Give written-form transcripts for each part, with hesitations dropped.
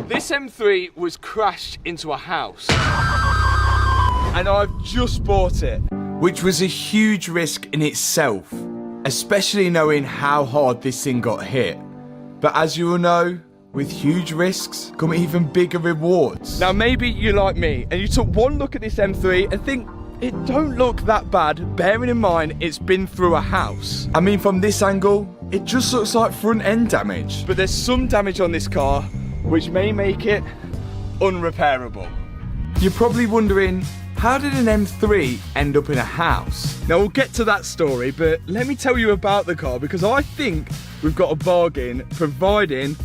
This M3 was crashed into a house. And I've just bought it. Which was a huge risk in itself, especially knowing how hard this thing got hit. But as you all know, with huge risks come even bigger rewards. Now maybe you're like me and you took one look at this M3 and think it don't look that bad, bearing in mind it's been through a house. I mean, from this angle, it just looks like front end damage. But there's some damage on this car which may make it unrepairable. You're probably wondering, how did an M3 end up in a house? Now we'll get to that story, but let me tell you about the car because I think we've got a bargain providing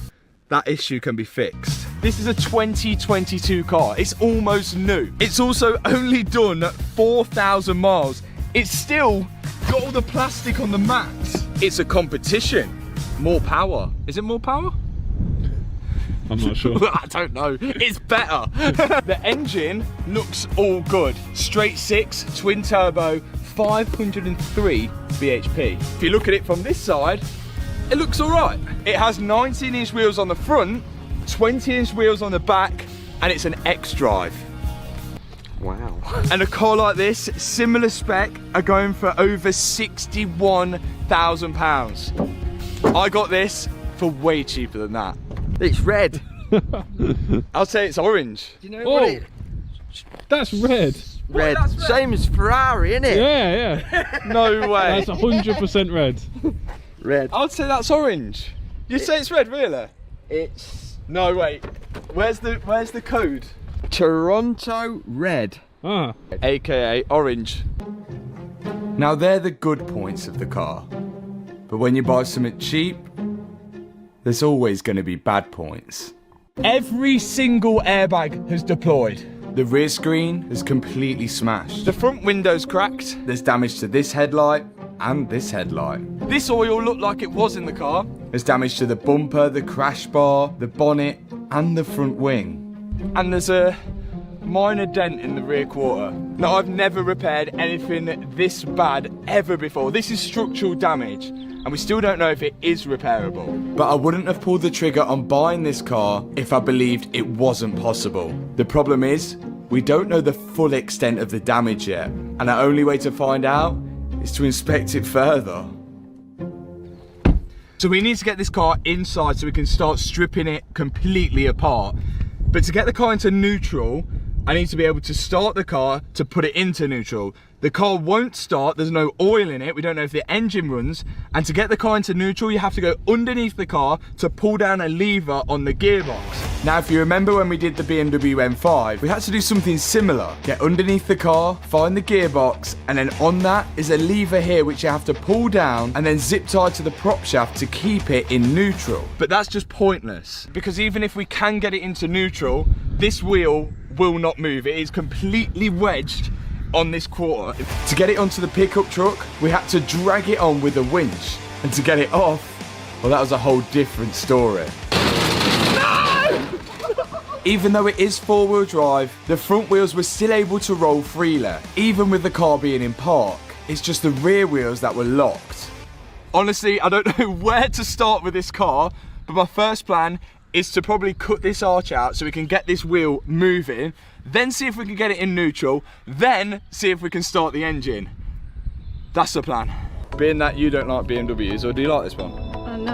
that issue can be fixed. This is a 2022 car. It's almost new. It's also only done 4,000 miles. It's still got all the plastic on the mats. It's a competition. More power. Is it more power? I'm not sure. I don't know. It's better. The engine looks all good. Straight six, twin turbo, 503 bhp. If you look at it from this side, it looks all right. It has 19-inch wheels on the front, 20-inch wheels on the back, and it's an X-Drive. Wow. And a car like this, similar spec, are going for over £61,000. I got this for way cheaper than that. It's red. I'll say it's orange. Do you know what it? That's red. Red. That's red. Same as Ferrari, isn't it? Yeah. No way. That's 100% red. Red. I'd say that's orange. You say it's red, really? It's No, wait. Where's the code? Toronto red. Ah. AKA orange. Now they're the good points of the car. But when you buy something cheap, there's always going to be bad points. Every single airbag has deployed. The rear screen is completely smashed. The front window's cracked. There's damage to this headlight and this headlight. This oil looked like it was in the car. There's damage to the bumper, the crash bar, the bonnet, and the front wing. And there's a minor dent in the rear quarter. Now, I've never repaired anything this bad ever before. This is structural damage, and we still don't know if it is repairable. But I wouldn't have pulled the trigger on buying this car if I believed it wasn't possible. The problem is, we don't know the full extent of the damage yet, and our only way to find out is to inspect it further. So we need to get this car inside so we can start stripping it completely apart. But to get the car into neutral, I need to be able to start the car to put it into neutral. The car won't start, there's no oil in it, we don't know if the engine runs, and to get the car into neutral, you have to go underneath the car to pull down a lever on the gearbox. Now, if you remember when we did the BMW M5, we had to do something similar. Get underneath the car, find the gearbox, and then on that is a lever here which you have to pull down and then zip tie to the prop shaft to keep it in neutral. But that's just pointless, because even if we can get it into neutral, this wheel will not move. It is completely wedged on this quarter. To get it onto the pickup truck, we had to drag it on with a winch. And to get it off, well, that was a whole different story. Even though it is four-wheel drive, the front wheels were still able to roll freely, even with the car being in park. It's just the rear wheels that were locked. Honestly, I don't know where to start with this car, but my first plan is to probably cut this arch out so we can get this wheel moving, then see if we can get it in neutral, then see if we can start the engine. That's the plan. Being that you don't like BMWs, or do you like this one? No.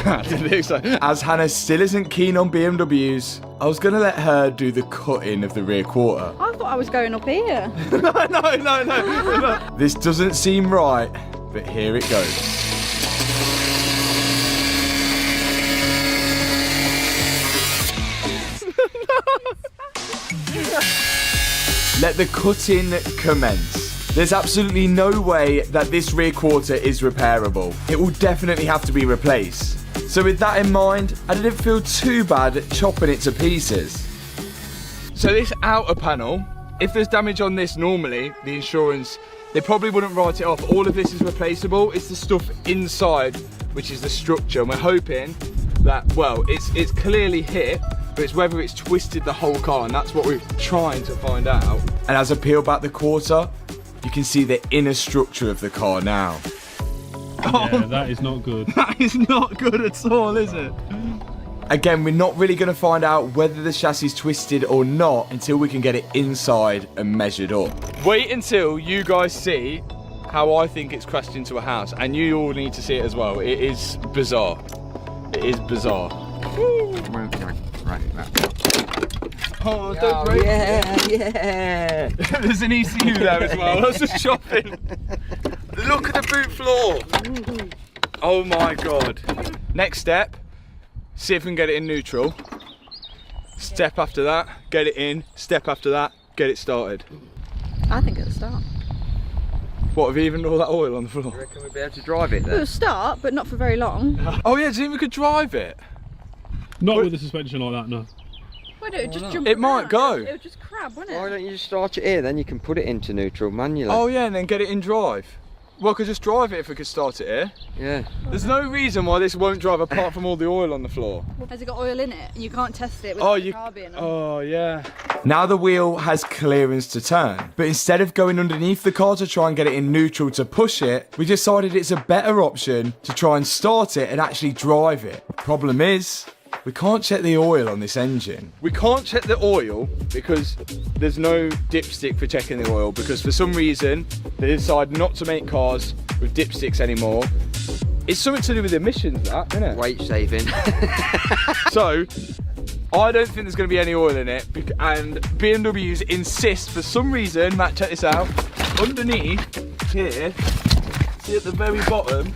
I didn't think so. As Hannah still isn't keen on BMWs, I was going to let her do the cutting of the rear quarter. I thought I was going up here. No. This doesn't seem right, but here it goes. Let the cutting commence. There's absolutely no way that this rear quarter is repairable. It will definitely have to be replaced. So with that in mind, I didn't feel too bad chopping it to pieces. So this outer panel, if there's damage on this normally, the insurance, they probably wouldn't write it off. All of this is replaceable. It's the stuff inside, which is the structure. And we're hoping that, well, it's clearly hit, but it's whether it's twisted the whole car, and that's what we're trying to find out. And as I peel back the quarter, you can see the inner structure of the car now. Yeah, that is not good. That is not good at all, is it? Again, we're not really going to find out whether the chassis is twisted or not until we can get it inside and measured up. Wait until you guys see how I think it's crashed into a house, and you all need to see it as well. It is bizarre. It is bizarre. Oh, don't break Yeah. There's an ECU there as well. I was just shopping. Look at the boot floor. Oh my god. Next step, see if we can get it in neutral. Step after that, get it in. Step after that, get it started. I think it'll start. What, have you even all that oil on the floor? Reckon we'll be able to drive it It'll then? start, but not for very long. Oh yeah, do you think we could drive it? Not with a suspension like that, no. Why don't it just jump It might around? go. It'll just crab, won't Why it? don't you just start it here, then you can put it into neutral manually. Oh yeah, and then get it in drive. Well, I could just drive it if we could start it here. Yeah. There's no reason why this won't drive apart from all the oil on the floor. Has it got oil in it? And you can't test it with Oh, the car being on. Oh yeah. Now the wheel has clearance to turn, but instead of going underneath the car to try and get it in neutral to push it, we decided it's a better option to try and start it and actually drive it. Problem is, we can't check the oil on this engine. We can't check the oil because there's no dipstick for checking the oil, because for some reason they decided not to make cars with dipsticks anymore. It's something to do with emissions, that, isn't it? Weight saving. So, I don't think there's going to be any oil in it, and BMWs insist for some reason, Matt, check this out, underneath here, see at the very bottom,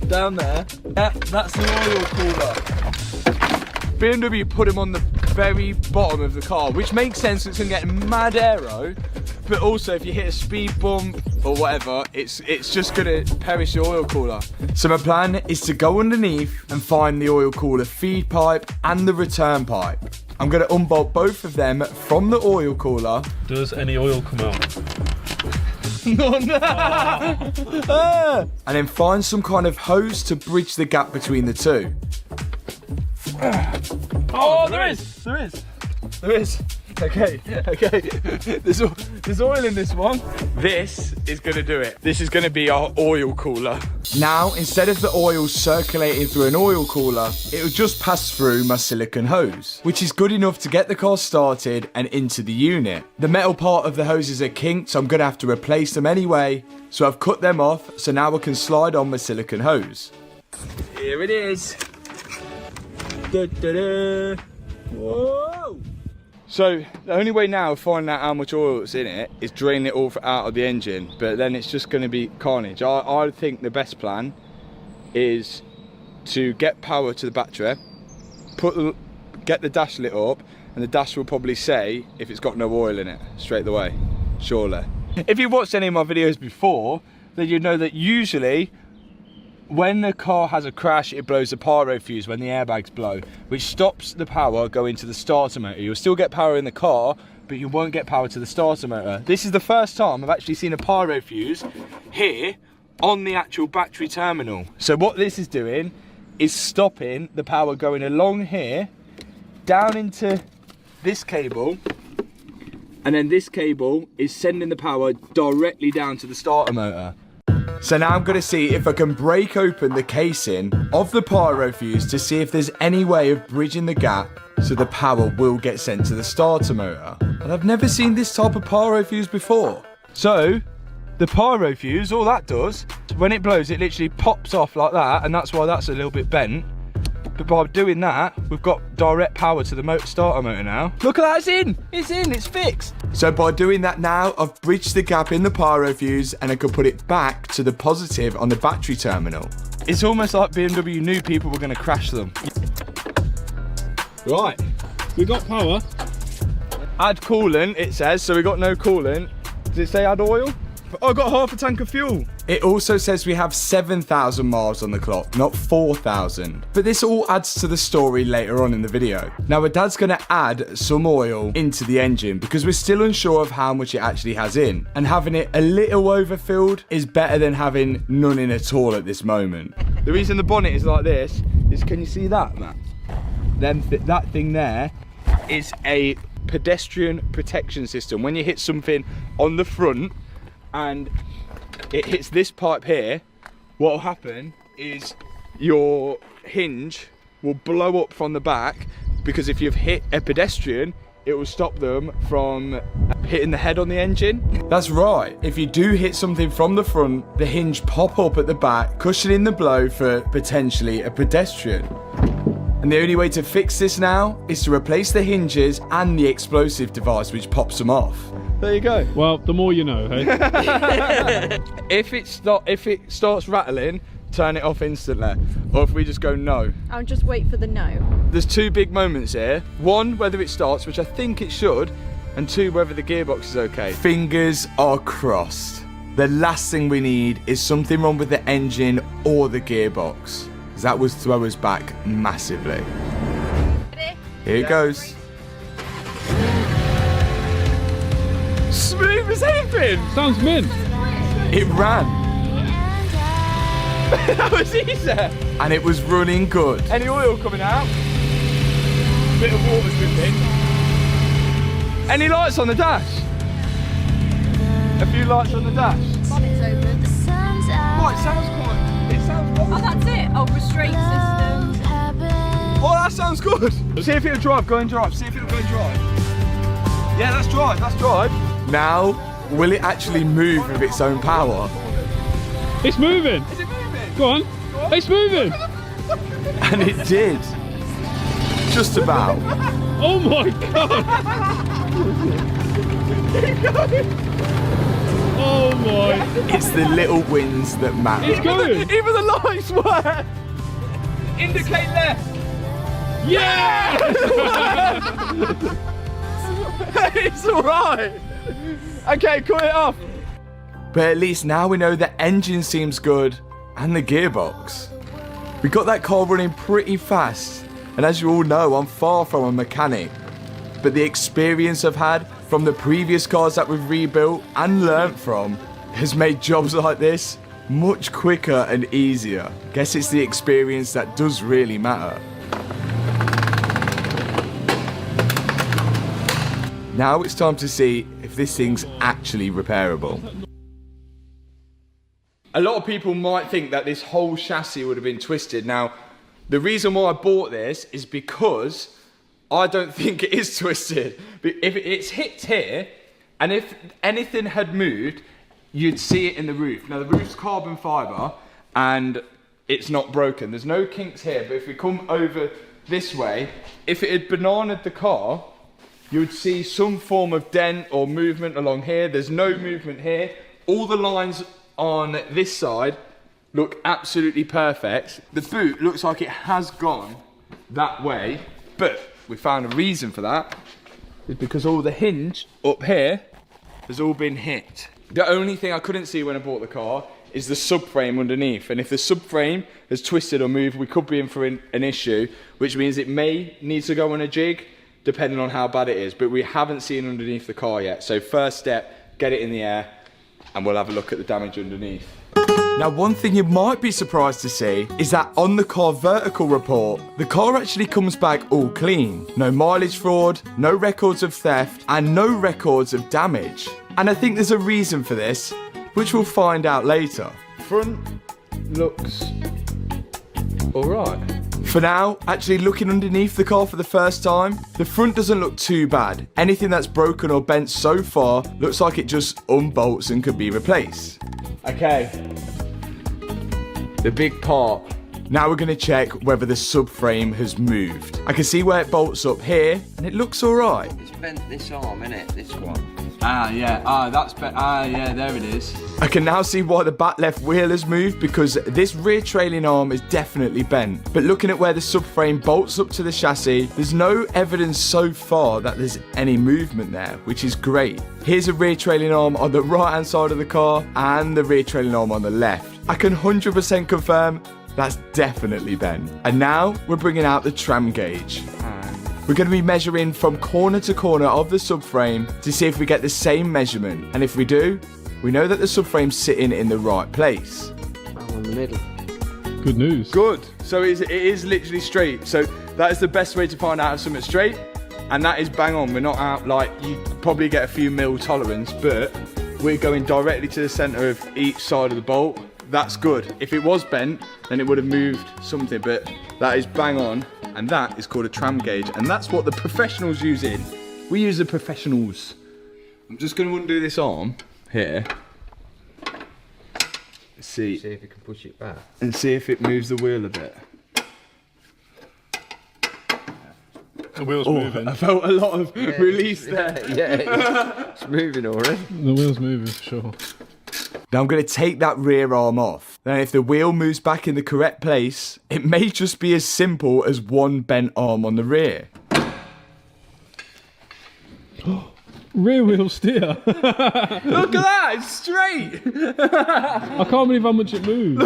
down there, that's the oil cooler. BMW put them on the very bottom of the car, which makes sense, it's going to get mad aero, but also if you hit a speed bump or whatever, it's just going to perish the oil cooler. So my plan is to go underneath and find the oil cooler feed pipe and the return pipe. I'm going to unbolt both of them from the oil cooler. Does any oil come out? And then find some kind of hose to bridge the gap between the two. Oh, there is. Okay. There's oil in this one. This is gonna do it. This is gonna be our oil cooler. Now, instead of the oil circulating through an oil cooler, it will just pass through my silicone hose, which is good enough to get the car started and into the unit. The metal part of the hoses are kinked, so I'm gonna have to replace them anyway. So I've cut them off, so now I can slide on my silicone hose. Here it is. Da-da-da. Whoa! So the only way now of finding out how much oil is in it is draining it all out of the engine, but then it's just going to be carnage. I think the best plan is to get power to the battery, get the dash lit up, and the dash will probably say if it's got no oil in it straight away, surely. If you've watched any of my videos before, then you know that usually when the car has a crash, it blows the pyro fuse when the airbags blow, which stops the power going to the starter motor. You'll still get power in the car, but you won't get power to the starter motor. This is the first time I've actually seen a pyro fuse here on the actual battery terminal. So what this is doing is stopping the power going along here, down into this cable, and then this cable is sending the power directly down to the starter motor. So now I'm going to see if I can break open the casing of the pyro fuse to see if there's any way of bridging the gap so the power will get sent to the starter motor. And I've never seen this type of pyro fuse before. So the pyro fuse, all that does, when it blows, it literally pops off like that, and that's why that's a little bit bent. But by doing that, we've got direct power to the starter motor now. Look at that, it's fixed. So by doing that now, I've bridged the gap in the pyro fuse and I can put it back to the positive on the battery terminal. It's almost like BMW knew people were going to crash them. Right, We got power. add coolant, it says, so we got no coolant. Does it say add oil? Oh, I got half a tank of fuel. It also says we have 7,000 miles on the clock, not 4,000. But this all adds to the story later on in the video. Now, my dad's going to add some oil into the engine because we're still unsure of how much it actually has in. And having it a little overfilled is better than having none in at all at this moment. The reason the bonnet is like this is, can you see that, Matt? That thing there is a pedestrian protection system. When you hit something on the front and it hits this pipe here, what will happen is your hinge will blow up from the back, because if you've hit a pedestrian, it will stop them from hitting the head on the engine. That's right. If you do hit something from the front, the hinge pop up at the back, cushioning the blow for potentially a pedestrian. And the only way to fix this now is to replace the hinges and the explosive device which pops them off. There you go. Well, the more you know, hey? If it starts rattling, turn it off instantly. Or if we just go no. I'll just wait for the no. There's two big moments here. One, whether it starts, which I think it should, and two, whether the gearbox is okay. Fingers are crossed. The last thing we need is something wrong with the engine or the gearbox, 'cause that would throw us back massively. Ready? Here it goes. Smooth as anything! Sounds mint. It ran, That was easy! and it was running good. Any oil coming out? Bit of water's dripping. Any lights on the dash? A few lights on the dash. Bonnet's open. Oh, it sounds quite. It sounds Oh, that's it. Oh, restraint system. Oh, that sounds good. See if it'll drive. Go and drive. See if it'll go and drive. Yeah, that's drive. That's drive. Now, will it actually move with its own power? It's moving. Is it moving? Go on. It's moving. And it did. Just about. Oh my god. Oh my. It's the little wins that It's matter. going. Even the lights work. Indicate left. Yeah. It's alright. Okay, cut it off. But at least now we know the engine seems good and the gearbox. We got that car running pretty fast, and as you all know, I'm far from a mechanic. But the experience I've had from the previous cars that we've rebuilt and learnt from has made jobs like this much quicker and easier. Guess it's the experience that does really matter. Now it's time to see if this thing's actually repairable. A lot of people might think that this whole chassis would have been twisted. Now, the reason why I bought this is because I don't think it is twisted. But if it's hit here, and if anything had moved, you'd see it in the roof. Now, the roof's carbon fibre, and it's not broken. There's no kinks here, but if we come over this way, if it had bananaed the car, you would see some form of dent or movement along here. There's no movement here. All the lines on this side look absolutely perfect. The boot looks like it has gone that way, but we found a reason for that. It's because all the hinge up here has all been hit. The only thing I couldn't see when I bought the car is the subframe underneath, and if the subframe has twisted or moved, we could be in for an issue, which means it may need to go on a jig, depending on how bad it is, but we haven't seen underneath the car yet. So first step, get it in the air, and we'll have a look at the damage underneath. Now, one thing you might be surprised to see is that on the car vertical report, the car actually comes back all clean. No mileage fraud, no records of theft, and no records of damage. And I think there's a reason for this, which we'll find out later. Front looks all right. For now, actually looking underneath the car for the first time, the front doesn't look too bad. Anything that's broken or bent so far looks like it just unbolts and could be replaced. Okay. The big part. Now we're going to check whether the subframe has moved. I can see where it bolts up here, and it looks alright. It's bent this arm, innit? This one. Ah, yeah. Ah, that's better. Ah, yeah, there it is. I can now see why the back left wheel has moved, because this rear trailing arm is definitely bent. But looking at where the subframe bolts up to the chassis, there's no evidence so far that there's any movement there, which is great. Here's a rear trailing arm on the right hand side of the car and the rear trailing arm on the left. I can 100% confirm that's definitely bent. And now we're bringing out the tram gauge. We're going to be measuring from corner to corner of the subframe to see if we get the same measurement. And if we do, we know that the subframe's sitting in the right place. Oh, in the middle. Good news. Good. So it is literally straight. So that is the best way to find out if something's straight. And that is bang on. We're not out, like, you probably get a few mil tolerance, but we're going directly to the center of each side of the bolt. that's good. If it was bent, then it would have moved something, but that is bang on. And that is called a tram gauge. And that's what the professionals use in. We use the professionals. I'm just gonna undo this arm here. See if you can push it back. and see if it moves the wheel a bit. The wheel's Oh, moving. I felt a lot of release there. Yeah, it's moving already. The wheel's moving for sure. Now I'm going to take that rear arm off. Then if the wheel moves back in the correct place, it may just be as simple as one bent arm on the rear. Rear wheel steer. Look at that, it's straight. I can't believe how much it moved.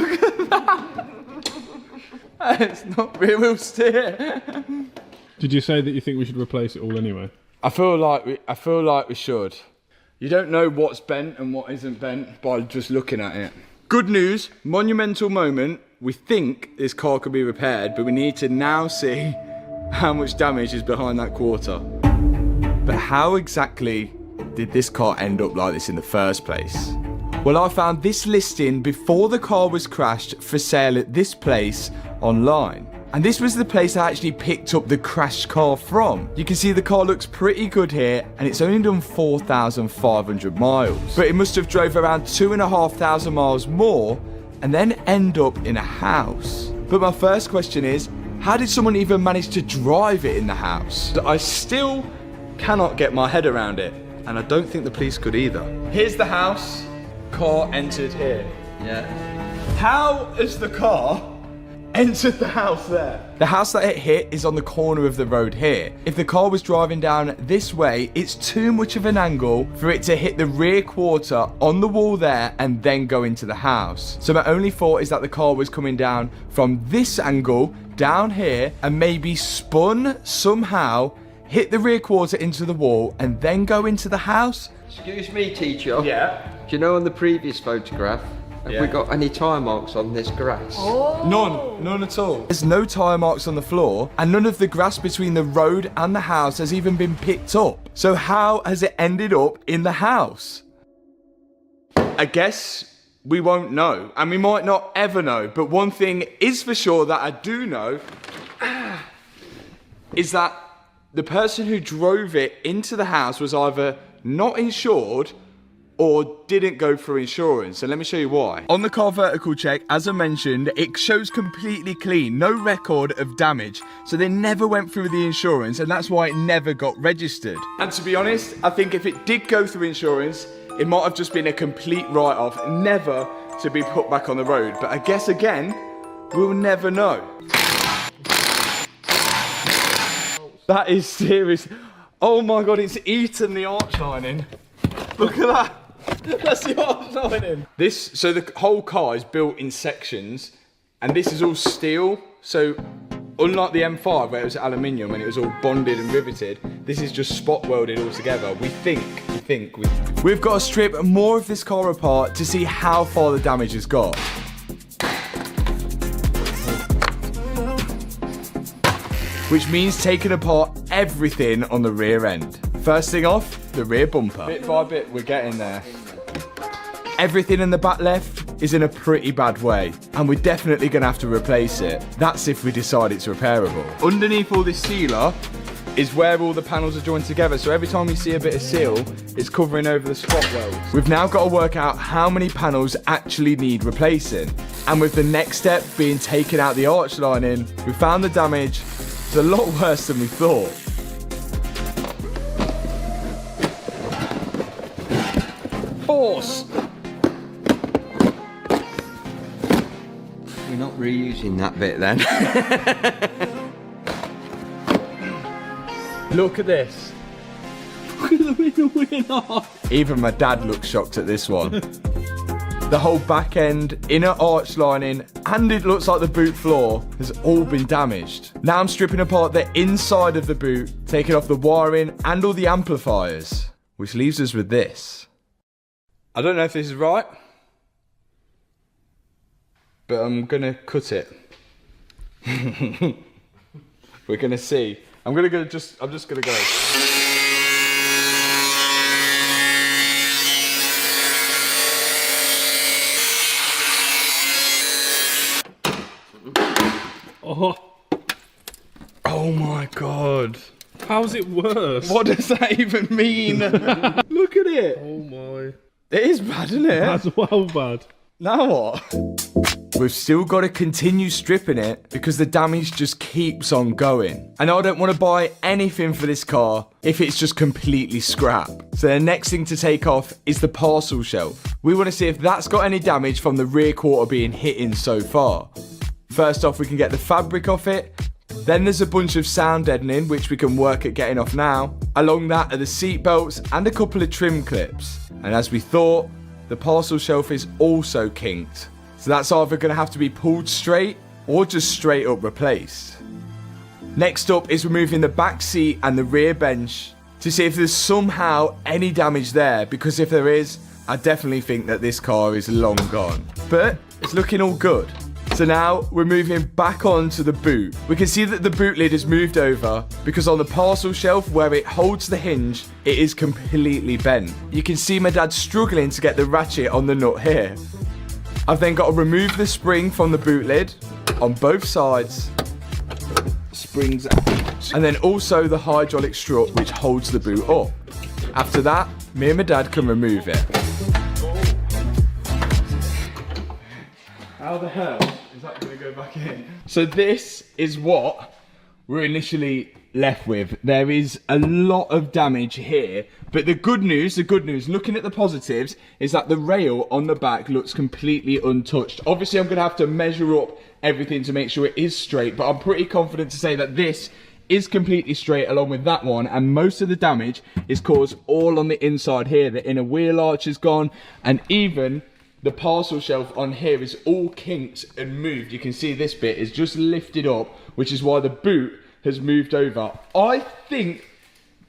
It's not rear wheel steer. Did you say that you think we should replace it all anyway? I feel like we should. You don't know what's bent and what isn't bent by just looking at it. Good news, monumental moment. We think this car could be repaired, but we need to now see how much damage is behind that quarter. But how exactly did this car end up like this in the first place? Well, I found this listing before the car was crashed for sale at this place online. And this was the place I actually picked up the crashed car from. You can see the car looks pretty good here, and it's only done 4,500 miles. But it must have drove around 2,500 miles more and then end up in a house. But my first question is, how did someone even manage to drive it in the house? I still cannot get my head around it, and I don't think the police could either. Here's the house. Car entered here. Yeah. How has the car entered the house there? The house that it hit is on the corner of the road here. If the car was driving down this way, it's too much of an angle for it to hit the rear quarter on the wall there and then go into the house. So my only thought is that the car was coming down from this angle down here and maybe spun somehow, hit the rear quarter into the wall and then go into the house. Excuse me, teacher. Yeah. Do you know on the previous photograph, have Yeah. we got any tire marks on this grass? None at all. There's no tyre marks on the floor, and none of the grass between the road and the house has even been picked up. So how has it ended up in the house? I guess we won't know, and we might not ever know, but one thing is for sure that I do know is that the person who drove it into the house was either not insured or didn't go through insurance. And let me show you why. On the car vertical check, as I mentioned, it shows completely clean, no record of damage. So they never went through the insurance, and that's why it never got registered. And to be honest, I think if it did go through insurance, it might have just been a complete write-off, never to be put back on the road. But I guess again, we'll never know. That is serious. Oh my God, it's eaten the arch lining. Look at that. That's the arch lining. So the whole car is built in sections, and this is all steel. So unlike the M5 where it was aluminium and it was all bonded and riveted, this is just spot welded all together. We've got to strip more of this car apart to see how far the damage has got. Which means taking apart everything on the rear end. First thing off, the rear bumper. Bit by bit, we're getting there. Everything in the back left is in a pretty bad way, and we're definitely going to have to replace it. That's if we decide it's repairable. Underneath all this sealer is where all the panels are joined together. So every time you see a bit of seal, it's covering over the spot welds. We've now got to work out how many panels actually need replacing. And with the next step being taking out the arch lining, we found the damage. It's a lot worse than we thought. Force! We're not reusing that bit then. Look at this. Look at the winner. Even my dad looks shocked at this one. The whole back end, inner arch lining, and it looks like the boot floor has all been damaged. Now I'm stripping apart the inside of the boot, taking off the wiring and all the amplifiers, which leaves us with this. I don't know if this is right, but I'm gonna cut it. We're gonna see. I'm just gonna go. god. How's it worse? What does that even mean? Look at it. Oh my. It is bad, isn't it? That's well bad. Now what? We've still got to continue stripping it because the damage just keeps on going. And I don't want to buy anything for this car if it's just completely scrap. So the next thing to take off is the parcel shelf. We want to see if that's got any damage from the rear quarter being hit in so far. First off, we can get the fabric off it. Then there's a bunch of sound deadening, which we can work at getting off now. Along that are the seat belts and a couple of trim clips. And as we thought, the parcel shelf is also kinked. So that's either going to have to be pulled straight or just straight up replaced. Next up is removing the back seat and the rear bench to see if there's somehow any damage there, because if there is, I definitely think that this car is long gone. But it's looking all good. So now we're moving back onto the boot. We can see that the boot lid is moved over because on the parcel shelf where it holds the hinge, it is completely bent. You can see my dad struggling to get the ratchet on the nut here. I've then got to remove the spring from the boot lid on both sides. Springs out. And then also the hydraulic strut which holds the boot up. After that, me and my dad can remove it. How the hell is that going to go back in? So this is what we're initially left with. There is a lot of damage here, but the good news, looking at the positives, is that the rail on the back looks completely untouched. Obviously, I'm going to have to measure up everything to make sure it is straight, but I'm pretty confident to say that this is completely straight along with that one, and most of the damage is caused all on the inside here. The inner wheel arch is gone, and even the parcel shelf on here is all kinked and moved. You can see this bit is just lifted up, which is why the boot has moved over. I think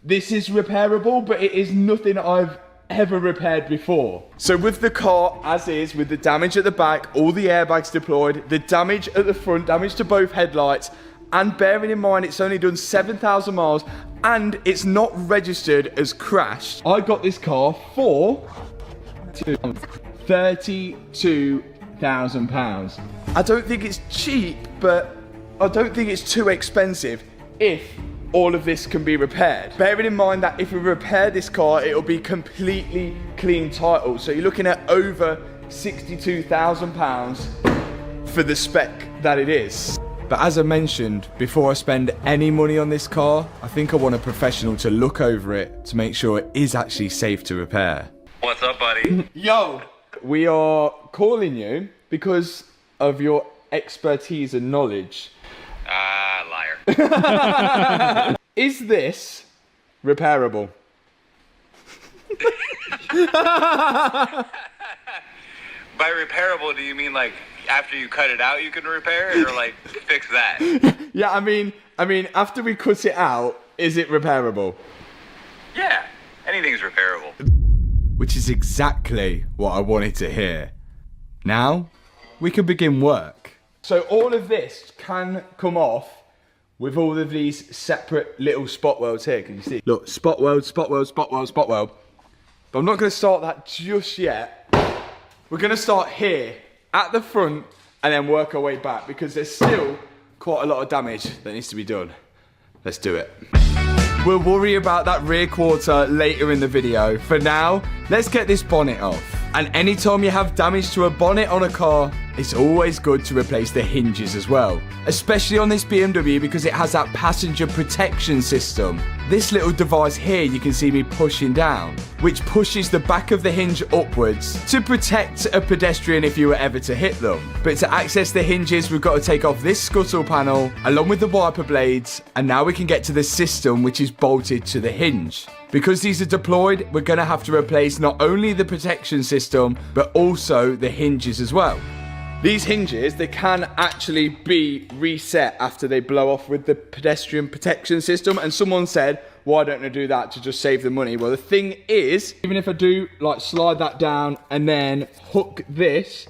this is repairable, but it is nothing I've ever repaired before. So with the car as is, with the damage at the back, all the airbags deployed, the damage at the front, damage to both headlights, and bearing in mind it's only done 7,000 miles and it's not registered as crashed, I got this car for £32,000. I don't think it's cheap, but I don't think it's too expensive if all of this can be repaired. Bearing in mind that if we repair this car, it'll be completely clean title. So you're looking at over £62,000 for the spec that it is. But as I mentioned, before I spend any money on this car, I think I want a professional to look over it to make sure it is actually safe to repair. What's up, buddy? Yo, we are calling you because of your expertise and knowledge. Liar. Is this repairable? By repairable, do you mean like after you cut it out you can repair it, or like fix that? Yeah, I mean, after we cut it out, is it repairable? Yeah, anything's repairable. Which is exactly what I wanted to hear. Now, we can begin work. So all of this can come off with all of these separate little spot welds here. Can you see? Look, spot weld, spot weld, spot weld, spot weld. But I'm not going to start that just yet. We're going to start here at the front and then work our way back because there's still quite a lot of damage that needs to be done. Let's do it. We'll worry about that rear quarter later in the video. For now, let's get this bonnet off. And anytime you have damage to a bonnet on a car, it's always good to replace the hinges as well. Especially on this BMW because it has that passenger protection system. This little device here you can see me pushing down, which pushes the back of the hinge upwards to protect a pedestrian if you were ever to hit them. But to access the hinges, we've got to take off this scuttle panel along with the wiper blades, and now we can get to the system which is bolted to the hinge. Because these are deployed, we're going to have to replace not only the protection system, but also the hinges as well. These hinges, they can actually be reset after they blow off with the pedestrian protection system. And someone said, why don't I do that to just save the money? Well, the thing is, even if I do like slide that down and then hook this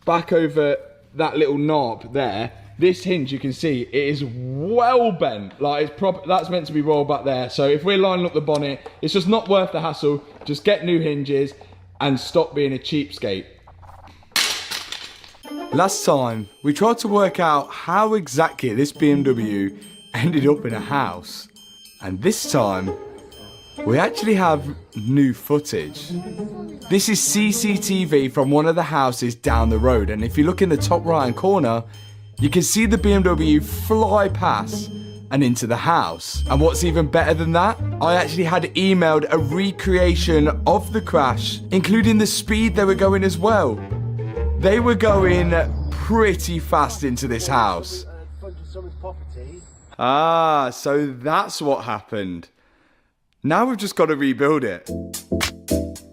back over that little knob there, this hinge, you can see, it is well bent. Like, it's proper, that's meant to be rolled back there. So if we're lining up the bonnet, it's just not worth the hassle. Just get new hinges and stop being a cheapskate. Last time, we tried to work out how exactly this BMW ended up in a house. And this time, we actually have new footage. This is CCTV from one of the houses down the road, and if you look in the top right hand corner, you can see the BMW fly past and into the house. And what's even better than that, I actually had emailed a recreation of the crash, including the speed they were going as well. They were going pretty fast into this house. Ah, so that's what happened. Now we've just got to rebuild it.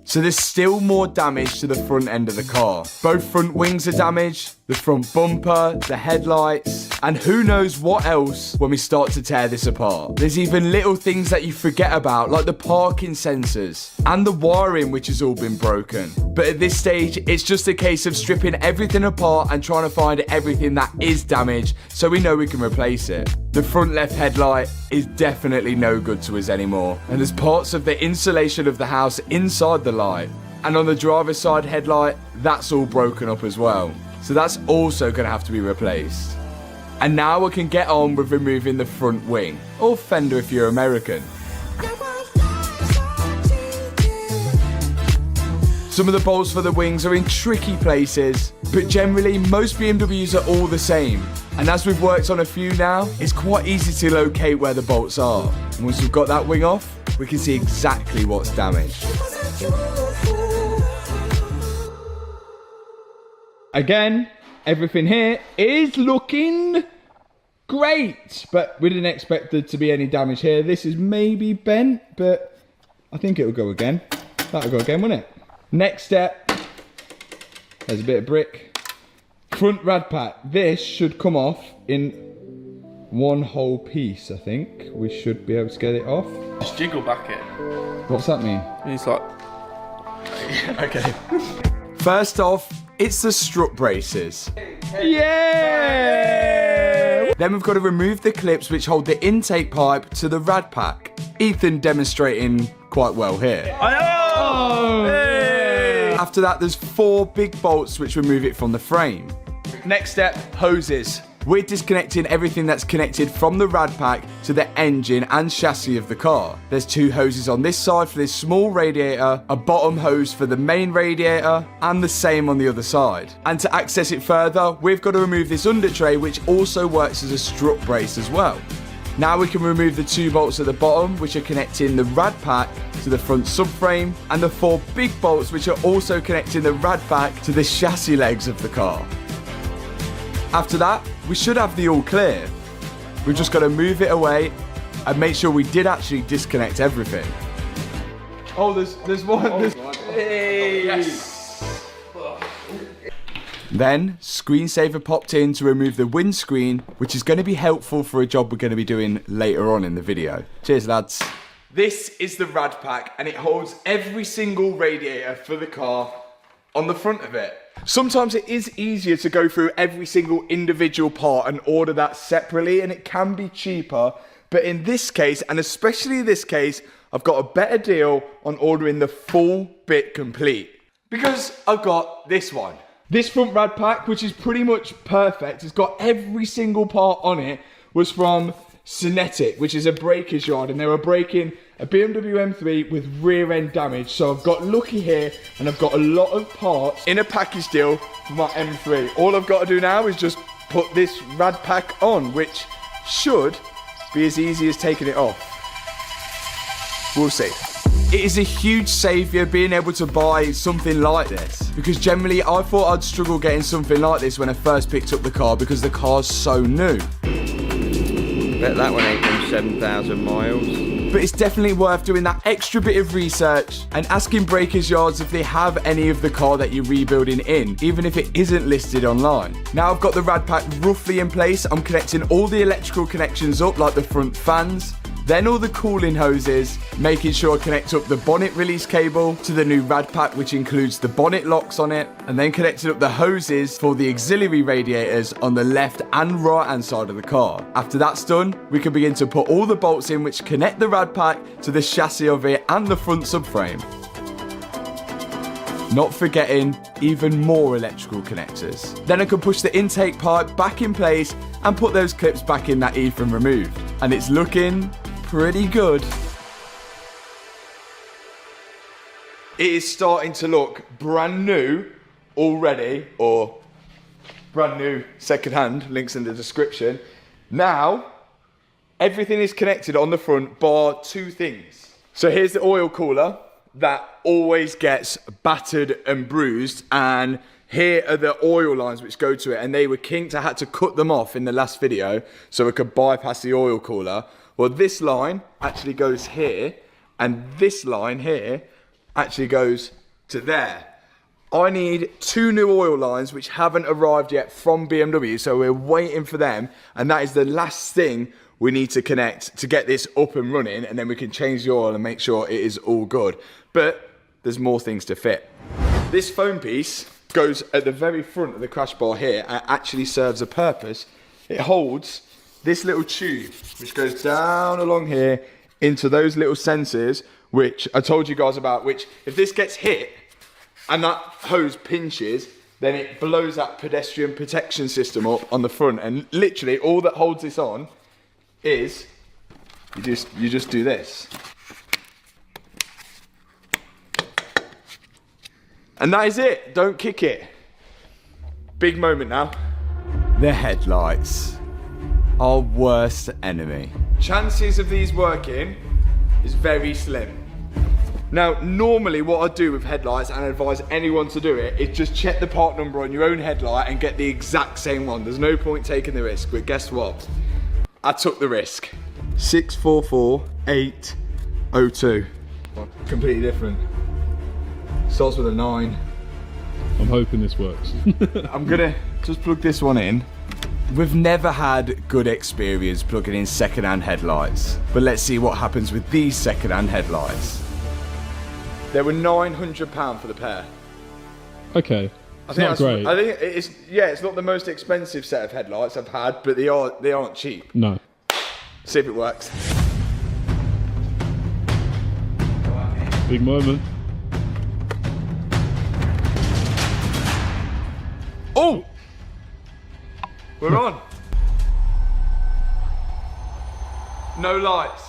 So there's still more damage to the front end of the car. Both front wings are damaged, the front bumper, the headlights, and who knows what else when we start to tear this apart. There's even little things that you forget about, like the parking sensors and the wiring, which has all been broken. But at this stage, it's just a case of stripping everything apart and trying to find everything that is damaged so we know we can replace it. The front left headlight is definitely no good to us anymore, and there's parts of the insulation of the house inside the light. And on the driver's side headlight, that's all broken up as well. So that's also going to have to be replaced. And now we can get on with removing the front wing, or fender if you're American. Some of the bolts for the wings are in tricky places, but generally most BMWs are all the same. And as we've worked on a few now, it's quite easy to locate where the bolts are. And once we've got that wing off, we can see exactly what's damaged. Again, everything here is looking great, but we didn't expect there to be any damage here. This is maybe bent, but I think it'll go again. That'll go again, won't it? Next step, there's a bit of brick. Front rad pack. This should come off in one whole piece, I think. We should be able to get it off. Just jiggle back it. What's that mean? It's like... Okay. First off, it's the strut braces. Yeah! Then we've got to remove the clips which hold the intake pipe to the rad pack. Ethan demonstrating quite well here. Oh! Hey! After that, there's 4 big bolts which remove it from the frame. Next step, hoses. We're disconnecting everything that's connected from the rad pack to the engine and chassis of the car. There's 2 hoses on this side for this small radiator, a bottom hose for the main radiator, and the same on the other side. And to access it further, we've got to remove this under tray, which also works as a strut brace as well. Now we can remove the 2 bolts at the bottom, which are connecting the rad pack to the front subframe, and the 4 big bolts which are also connecting the rad pack to the chassis legs of the car. After that, we should have the all clear. We've just got to move it away and make sure we did actually disconnect everything. Oh, there's one. Hey. Yes. Then, screensaver popped in to remove the windscreen, which is going to be helpful for a job we're going to be doing later on in the video. Cheers, lads. This is the rad pack, and it holds every single radiator for the car on the front of it. Sometimes it is easier to go through every single individual part and order that separately, and it can be cheaper. But in this case, and especially this case, I've got a better deal on ordering the full bit complete. Because I've got this one. This front rad pack, which is pretty much perfect, it's got every single part on it, was from Cinetic, which is a breaker's yard, and they were breaking a BMW M3 with rear end damage. So I've got lucky here, and I've got a lot of parts in a package deal for my M3. All I've got to do now is just put this rad pack on, which should be as easy as taking it off. We'll see. It is a huge saviour being able to buy something like this, because generally I thought I'd struggle getting something like this when I first picked up the car because the car's so new. Bet that one ain't done 7,000 miles. But it's definitely worth doing that extra bit of research and asking breakers yards if they have any of the car that you're rebuilding in, even if it isn't listed online. Now I've got the rad pack roughly in place, I'm connecting all the electrical connections up, like the front fans, then all the cooling hoses, making sure I connect up the bonnet release cable to the new rad pack, which includes the bonnet locks on it, and then connecting up the hoses for the auxiliary radiators on the left and right hand side of the car. After that's done, we can begin to put all the bolts in which connect the rad pack to the chassis of it and the front subframe. Not forgetting even more electrical connectors. Then I can push the intake pipe back in place and put those clips back in that Ethan removed. and it's looking pretty good. It is starting to look brand new already, or brand new second-hand, links in the description. Now, everything is connected on the front bar two things. So here's the oil cooler that always gets battered and bruised, and here are the oil lines which go to it, and they were kinked. I had to cut them off in the last video so I could bypass the oil cooler. Well, this line actually goes here, and this line here actually goes to there. I need 2 new oil lines which haven't arrived yet from BMW, so we're waiting for them, and that is the last thing we need to connect to get this up and running, and then we can change the oil and make sure it is all good. But there's more things to fit. This foam piece goes at the very front of the crash bar here and actually serves a purpose. It holds this little tube which goes down along here into those little sensors which I told you guys about, which if this gets hit and that hose pinches, then it blows that pedestrian protection system up on the front, and literally all that holds this on is you just do this. And that is it. Don't kick it. Big moment now. The headlights. Our worst enemy. Chances of these working is very slim. Now, normally what I do with headlights, and I advise anyone to do it, is just check the part number on your own headlight and get the exact same one. There's no point taking the risk, but guess what? I took the risk. 644802. Completely different. Starts with a 9. I'm hoping this works. I'm gonna just plug this one in. We've never had good experience plugging in second-hand headlights, but let's see what happens with these second-hand headlights. They were £900 for the pair. Okay. It's not great. I think it's not the most expensive set of headlights I've had, but they aren't cheap. No. See if it works. Big moment. Oh! We're on. No lights.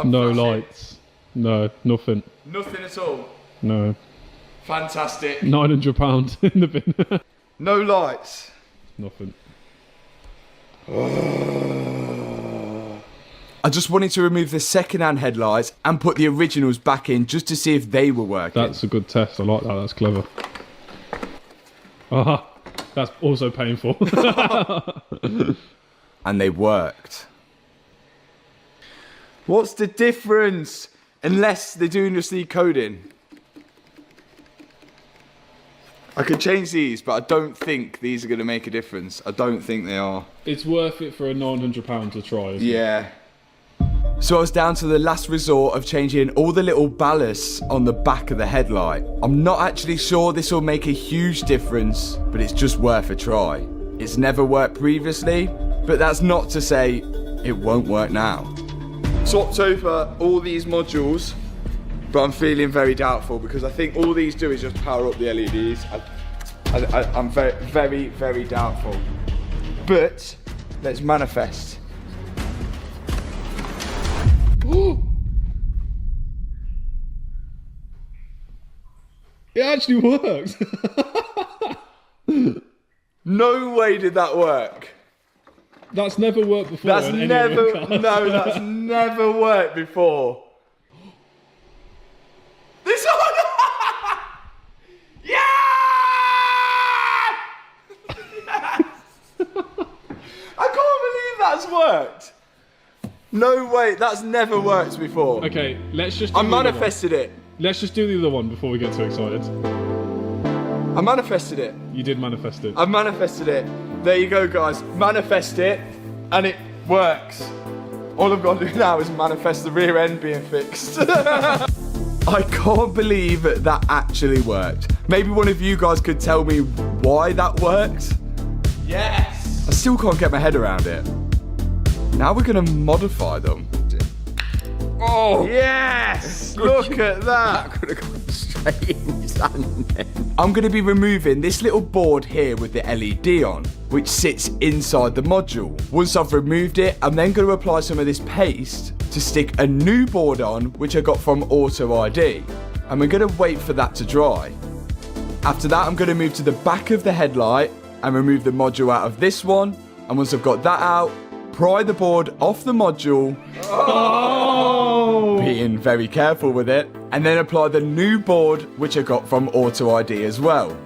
No lights. No, nothing. Nothing at all. No. Fantastic. £900 in the bin. No lights. Nothing. I just wanted to remove the second-hand headlights and put the originals back in just to see if they were working. That's a good test. I like that. That's clever. Aha. That's also painful. And they worked. What's the difference? Unless they're doing just the coding. I could change these, but I don't think these are going to make a difference. I don't think they are. It's worth it for a £900 to try, isn't it? Yeah. So I was down to the last resort of changing all the little ballasts on the back of the headlight. I'm not actually sure this will make a huge difference, but it's just worth a try. It's never worked previously, but that's not to say it won't work now. Swapped over all these modules, but I'm feeling very doubtful because I think all these do is just power up the LEDs. I'm very, very, very doubtful. But let's manifest. It actually works. No way did that work. That's never worked before. That's never, no, that's never worked before. This one! Yeah! Yes! I can't believe that's worked. No way, that's never worked before. Okay, let's just do I the other manifested it. one. Let's just do the other one before we get too excited. I manifested it. You did manifest it. I manifested it. There you go, guys. Manifest it, and it works. All I've got to do now is manifest the rear end being fixed. I can't believe that actually worked. Maybe one of you guys could tell me why that worked? Yes! I still can't get my head around it. Now we're gonna modify them. Oh! Yes! Look at that! Could have gone straight in his hand then. I'm gonna be removing this little board here with the LED on. which sits inside the module. Once I've removed it, I'm then going to apply some of this paste to stick a new board on, which I got from Auto ID. And we're going to wait for that to dry. After that, I'm going to move to the back of the headlight and remove the module out of this one. And once I've got that out, pry the board off the module. Being very careful with it. And then apply the new board, which I got from Auto ID as well.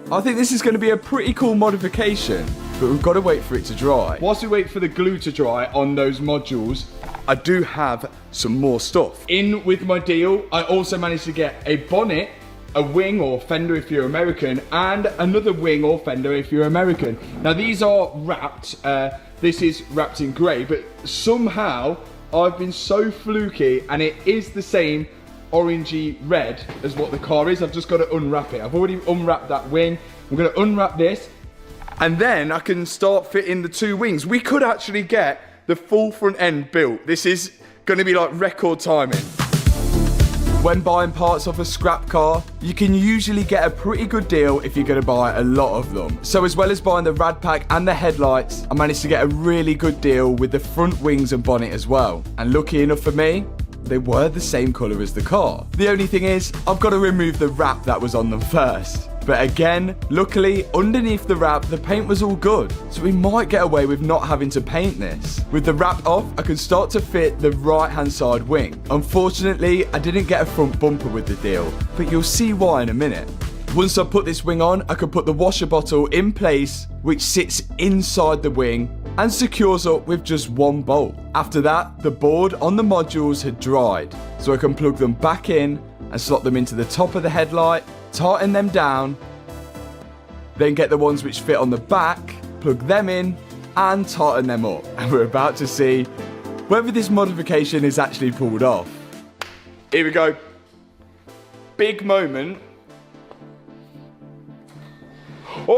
I think this is going to be a pretty cool modification, but we've got to wait for it to dry. Whilst we wait for the glue to dry on those modules, I do have some more stuff. In with my deal, I also managed to get a bonnet, a wing or fender if you're American, and another wing or fender if you're American. Now these are wrapped, this is wrapped in grey, but somehow I've been so fluky and it is the same orangey red as what the car is. I've just got to unwrap it. I've already unwrapped that wing. I'm going to unwrap this and then I can start fitting the two wings. We could actually get the full front end built. This is going to be like record timing. When buying parts off a scrap car, you can usually get a pretty good deal if you're going to buy a lot of them. So as well as buying the rad pack and the headlights, I managed to get a really good deal with the front wings and bonnet as well. And lucky enough for me, they were the same colour as the car. The only thing is, I've got to remove the wrap that was on them first. But again, luckily, underneath the wrap, the paint was all good. So we might get away with not having to paint this. With the wrap off, I can start to fit the right-hand side wing. Unfortunately, I didn't get a front bumper with the deal, but you'll see why in a minute. Once I put this wing on, I can put the washer bottle in place, which sits inside the wing and secures up with just one bolt. After that, the board on the modules had dried, so I can plug them back in and slot them into the top of the headlight, tighten them down, then get the ones which fit on the back, plug them in and tighten them up. And we're about to see whether this modification is actually pulled off. Here we go. Big moment. Oh,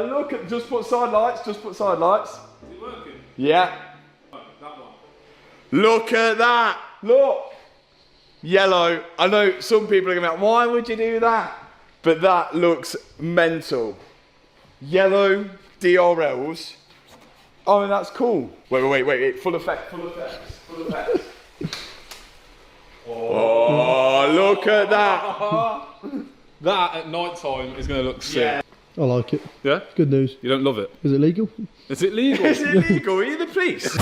look at, just put side lights, just put side lights. Is it working? Yeah. Oh, that one. Look at that, look. Yellow. I know some people are going to be like, why would you do that? But that looks mental. Yellow DRLs. Oh, and that's cool. Wait. Full effect. Oh, look at that. That at night time is going to look sick. Yeah. I like it. Yeah? Good news. You don't love it? Is it legal? Is it legal? Is it illegal? Are you the police?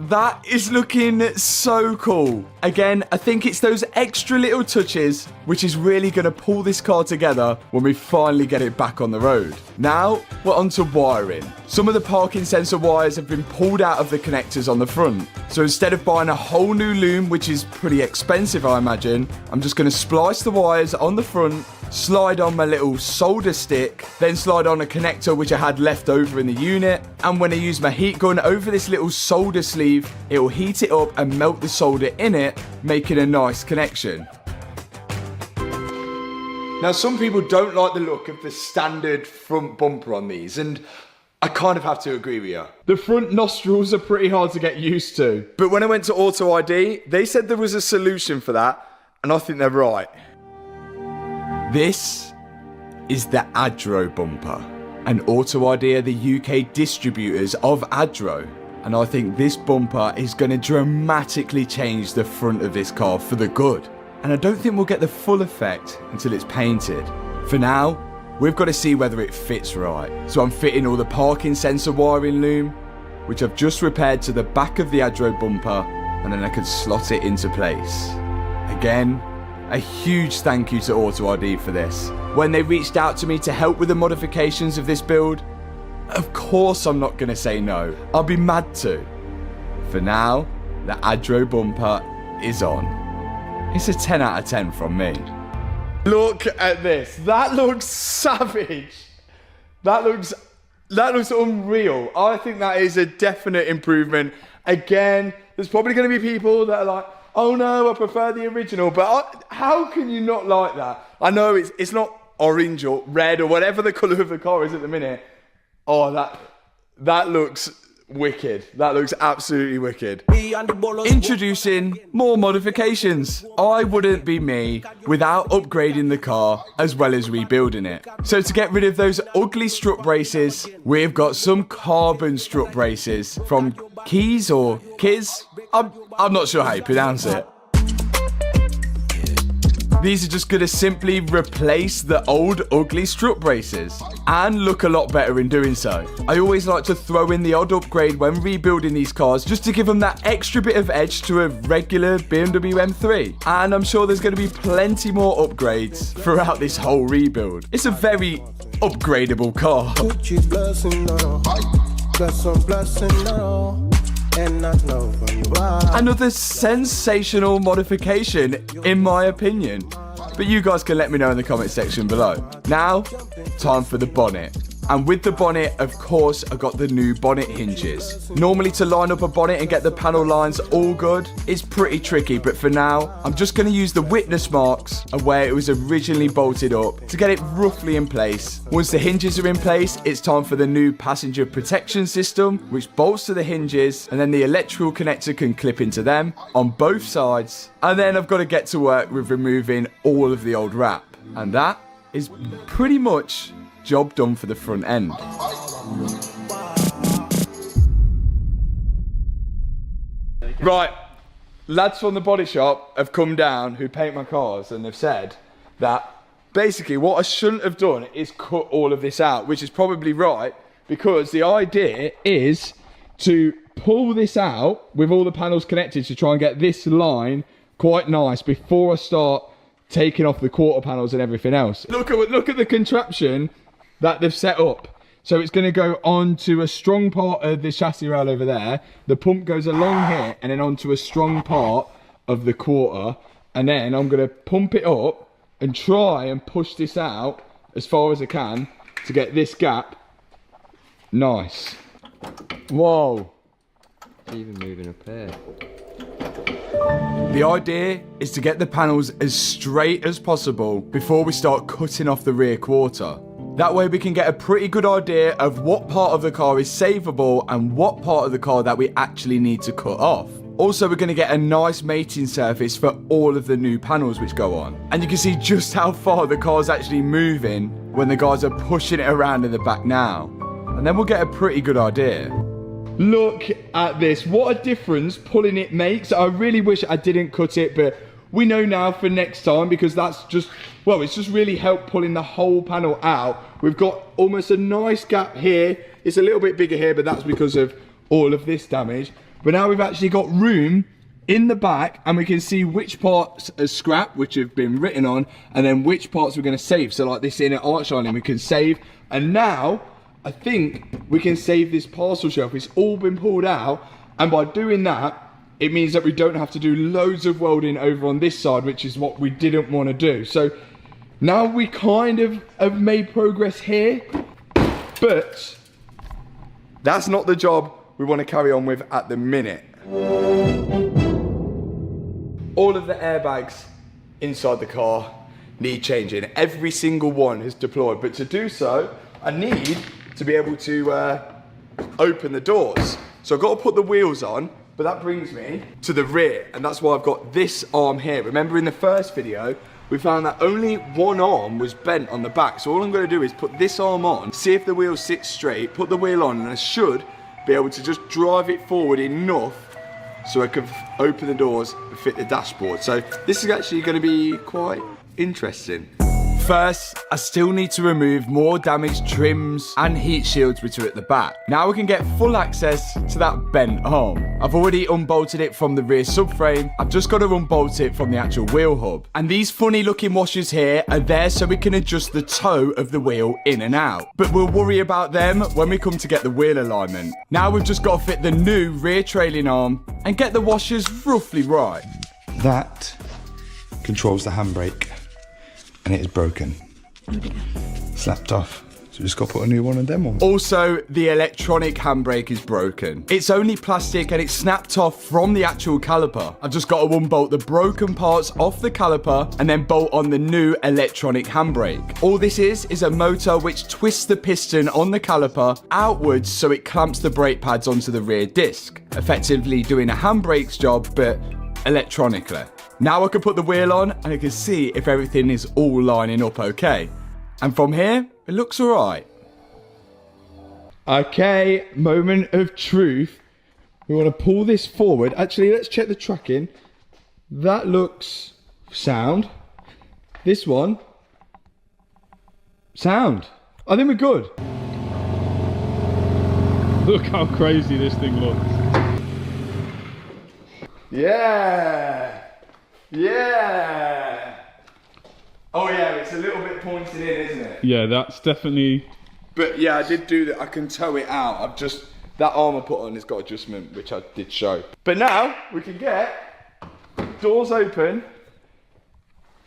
That is looking so cool. Again, I think it's those extra little touches which is really going to pull this car together when we finally get it back on the road. Now, we're on to wiring. Some of the parking sensor wires have been pulled out of the connectors on the front. So instead of buying a whole new loom, which is pretty expensive, I imagine, I'm just going to splice the wires on the front, slide on my little solder stick, then slide on a connector which I had left over in the unit, and when I use my heat gun over this little solder sleeve, it will heat it up and melt the solder in it, making a nice connection. Now some people don't like the look of the standard front bumper on these, and I kind of have to agree with you. The front nostrils are pretty hard to get used to. But when I went to Auto ID, they said there was a solution for that, and I think they're right. This is the Adro bumper, and Auto ID are the UK distributors of Adro. And I think this bumper is going to dramatically change the front of this car for the good. And I don't think we'll get the full effect until it's painted. For now, we've got to see whether it fits right. So I'm fitting all the parking sensor wiring loom, which I've just repaired to the back of the Adro bumper, and then I can slot it into place. Again, a huge thank you to Auto ID for this. When they reached out to me to help with the modifications of this build, of course I'm not going to say no. I'll be mad to. For now, the Adro bumper is on. It's a 10 out of 10 from me. Look at this. That looks savage. That looks unreal. I think that is a definite improvement. Again, there's probably going to be people that are like, oh no, I prefer the original. But how can you not like that? I know it's not orange or red or whatever the colour of the car is at the minute. Oh, that looks wicked. That looks absolutely wicked. Introducing more modifications. I wouldn't be me without upgrading the car as well as rebuilding it. So to get rid of those ugly strut braces, we've got some carbon strut braces from Keys or Kiz. I'm not sure how you pronounce it. These are just going to simply replace the old ugly strut braces and look a lot better in doing so. I always like to throw in the odd upgrade when rebuilding these cars just to give them that extra bit of edge to a regular BMW M3. And I'm sure there's going to be plenty more upgrades throughout this whole rebuild. It's a very upgradable car. Another sensational modification, in my opinion. But you guys can let me know in the comment section below. Now, time for the bonnet. And with the bonnet, of course, I got the new bonnet hinges. Normally to line up a bonnet and get the panel lines all good, it's pretty tricky. But for now, I'm just going to use the witness marks of where it was originally bolted up to get it roughly in place. Once the hinges are in place, it's time for the new passenger protection system, which bolts to the hinges, and then the electrical connector can clip into them on both sides. And then I've got to get to work with removing all of the old wrap. And that is pretty much job done for the front end. Right, lads from the body shop have come down who paint my cars and they've said that basically what I shouldn't have done is cut all of this out, which is probably right, because the idea is to pull this out with all the panels connected to try and get this line quite nice before I start taking off the quarter panels and everything else. Look at the contraption that they've set up. So it's going to go onto a strong part of the chassis rail over there. The pump goes along here and then onto a strong part of the quarter. And then I'm going to pump it up and try and push this out as far as I can to get this gap nice. Whoa. It's even moving up here. The idea is to get the panels as straight as possible before we start cutting off the rear quarter. That way we can get a pretty good idea of what part of the car is savable and what part of the car that we actually need to cut off. Also, we're going to get a nice mating surface for all of the new panels which go on. And you can see just how far the car's actually moving when the guys are pushing it around in the back now. And then we'll get a pretty good idea. Look at this. What a difference pulling it makes. I really wish I didn't cut it, but we know now for next time, because that's just, well, it's just really helped pulling the whole panel out. We've got almost a nice gap here. It's a little bit bigger here, but that's because of all of this damage. But now we've actually got room in the back and we can see which parts are scrap, which have been written on, and then which parts we're going to save. So like this inner arch lining we can save. And now I think we can save this parcel shelf. It's all been pulled out, and by doing that, it means that we don't have to do loads of welding over on this side, which is what we didn't want to do. So now we kind of have made progress here, but that's not the job we want to carry on with at the minute. All of the airbags inside the car need changing. Every single one is deployed, but to do so, I need to be able to open the doors. So I've got to put the wheels on, but that brings me to the rear, and that's why I've got this arm here. Remember in the first video, we found that only one arm was bent on the back. So all I'm going to do is put this arm on, see if the wheel sits straight, put the wheel on, and I should be able to just drive it forward enough so I can open the doors and fit the dashboard. So this is actually going to be quite interesting. First, I still need to remove more damaged trims and heat shields which are at the back. Now we can get full access to that bent arm. I've already unbolted it from the rear subframe. I've just got to unbolt it from the actual wheel hub. And these funny looking washers here are there so we can adjust the toe of the wheel in and out. But we'll worry about them when we come to get the wheel alignment. Now we've just got to fit the new rear trailing arm and get the washers roughly right. That controls the handbrake, and it is broken. Slapped off. So So just got to put a new one of them on. Also, the electronic handbrake is broken. It's only plastic and it's snapped off from the actual caliper. I've just got to unbolt the broken parts off the caliper and then bolt on the new electronic handbrake. All this is a motor which twists the piston on the caliper outwards so it clamps the brake pads onto the rear disc, effectively doing a handbrake's job but electronically. Now I can put the wheel on and I can see if everything is all lining up okay. And from here, it looks alright. Okay, moment of truth. We want to pull this forward. Actually, let's check the tracking. That looks sound. This one, sound. I think we're good. Look how crazy this thing looks. Yeah! Yeah! Oh yeah, it's a little bit pointed in, isn't it? Yeah, that's definitely... But yeah, I did do that. I can tow it out. I've just, that arm I put on has got adjustment, which I did show. But now we can get doors open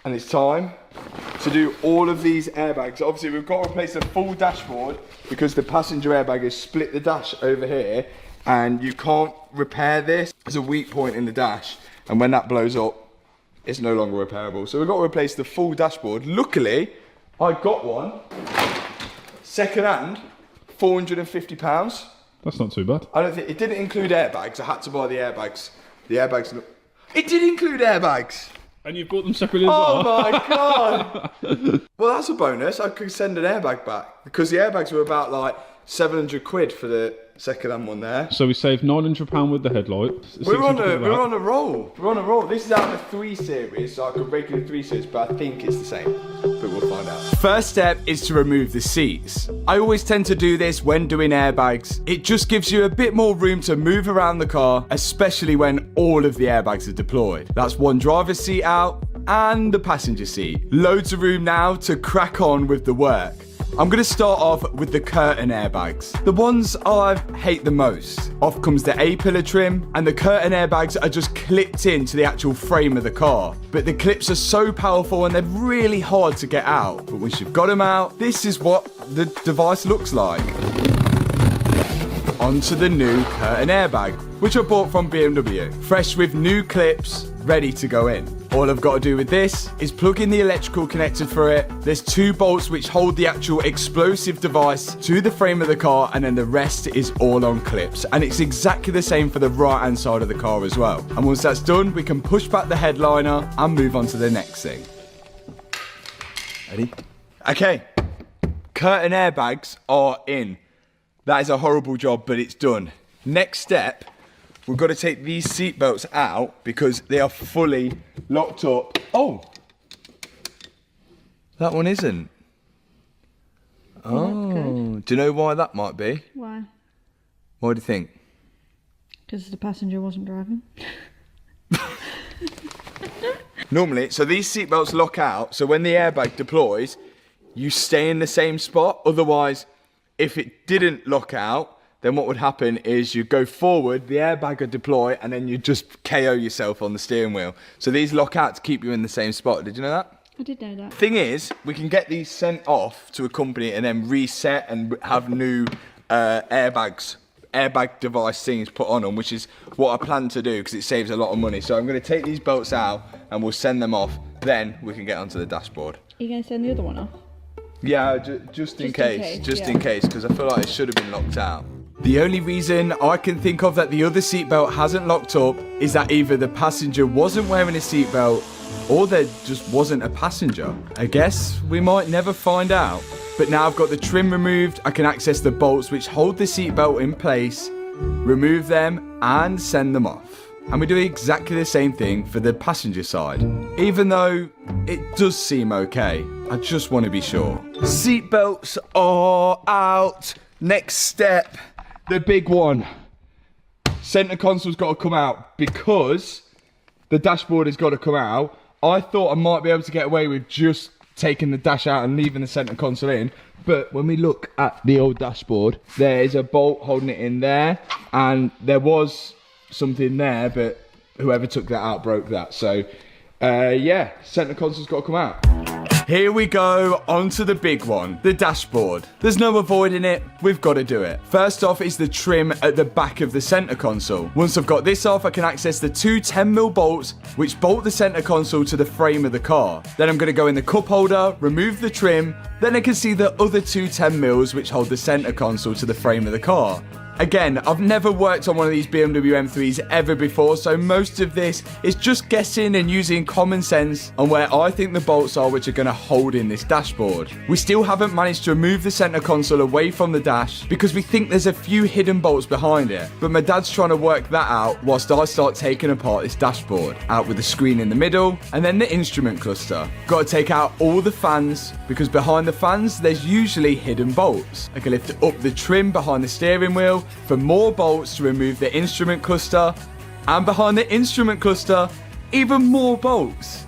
and it's time to do all of these airbags. Obviously we've got to replace the full dashboard because the passenger airbag has split the dash over here and you can't repair this. There's a weak point in the dash and when that blows up, it's no longer repairable. So we've got to replace the full dashboard. Luckily, I got one, second hand, £450. That's not too bad. I don't think, it didn't include airbags. I had to buy the airbags. The airbags, it did include airbags. And you've bought them separately as Oh well? my God. Well, that's a bonus. I could send an airbag back because the airbags were about like 700 quid for the second hand one there. So we saved £900 with the headlight. We're on 600 with that. a roll. We're on a roll. This is out of the 3 series, so I could regular 3 series, but I think it's the same. But we'll find out. First step is to remove the seats. I always tend to do this when doing airbags. It just gives you a bit more room to move around the car, especially when all of the airbags are deployed. That's one driver's seat out and the passenger seat. Loads of room now to crack on with the work. I'm going to start off with the curtain airbags. The ones I hate the most. Off comes the A-pillar trim and the curtain airbags are just clipped into the actual frame of the car. But the clips are so powerful and they're really hard to get out. But once you've got them out, this is what the device looks like. Onto the new curtain airbag, which I bought from BMW. Fresh with new clips, ready to go in. All I've got to do with this is plug in the electrical connector for it. There's 2 bolts which hold the actual explosive device to the frame of the car and then the rest is all on clips. And it's exactly the same for the right hand side of the car as well. And once that's done, we can push back the headliner and move on to the next thing. Ready? Okay, curtain airbags are in. That is a horrible job, but it's done. Next step, we've got to take these seat belts out because they are fully locked up. Oh, that one isn't. Oh, do you know why that might be? Why? What do you think? Because the passenger wasn't driving. Normally, so these seat belts lock out, so when the airbag deploys, you stay in the same spot. Otherwise, if it didn't lock out, then what would happen is you go forward, the airbag would deploy, and then you just KO yourself on the steering wheel. So these lock out to keep you in the same spot. Did you know that? I did know that. Thing is, we can get these sent off to a company and then reset and have new airbag device things put on them, which is what I plan to do because it saves a lot of money. So I'm going to take these bolts out and we'll send them off. Then we can get onto the dashboard. Are you going to send the other one off? Yeah, just in case, because I feel like it should have been locked out. The only reason I can think of that the other seatbelt hasn't locked up is that either the passenger wasn't wearing a seatbelt or there just wasn't a passenger. I guess we might never find out. But now I've got the trim removed, I can access the bolts which hold the seatbelt in place, remove them and send them off. And we do exactly the same thing for the passenger side. Even though it does seem okay, I just want to be sure. Seatbelts are out. Next step, The big one. Center console's got to come out because the dashboard has got to come out. I thought I might be able to get away with just taking the dash out and leaving the center console in. But when we look at the old dashboard, there is a bolt holding it in there. And there was something there, but whoever took that out broke that. So, yeah, center console's got to come out. Here we go, onto the big one, the dashboard. There's no avoiding it, we've got to do it. First off is the trim at the back of the center console. Once I've got this off, I can access the two 10mm bolts, which bolt the center console to the frame of the car. Then I'm going to go in the cup holder, remove the trim, then I can see the other two 10mm which hold the center console to the frame of the car. Again, I've never worked on one of these BMW M3s ever before, so most of this is just guessing and using common sense on where I think the bolts are which are going to hold in this dashboard. We still haven't managed to remove the center console away from the dash because we think there's a few hidden bolts behind it, but my dad's trying to work that out whilst I start taking apart this dashboard. Out with the screen in the middle, and then the instrument cluster. Got to take out all the fans, because behind the fans there's usually hidden bolts. I can lift up the trim behind the steering wheel for more bolts to remove the instrument cluster, and behind the instrument cluster, even more bolts.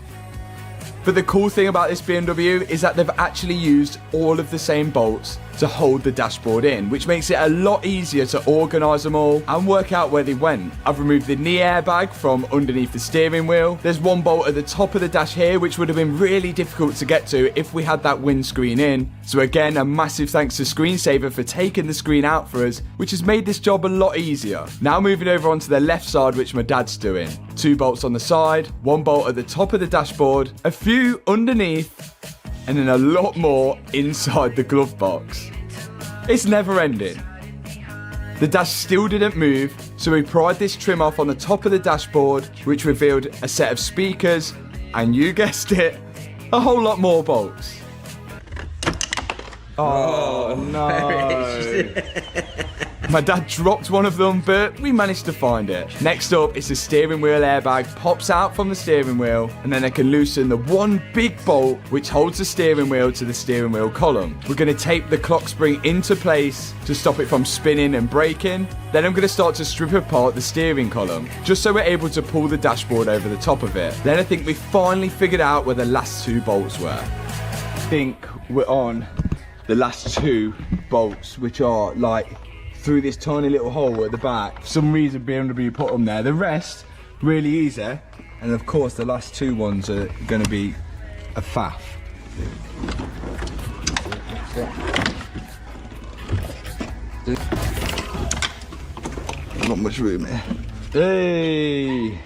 But the cool thing about this BMW is that they've actually used all of the same bolts to hold the dashboard in, which makes it a lot easier to organise them all and work out where they went. I've removed the knee airbag from underneath the steering wheel. There's one bolt at the top of the dash here, which would have been really difficult to get to if we had that windscreen in. So again, a massive thanks to Screensaver for taking the screen out for us, which has made this job a lot easier. Now moving over onto the left side, which my dad's doing. 2 bolts on the side, 1 bolt at the top of the dashboard, a few underneath, and then a lot more inside the glove box. It's never ending. The dash still didn't move, so we pried this trim off on the top of the dashboard, which revealed a set of speakers, and you guessed it, a whole lot more bolts. Oh no. My dad dropped one of them, but we managed to find it. Next up is the steering wheel airbag, pops out from the steering wheel, and then I can loosen the one big bolt which holds the steering wheel to the steering wheel column. We're going to tape the clock spring into place to stop it from spinning and breaking. Then I'm going to start to strip apart the steering column, just so we're able to pull the dashboard over the top of it. Then I think we finally figured out where the last 2 bolts were. I think we're on the last 2 bolts, which are like through this tiny little hole at the back. For some reason BMW put them there. The rest really easy, and of course the last 2 ones are going to be a faff. Not much room here. Hey,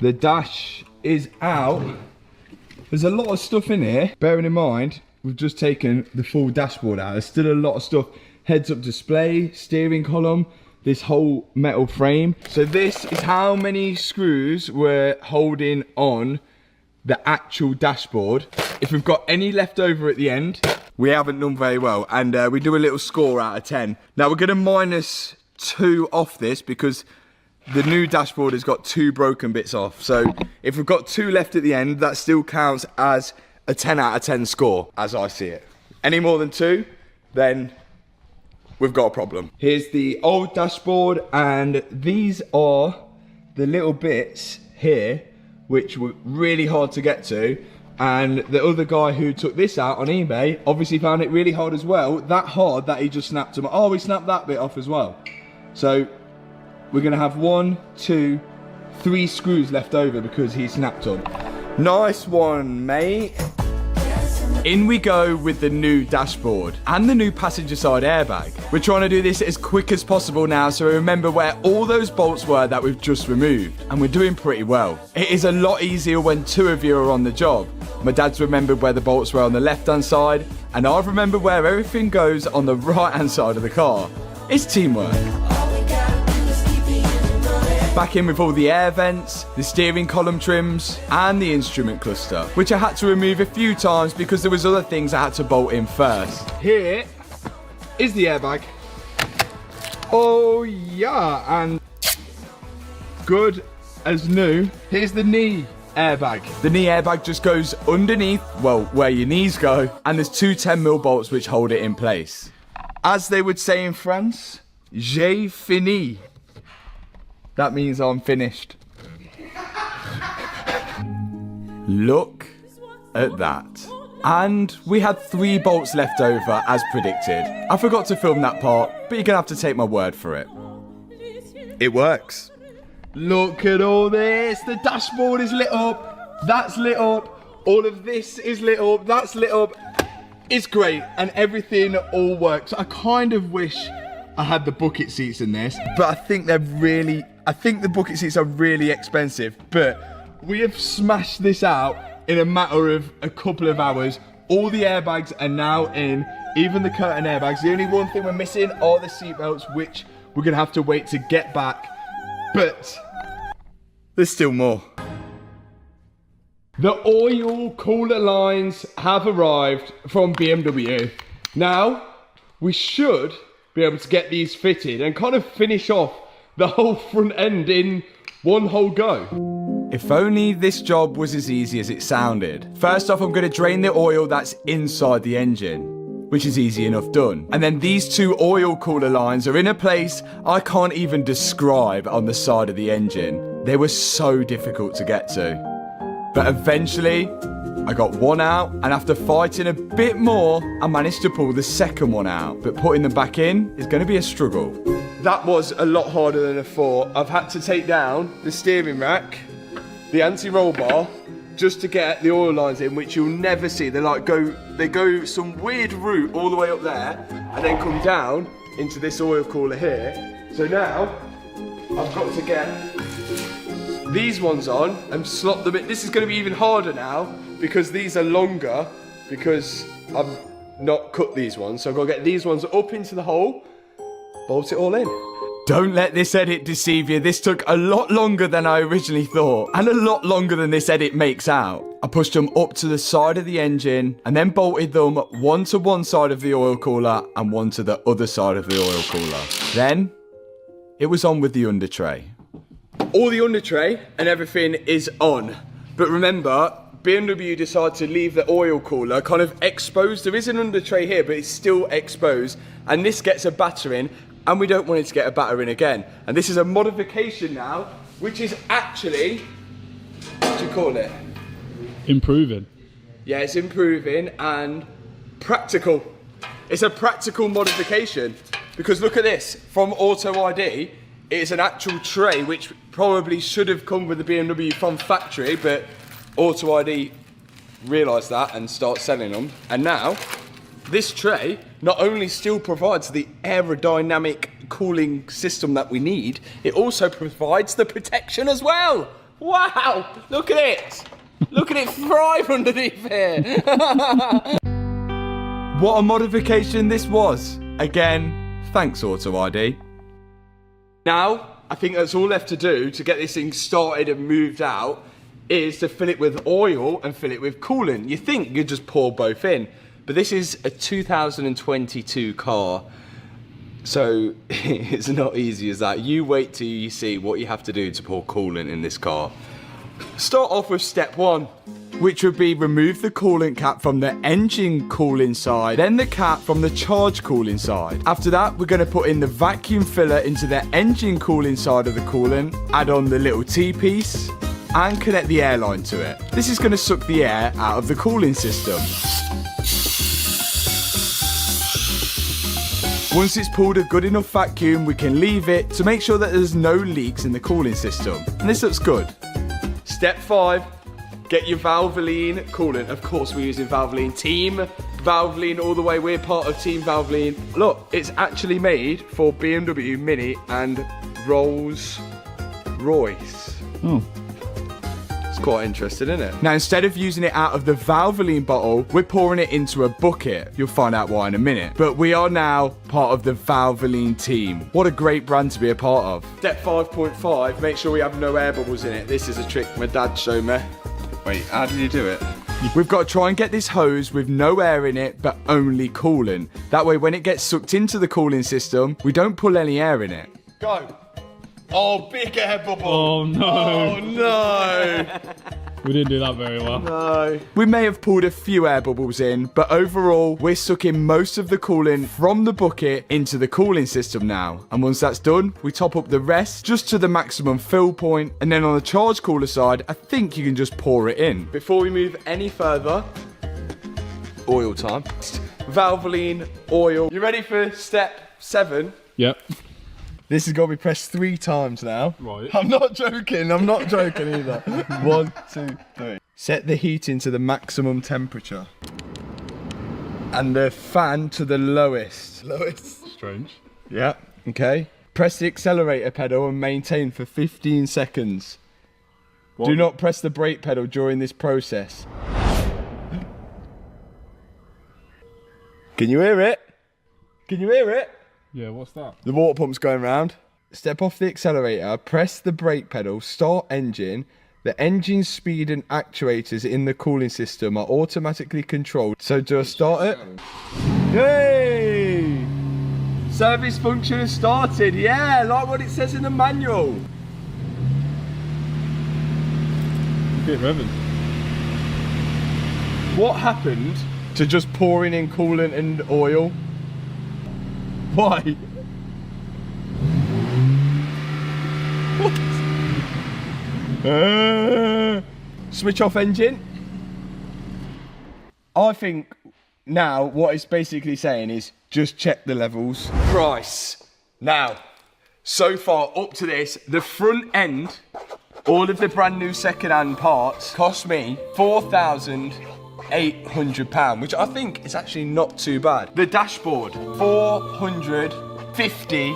the dash is out. There's a lot of stuff in here. Bearing in mind we've just taken the full dashboard out, there's still a lot of stuff. Heads-up display, steering column, this whole metal frame. So this is how many screws we're holding on the actual dashboard. If we've got any left over at the end, we haven't done very well. And we do a little score out of 10. Now we're gonna minus 2 off this because the new dashboard has got 2 broken bits off. So if we've got 2 left at the end, that still counts as a 10 out of 10 score, as I see it. Any more than 2, then we've got a problem. Here's the old dashboard, and these are the little bits here which were really hard to get to, and the other guy who took this out on eBay obviously found it really hard as well, that hard that he just snapped them. Oh, he snapped that bit off as well. So we're gonna have 1, 2, 3 screws left over because he snapped them. Nice one, mate. In we go with the new dashboard and the new passenger side airbag. We're trying to do this as quick as possible now, so remember where all those bolts were that we've just removed, and we're doing pretty well. It is a lot easier when 2 of you are on the job. My dad's remembered where the bolts were on the left hand side, and I've remembered where everything goes on the right hand side of the car. It's teamwork. Back in with all the air vents, the steering column trims, and the instrument cluster, which I had to remove a few times because there was other things I had to bolt in first. Here is the airbag. Oh yeah, and good as new. Here's the knee airbag. The knee airbag just goes underneath, well, where your knees go, and there's 2 10mm bolts which hold it in place. As they would say in France, j'ai fini. That means I'm finished. Look at that. And we had 3 bolts left over as predicted. I forgot to film that part, but you're gonna have to take my word for it. It works. Look at all this. The dashboard is lit up. That's lit up. All of this is lit up, that's lit up. It's great, and everything all works. I kind of wish I had the bucket seats in this, but I think the bucket seats are really expensive. But we have smashed this out in a matter of a couple of hours. All the airbags are now in, even the curtain airbags. The only one thing we're missing are the seatbelts, which we're gonna have to wait to get back. But there's still more. The oil cooler lines have arrived from BMW. Now, we should be able to get these fitted and kind of finish off the whole front end in one whole go. If only this job was as easy as it sounded. First off, I'm going to drain the oil that's inside the engine, which is easy enough done. And then these two oil cooler lines are in a place I can't even describe on the side of the engine. They were so difficult to get to. But eventually, I got one out, and after fighting a bit more, I managed to pull the second one out. But putting them back in is going to be a struggle. That was a lot harder than I thought. I've had to take down the steering rack, the anti-roll bar, just to get the oil lines in, which you'll never see. They go some weird route all the way up there, and then come down into this oil cooler here. So now, I've got to get these ones on and slot them in. This is going to be even harder now because these are longer, because I've not cut these ones. So I've got to get these ones up into the hole, bolt it all in. Don't let this edit deceive you. This took a lot longer than I originally thought, and a lot longer than this edit makes out. I pushed them up to the side of the engine and then bolted them one to one side of the oil cooler and one to the other side of the oil cooler. Then it was on with the under tray. All the under tray and everything is on. But remember, BMW decided to leave the oil cooler kind of exposed. There is an under tray here, but it's still exposed. And this gets a battering, and we don't want it to get a battering again. And this is a modification now, which is actually, what do you call it? Improving. Yeah, it's improving and practical. It's a practical modification, because look at this, from Auto ID, it's an actual tray, which probably should have come with the BMW from factory, but Auto ID realised that and started selling them. And now, this tray not only still provides the aerodynamic cooling system that we need, it also provides the protection as well. Wow, look at it. Look at it thrive underneath here. What a modification this was. Again, thanks Auto ID. Now, I think that's all left to do to get this thing started and moved out is to fill it with oil and fill it with coolant. You think you'd just pour both in, but this is a 2022 car, so it's not easy as that. You wait till you see what you have to do to pour coolant in this car. Start off with step one, which would be remove the coolant cap from the engine cooling side, then the cap from the charge cooling side. After that, we're going to put in the vacuum filler into the engine cooling side of the coolant, add on the little T-piece, and connect the airline to it. This is going to suck the air out of the cooling system. Once it's pulled a good enough vacuum, we can leave it to make sure that there's no leaks in the cooling system. And this looks good. Step 5, get your Valvoline coolant. Of course, we're using Valvoline. Team Valvoline all the way. We're part of Team Valvoline. Look, it's actually made for BMW Mini and Rolls Royce. Oh. It's quite interesting, isn't it? Now, instead of using it out of the Valvoline bottle, we're pouring it into a bucket. You'll find out why in a minute. But we are now part of the Valvoline team. What a great brand to be a part of. Step 5.5, make sure we have no air bubbles in it. This is a trick my dad showed me. Wait, how did you do it? We've got to try and get this hose with no air in it, but only coolant. That way, when it gets sucked into the cooling system, we don't pull any air in it. Go. Oh, big air bubble. Oh no. Oh no. We didn't do that very well. No. We may have pulled a few air bubbles in, but overall, we're sucking most of the coolant from the bucket into the cooling system now. And once that's done, we top up the rest just to the maximum fill point. And then on the charge cooler side, I think you can just pour it in. Before we move any further, oil time. Valvoline oil. You ready for step 7? Yep. This has got to be pressed 3 times now. Right. I'm not joking either. 1, 2, 3. Set the heating to the maximum temperature. And the fan to the lowest. Strange. Yeah, okay. Press the accelerator pedal and maintain for 15 seconds. What? Do not press the brake pedal during this process. Can you hear it? Can you hear it? Yeah, what's that? The water pump's going round. Step off the accelerator, press the brake pedal, start engine. The engine speed and actuators in the cooling system are automatically controlled. So do I start it? Yay! Service function has started. Yeah, like what it says in the manual. Bit revving. What happened to just pouring in coolant and oil? Why? What? Switch off engine. I think now what it's basically saying is just check the levels. Price. Now, so far up to this, the front end, all of the brand new second-hand parts cost me £4,800, which I think is actually not too bad. The dashboard, £450.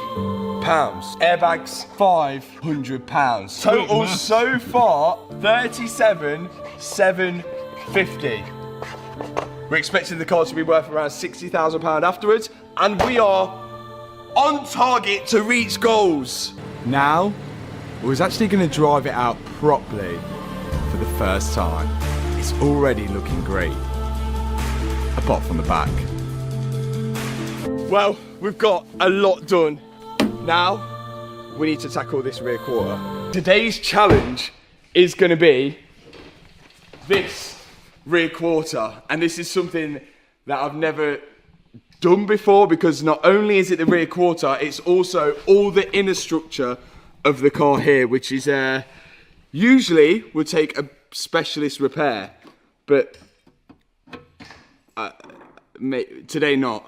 Airbags, £500. Total so far, £37,750. We're expecting the car to be worth around £60,000 afterwards, and we are on target to reach goals. Now, we was actually going to drive it out properly for the first time. It's already looking great, apart from the back. Well, we've got a lot done. Now, we need to tackle this rear quarter. Today's challenge is going to be this rear quarter, and this is something that I've never done before, because not only is it the rear quarter, it's also all the inner structure of the car here, which is usually would take a specialist repair, but today not.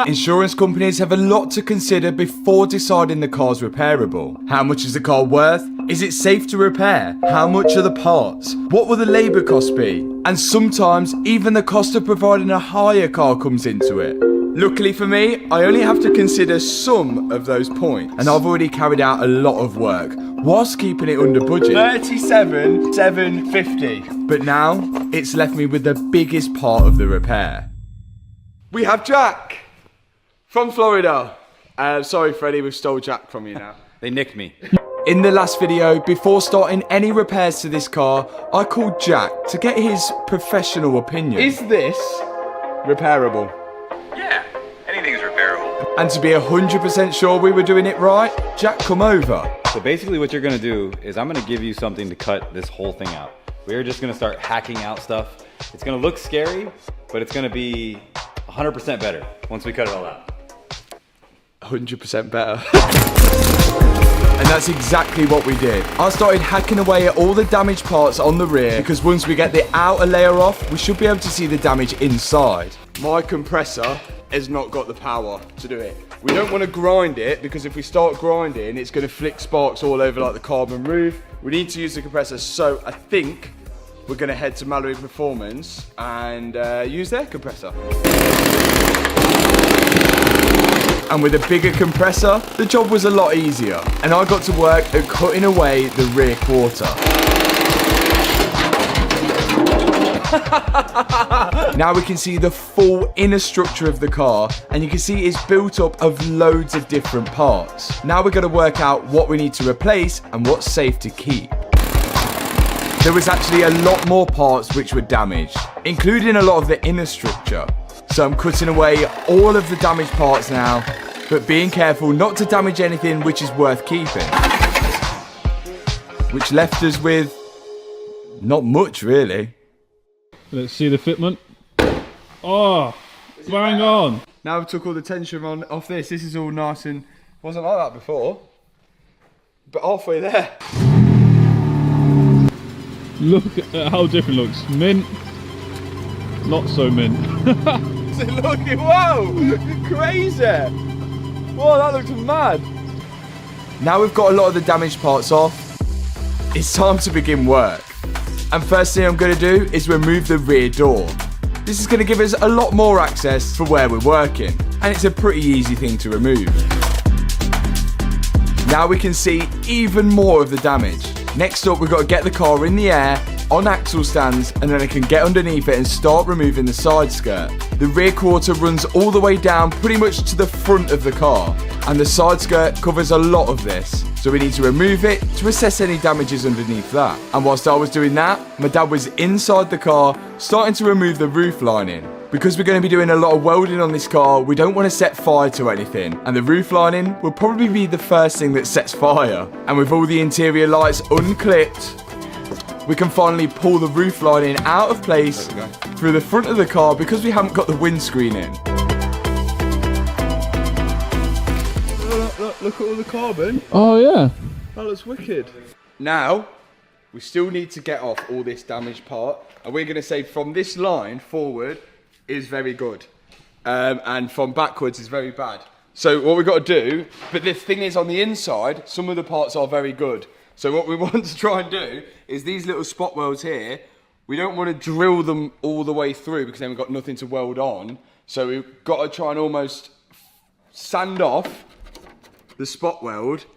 Insurance companies have a lot to consider before deciding the car's repairable. How much is the car worth? Is it safe to repair? How much are the parts? What will the labour costs be? And sometimes even the cost of providing a hire car comes into it. Luckily for me, I only have to consider some of those points, and I've already carried out a lot of work whilst keeping it under budget. £37,750. But now it's left me with the biggest part of the repair. We have Jack from Florida. Sorry, Freddie, we've stole Jack from you now. They nicked me. In the last video, before starting any repairs to this car, I called Jack to get his professional opinion. Is this repairable? Yeah, anything's repairable. And to be 100% sure we were doing it right, Jack, come over. So basically what you're gonna do is I'm gonna give you something to cut this whole thing out. We're just gonna start hacking out stuff. It's gonna look scary, but it's gonna be 100% better once we cut it all out. 100% better. And that's exactly what we did. I started hacking away at all the damaged parts on the rear, because once we get the outer layer off, we should be able to see the damage inside. My compressor has not got the power to do it. We don't want to grind it, because if we start grinding, it's going to flick sparks all over like the carbon roof. We need to use the compressor, so I think we're going to head to Mallory Performance and use their compressor. And with a bigger compressor, the job was a lot easier, and I got to work at cutting away the rear quarter. Now we can see the full inner structure of the car, and you can see it's built up of loads of different parts. Now we're going to work out what we need to replace and what's safe to keep. There was actually a lot more parts which were damaged, including a lot of the inner structure. So I'm cutting away all of the damaged parts now, but being careful not to damage anything which is worth keeping. Which left us with not much, really. Let's see the fitment. Oh, bang on. Now I've took all the tension off this. This is all nice and wasn't like that before. But halfway there. Look at how different it looks. Mint. Not so mint. Look, whoa, crazy. Whoa, that looks mad. Now we've got a lot of the damaged parts off, it's time to begin work. And first thing I'm going to do is remove the rear door. This is going to give us a lot more access for where we're working, and it's a pretty easy thing to remove. Now we can see even more of the damage. Next up, we've got to get the car in the air on axle stands, and then I can get underneath it and start removing the side skirt. The rear quarter runs all the way down pretty much to the front of the car, and the side skirt covers a lot of this. So we need to remove it to assess any damages underneath that. And whilst I was doing that, my dad was inside the car starting to remove the roof lining. Because we're going to be doing a lot of welding on this car, we don't want to set fire to anything. And the roof lining will probably be the first thing that sets fire. And with all the interior lights unclipped, we can finally pull the roof lining out of place through the front of the car because we haven't got the windscreen in. Look at all the carbon. Oh yeah. That looks wicked. Now, we still need to get off all this damaged part. And we're going to say from this line forward is very good. And from backwards is very bad. So what we've got to do, but the thing is on the inside, some of the parts are very good. So what we want to try and do is these little spot welds here, we don't want to drill them all the way through because then we've got nothing to weld on. So we've got to try and almost sand off the spot weld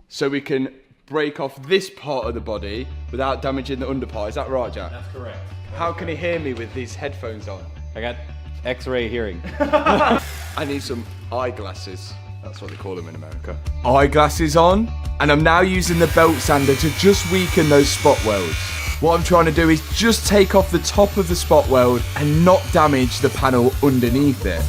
so we can break off this part of the body without damaging the underpart. Is that right, Jack? That's correct. How can he hear me with these headphones on? I got X-ray hearing. I need some eyeglasses. That's what they call them in America. Eyeglasses on, and I'm now using the belt sander to just weaken those spot welds. What I'm trying to do is just take off the top of the spot weld and not damage the panel underneath it.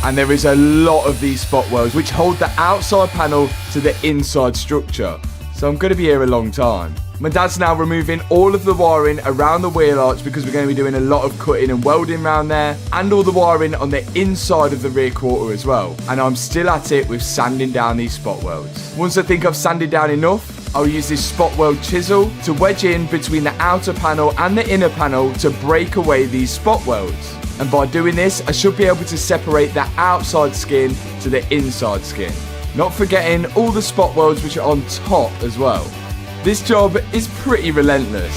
And there is a lot of these spot welds which hold the outside panel to the inside structure. So I'm going to be here a long time. My dad's now removing all of the wiring around the wheel arch because we're going to be doing a lot of cutting and welding around there, and all the wiring on the inside of the rear quarter as well. And I'm still at it with sanding down these spot welds. Once I think I've sanded down enough, I'll use this spot weld chisel to wedge in between the outer panel and the inner panel to break away these spot welds. And by doing this, I should be able to separate the outside skin to the inside skin. Not forgetting all the spot welds which are on top as well. This job is pretty relentless.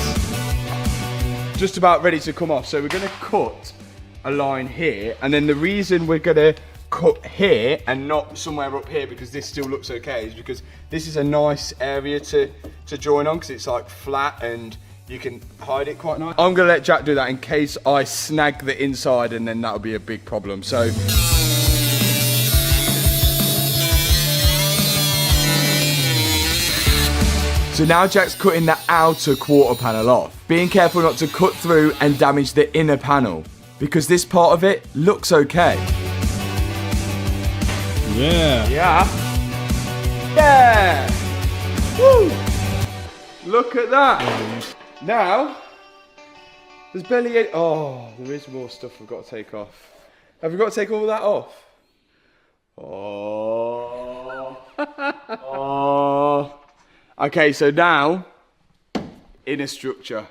Just about ready to come off. So we're going to cut a line here, and then the reason we're going to cut here and not somewhere up here because this still looks okay is because this is a nice area to join on because it's like flat and you can hide it quite nice. I'm going to let Jack do that in case I snag the inside, and then that'll be a big problem. So now Jack's cutting the outer quarter panel off, being careful not to cut through and damage the inner panel, because this part of it looks okay. Yeah. Yeah! Woo! Look at that! Now, there's barely any... Oh, there is more stuff we've got to take off. Have we got to take all that off? Oh. Oh. Okay, so now, inner structure.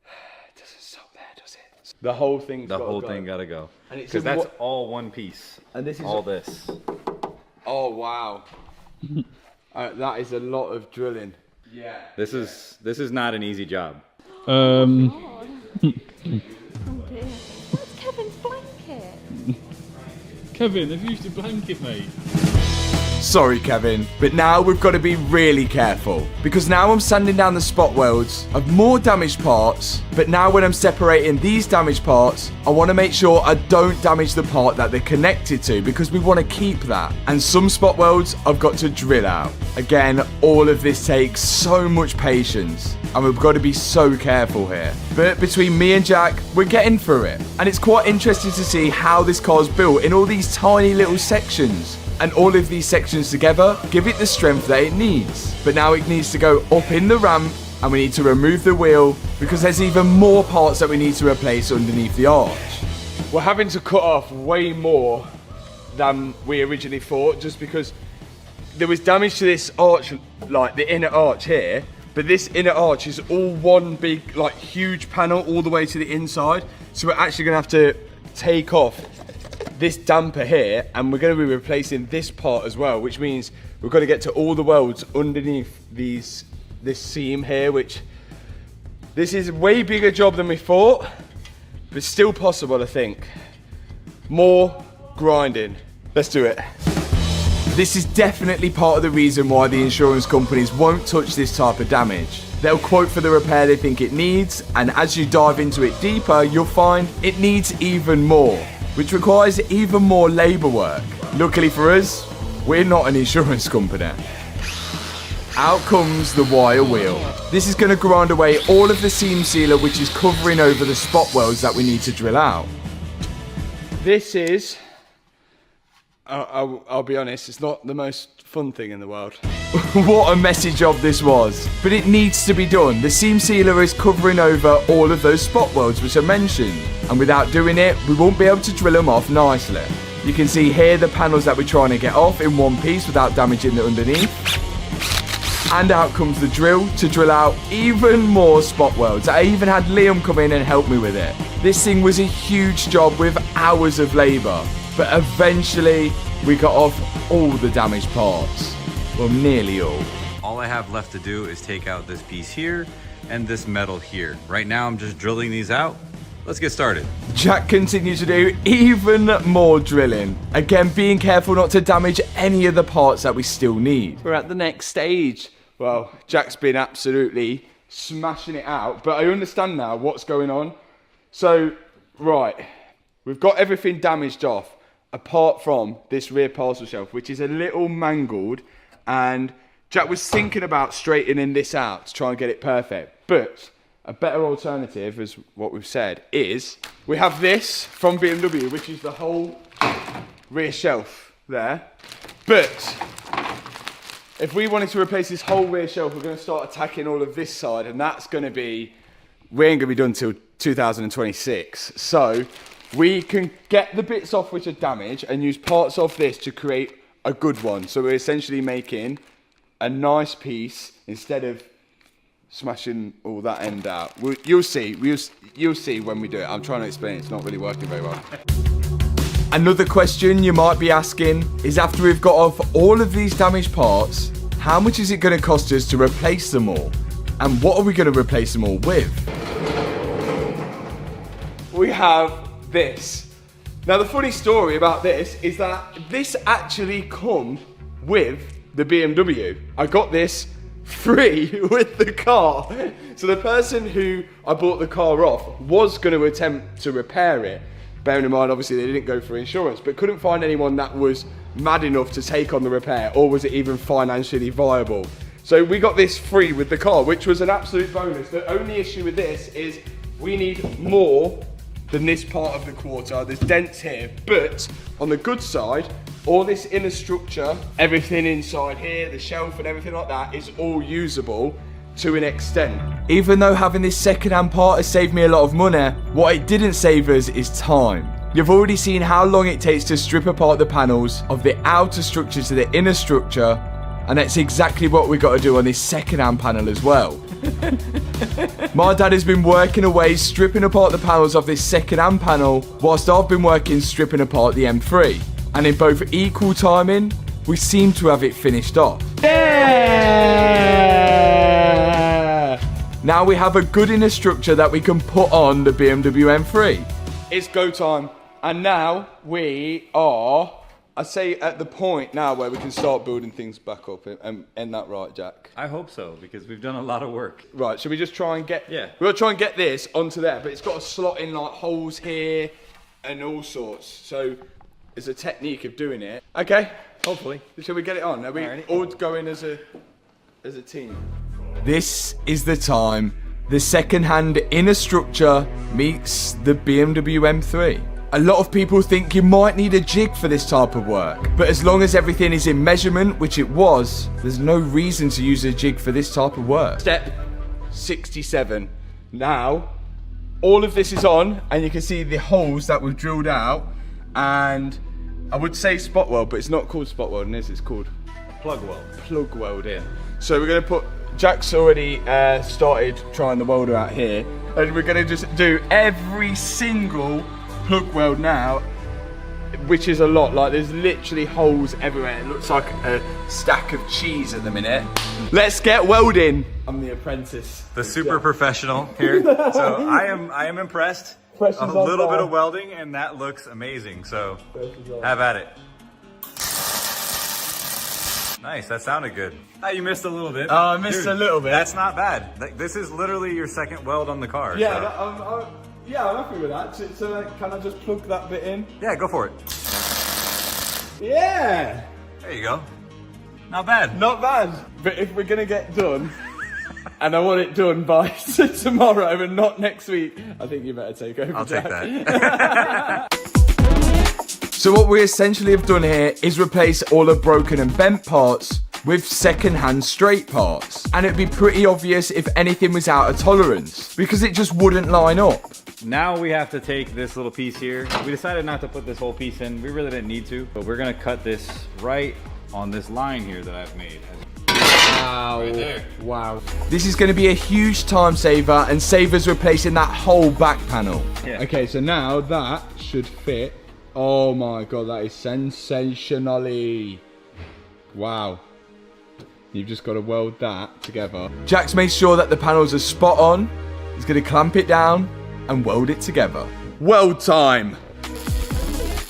It doesn't stop there, does it? The whole thing's The gotta whole go. thing gotta go. And it's Because in that's what- all one piece. And this is all this. Oh, wow. That is a lot of drilling. Yeah. This is not an easy job. Oh dear. What's Kevin's blanket? Kevin, they've used a blanket, mate. Sorry, Kevin, but now we've got to be really careful, because now I'm sanding down the spot welds of more damaged parts, but now when I'm separating these damaged parts, I want to make sure I don't damage the part that they're connected to, because we want to keep that. And some spot welds I've got to drill out. Again, all of this takes so much patience, and we've got to be so careful here. But between me and Jack, we're getting through it. And it's quite interesting to see how this car's built in all these tiny little sections. And all of these sections together give it the strength that it needs. But now it needs to go up in the ramp, and we need to remove the wheel because there's even more parts that we need to replace underneath the arch. We're having to cut off way more than we originally thought, just because there was damage to this arch, like the inner arch here, but this inner arch is all one big, like huge panel all the way to the inside. So we're actually gonna have to take off this damper here, and we're going to be replacing this part as well, which means we've got to get to all the welds underneath this seam here, which this is a way bigger job than we thought, but still possible, I think. More grinding. Let's do it. This is definitely part of the reason why the insurance companies won't touch this type of damage. They'll quote for the repair they think it needs, and as you dive into it deeper, you'll find it needs even more, which requires even more labour work. Luckily for us, we're not an insurance company. Out comes the wire wheel. This is going to grind away all of the seam sealer which is covering over the spot welds that we need to drill out. This is, I'll be honest, it's not the most fun thing in the world. What a messy job this was. But it needs to be done. The seam sealer is covering over all of those spot welds which I mentioned. And without doing it, we won't be able to drill them off nicely. You can see here the panels that we're trying to get off in one piece without damaging the underneath. And out comes the drill to drill out even more spot welds. I even had Liam come in and help me with it. This thing was a huge job with hours of labour. But eventually, we got off all the damaged parts. Well, nearly all. All I have left to do is take out this piece here and this metal here. Right now, I'm just drilling these out. Let's get started. Jack continues to do even more drilling. Again, being careful not to damage any of the parts that we still need. We're at the next stage. Well, Jack's been absolutely smashing it out, but I understand now what's going on. So, right, we've got everything damaged off, apart from this rear parcel shelf, which is a little mangled, and Jack was thinking about straightening this out to try and get it perfect. But a better alternative, as what we've said, is we have this from BMW, which is the whole rear shelf there. But if we wanted to replace this whole rear shelf, we're going to start attacking all of this side, and that's going to be, we ain't going to be done till 2026. So we can get the bits off which are damaged and use parts of this to create a good one. So we're essentially making a nice piece instead of smashing all that end out. You'll see when we do it. I'm trying to explain it. It's not really working very well. Another question you might be asking is, after we've got off all of these damaged parts, how much is it going to cost us to replace them all? And what are we going to replace them all with? We have this. Now, the funny story about this is that this actually comes with the BMW. I got this free with the car. So the person who I bought the car off was going to attempt to repair it. Bearing in mind, obviously, they didn't go for insurance, but couldn't find anyone that was mad enough to take on the repair, or was it even financially viable. So we got this free with the car, which was an absolute bonus. The only issue with this is we need more than this part of the quarter. There's dents here, but on the good side, all this inner structure, everything inside here, the shelf and everything like that, is all usable to an extent. Even though having this second-hand part has saved me a lot of money, what it didn't save us is time. You've already seen how long it takes to strip apart the panels of the outer structure to the inner structure, and that's exactly what we've got to do on this second-hand panel as well. My dad has been working away stripping apart the panels of this second-hand panel, whilst I've been working stripping apart the M3. And in both equal timing, we seem to have it finished off. Yeah! Now we have a good inner structure that we can put on the BMW M3. It's go time. And now we are, I say, at the point now where we can start building things back up. And that right, Jack? I hope so, because we've done a lot of work. Right, should we just try and get... Yeah. We'll try and get this onto there, but it's got a slot in like holes here and all sorts. So there's a technique of doing it. Okay. Hopefully. Shall we get it on? Are we Alrighty. all going as a team? This is the time the second-hand inner structure meets the BMW M3. A lot of people think you might need a jig for this type of work, but as long as everything is in measurement, which it was, there's no reason to use a jig for this type of work. Step 67. Now, all of this is on, and you can see the holes that we've drilled out, and I would say spot weld, but it's not called spot welding, is it? It's called Plug weld. plug welding. So we're going to put, Jack's already started trying the welder out here, and we're going to just do every single plug weld now which is a lot. Like, there's literally holes everywhere. It looks like a stack of cheese at the minute. Let's get welding. I'm the apprentice. The super professional here. So I am impressed. A little bit of welding and that looks amazing. So have at it. Nice, that sounded good. Oh, you missed a little bit. Oh, I missed a little bit. That's not bad. This is literally your second weld on the car. Yeah, so. I'm happy with that. So like, can I just plug that bit in? Yeah, go for it. Yeah! There you go. Not bad. Not bad. But if we're gonna get done, and I want it done by tomorrow and not next week, I think you better take over. I'll Jack. take that. So what we essentially have done here is replace all the broken and bent parts with second-hand straight parts. And it'd be pretty obvious if anything was out of tolerance, because it just wouldn't line up. Now we have to take this little piece here. We decided not to put this whole piece in. We really didn't need to, but we're gonna cut this right on this line here that I've made. Wow. Right there. Wow. This is going to be a huge time saver and save us replacing that whole back panel. Yeah. Okay, so now that should fit. Oh my god, that is sensationally. Wow. You've just got to weld that together. Jack's made sure that the panels are spot on. He's going to clamp it down and weld it together. Weld time.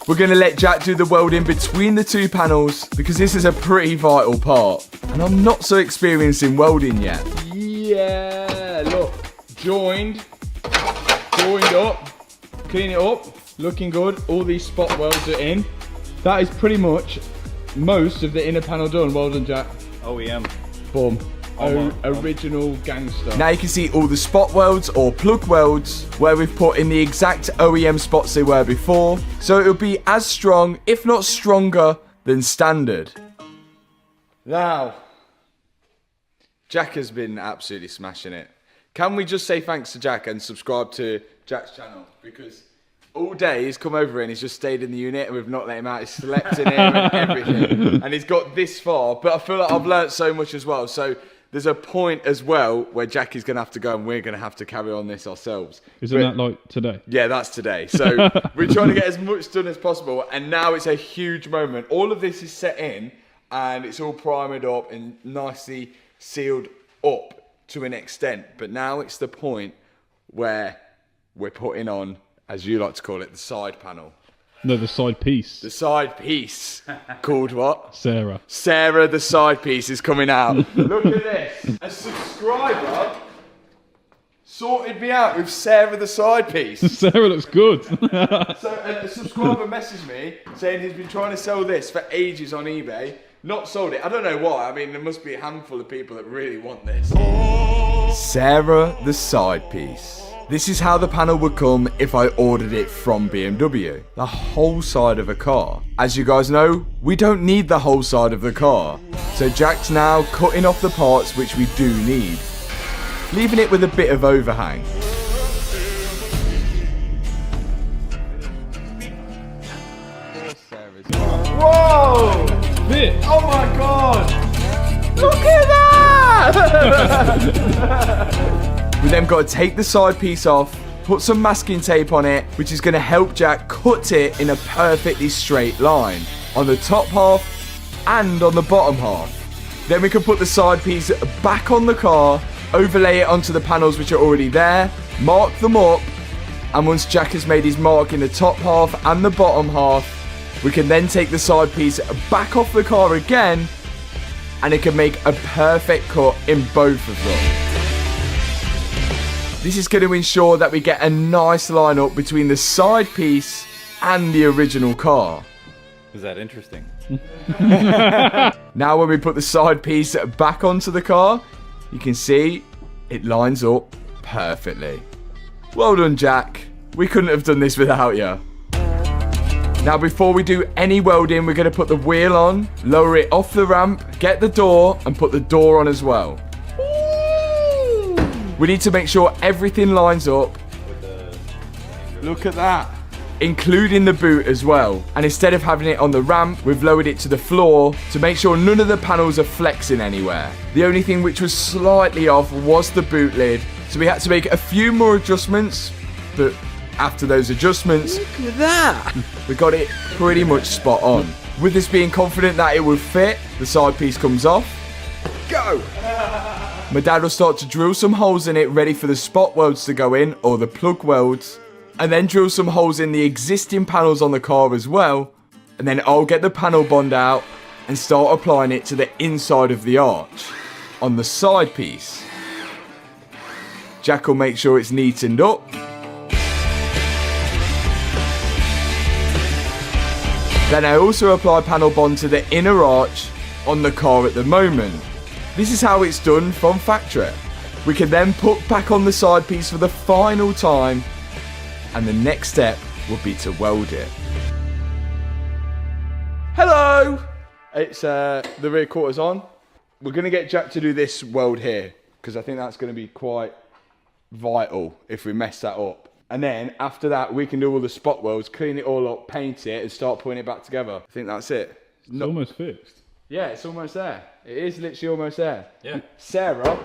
We're going to let Jack do the welding between the two panels because this is a pretty vital part. And I'm not so experienced in welding yet. Yeah, look. Joined up. Clean it up. Looking good. All these spot welds are in. That is pretty much most of the inner panel done. Well done, Jack. OEM. Boom. Almost. Original gangster. Now you can see all the spot welds or plug welds where we've put in the exact OEM spots they were before. So it'll be as strong, if not stronger, than standard. Now, Jack has been absolutely smashing it. Can we just say thanks to Jack and subscribe to Jack's channel? Because all day he's come over here and he's just stayed in the unit and we've not let him out. He's slept in here and everything. And he's got this far. But I feel like I've learnt so much as well. So there's a point as well where Jack is going to have to go and we're going to have to carry on this ourselves. Isn't that like today? Yeah, that's today. So we're trying to get as much done as possible. And now it's a huge moment. All of this is set in and it's all primed up and nicely sealed up to an extent. But now it's the point where we're putting on, as you like to call it, the side panel. No, the side piece. The side piece. Called what? Sarah. Sarah, the side piece is coming out. Look at this. A subscriber sorted me out with Sarah, the side piece. Sarah looks good. So a subscriber messaged me saying he's been trying to sell this for ages on eBay. Not sold it. I don't know why. I mean, there must be a handful of people that really want this. Sarah, the side piece. This is how the panel would come if I ordered it from BMW. The whole side of a car. As you guys know, we don't need the whole side of the car. So Jack's now cutting off the parts which we do need, leaving it with a bit of overhang. Whoa! Fit. Oh my god! Look at that! We then got to take the side piece off, put some masking tape on it, which is going to help Jack cut it in a perfectly straight line on the top half and on the bottom half. Then we can put the side piece back on the car, overlay it onto the panels which are already there, mark them up, and once Jack has made his mark in the top half and the bottom half, we can then take the side piece back off the car again, and it can make a perfect cut in both of them. This is going to ensure that we get a nice line up between the side piece and the original car. Is that interesting? Now when we put the side piece back onto the car, you can see it lines up perfectly. Well done, Jack. We couldn't have done this without you. Now before we do any welding, we're going to put the wheel on, lower it off the ramp, get the door, and put the door on as well. We need to make sure everything lines up. Look at that. Including the boot as well. And instead of having it on the ramp, we've lowered it to the floor to make sure none of the panels are flexing anywhere. The only thing which was slightly off was the boot lid. So we had to make a few more adjustments, but After those adjustments, Look at that. we got it pretty much spot on. With us being confident that it would fit, the side piece comes off. Go! My dad will start to drill some holes in it ready for the spot welds to go in, or the plug welds, and then drill some holes in the existing panels on the car as well, and then I'll get the panel bond out and start applying it to the inside of the arch on the side piece. Jack will make sure it's neatened up. Then I also apply panel bond to the inner arch on the car at the moment. This is how it's done from factory. We can then put back on the side piece for the final time, and the next step will be to weld it. Hello! It's the rear quarters on. We're gonna get Jack to do this weld here, because I think that's gonna be quite vital if we mess that up. And then after that, we can do all the spot welds, clean it all up, paint it, and start putting it back together. I think that's it. It's almost fixed. Yeah, it's almost there. It is literally almost there. Yeah. Sarah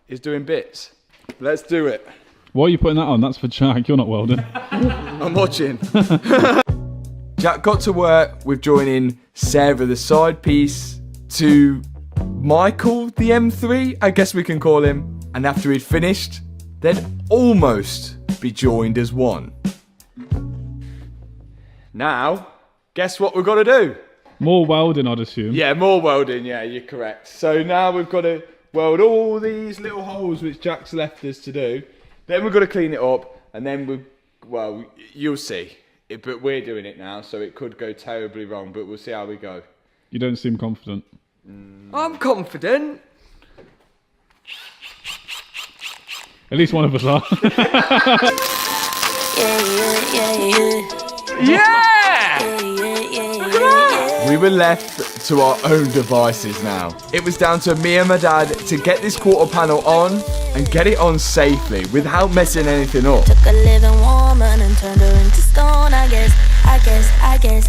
is doing bits. Let's do it. Why are you putting that on? That's for Jack. You're not welding. I'm watching. Jack got to work with joining Sarah the side piece to Michael the M3, I guess we can call him. And after he'd finished, they'd almost be joined as one. Now, guess what we've got to do? More welding, I'd assume. Yeah, more welding, yeah, you're correct. So now we've got to weld all these little holes which Jack's left us to do. Then we've got to clean it up, and then well, you'll see. But we're doing it now, so it could go terribly wrong, but we'll see how we go. You don't seem confident. I'm confident. At least one of us are. We were left to our own devices now. It was down to me and my dad to get this quarter panel on and get it on safely without messing anything up. Took a living woman and turned her into stone. I guess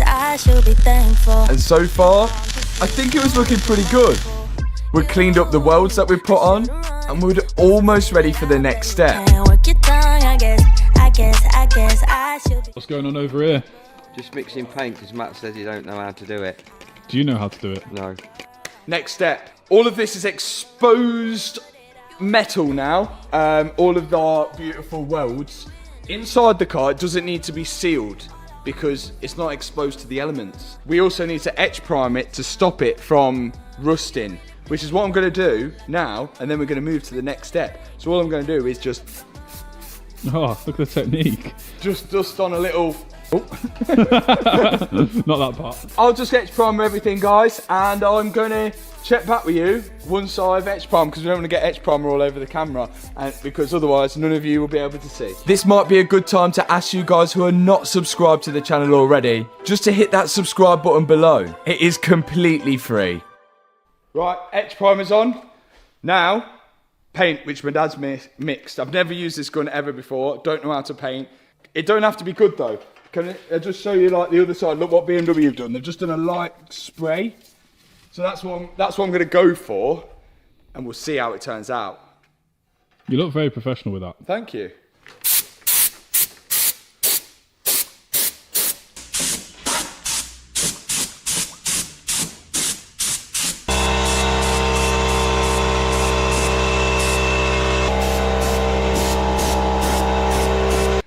I should be thankful. And so far, I think it was looking pretty good. We cleaned up the welds that we put on, and we're almost ready for the next step. And work your tongue, I guess I should be. What's going on over here? Just mixing paint because Matt says he don't know how to do it. Do you know how to do it? No. Next step. All of this is exposed metal now. All of our beautiful welds. Inside the car, it doesn't need to be sealed because it's not exposed to the elements. We also need to etch prime it to stop it from rusting, which is what I'm going to do now, and then we're going to move to the next step. So all I'm going to do is just Oh, look at the technique. dust on a little. Not that part. I'll just etch prime everything, guys, and I'm going to check back with you once I've etched prime, because we don't want to get etch primer all over the camera, and because otherwise none of you will be able to see. This might be a good time to ask you guys who are not subscribed to the channel already, just to hit that subscribe button below. It is completely free. Right, etch primer's on. Now, paint, which my dad's mixed. I've never used this gun ever before, don't know how to paint. It don't have to be good though. Can I just show you like the other side? Look what BMW have done. They've just done a light spray. So that's what I'm going to go for, and we'll see how it turns out. You look very professional with that. Thank you.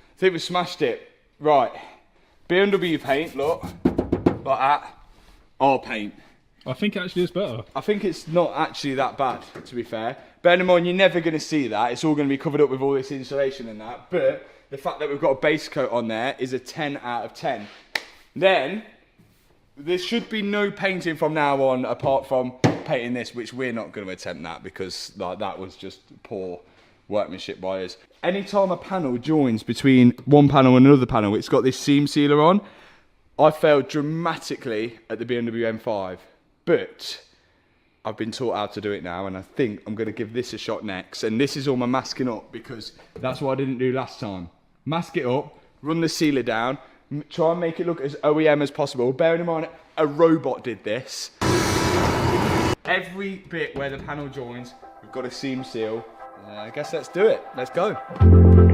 I think we smashed it. Right. BMW paint, look. Like that. Our paint. I think actually it's better. I think it's not actually that bad, to be fair. Bear in mind, you're never going to see that. It's all going to be covered up with all this insulation and that. But the fact that we've got a base coat on there is a 10 out of 10. Then, there should be no painting from now on apart from painting this, which we're not going to attempt that because like, that was just poor workmanship by us. Anytime a panel joins between one panel and another panel, it's got this seam sealer on. I failed dramatically at the BMW M5. But I've been taught how to do it now, and I think I'm going to give this a shot next. And this is all my masking up, because that's what I didn't do last time. Mask it up, run the sealer down, try and make it look as OEM as possible. Bearing in mind, a robot did this. Every bit where the panel joins, we've got a seam seal. I guess let's do it. Let's go.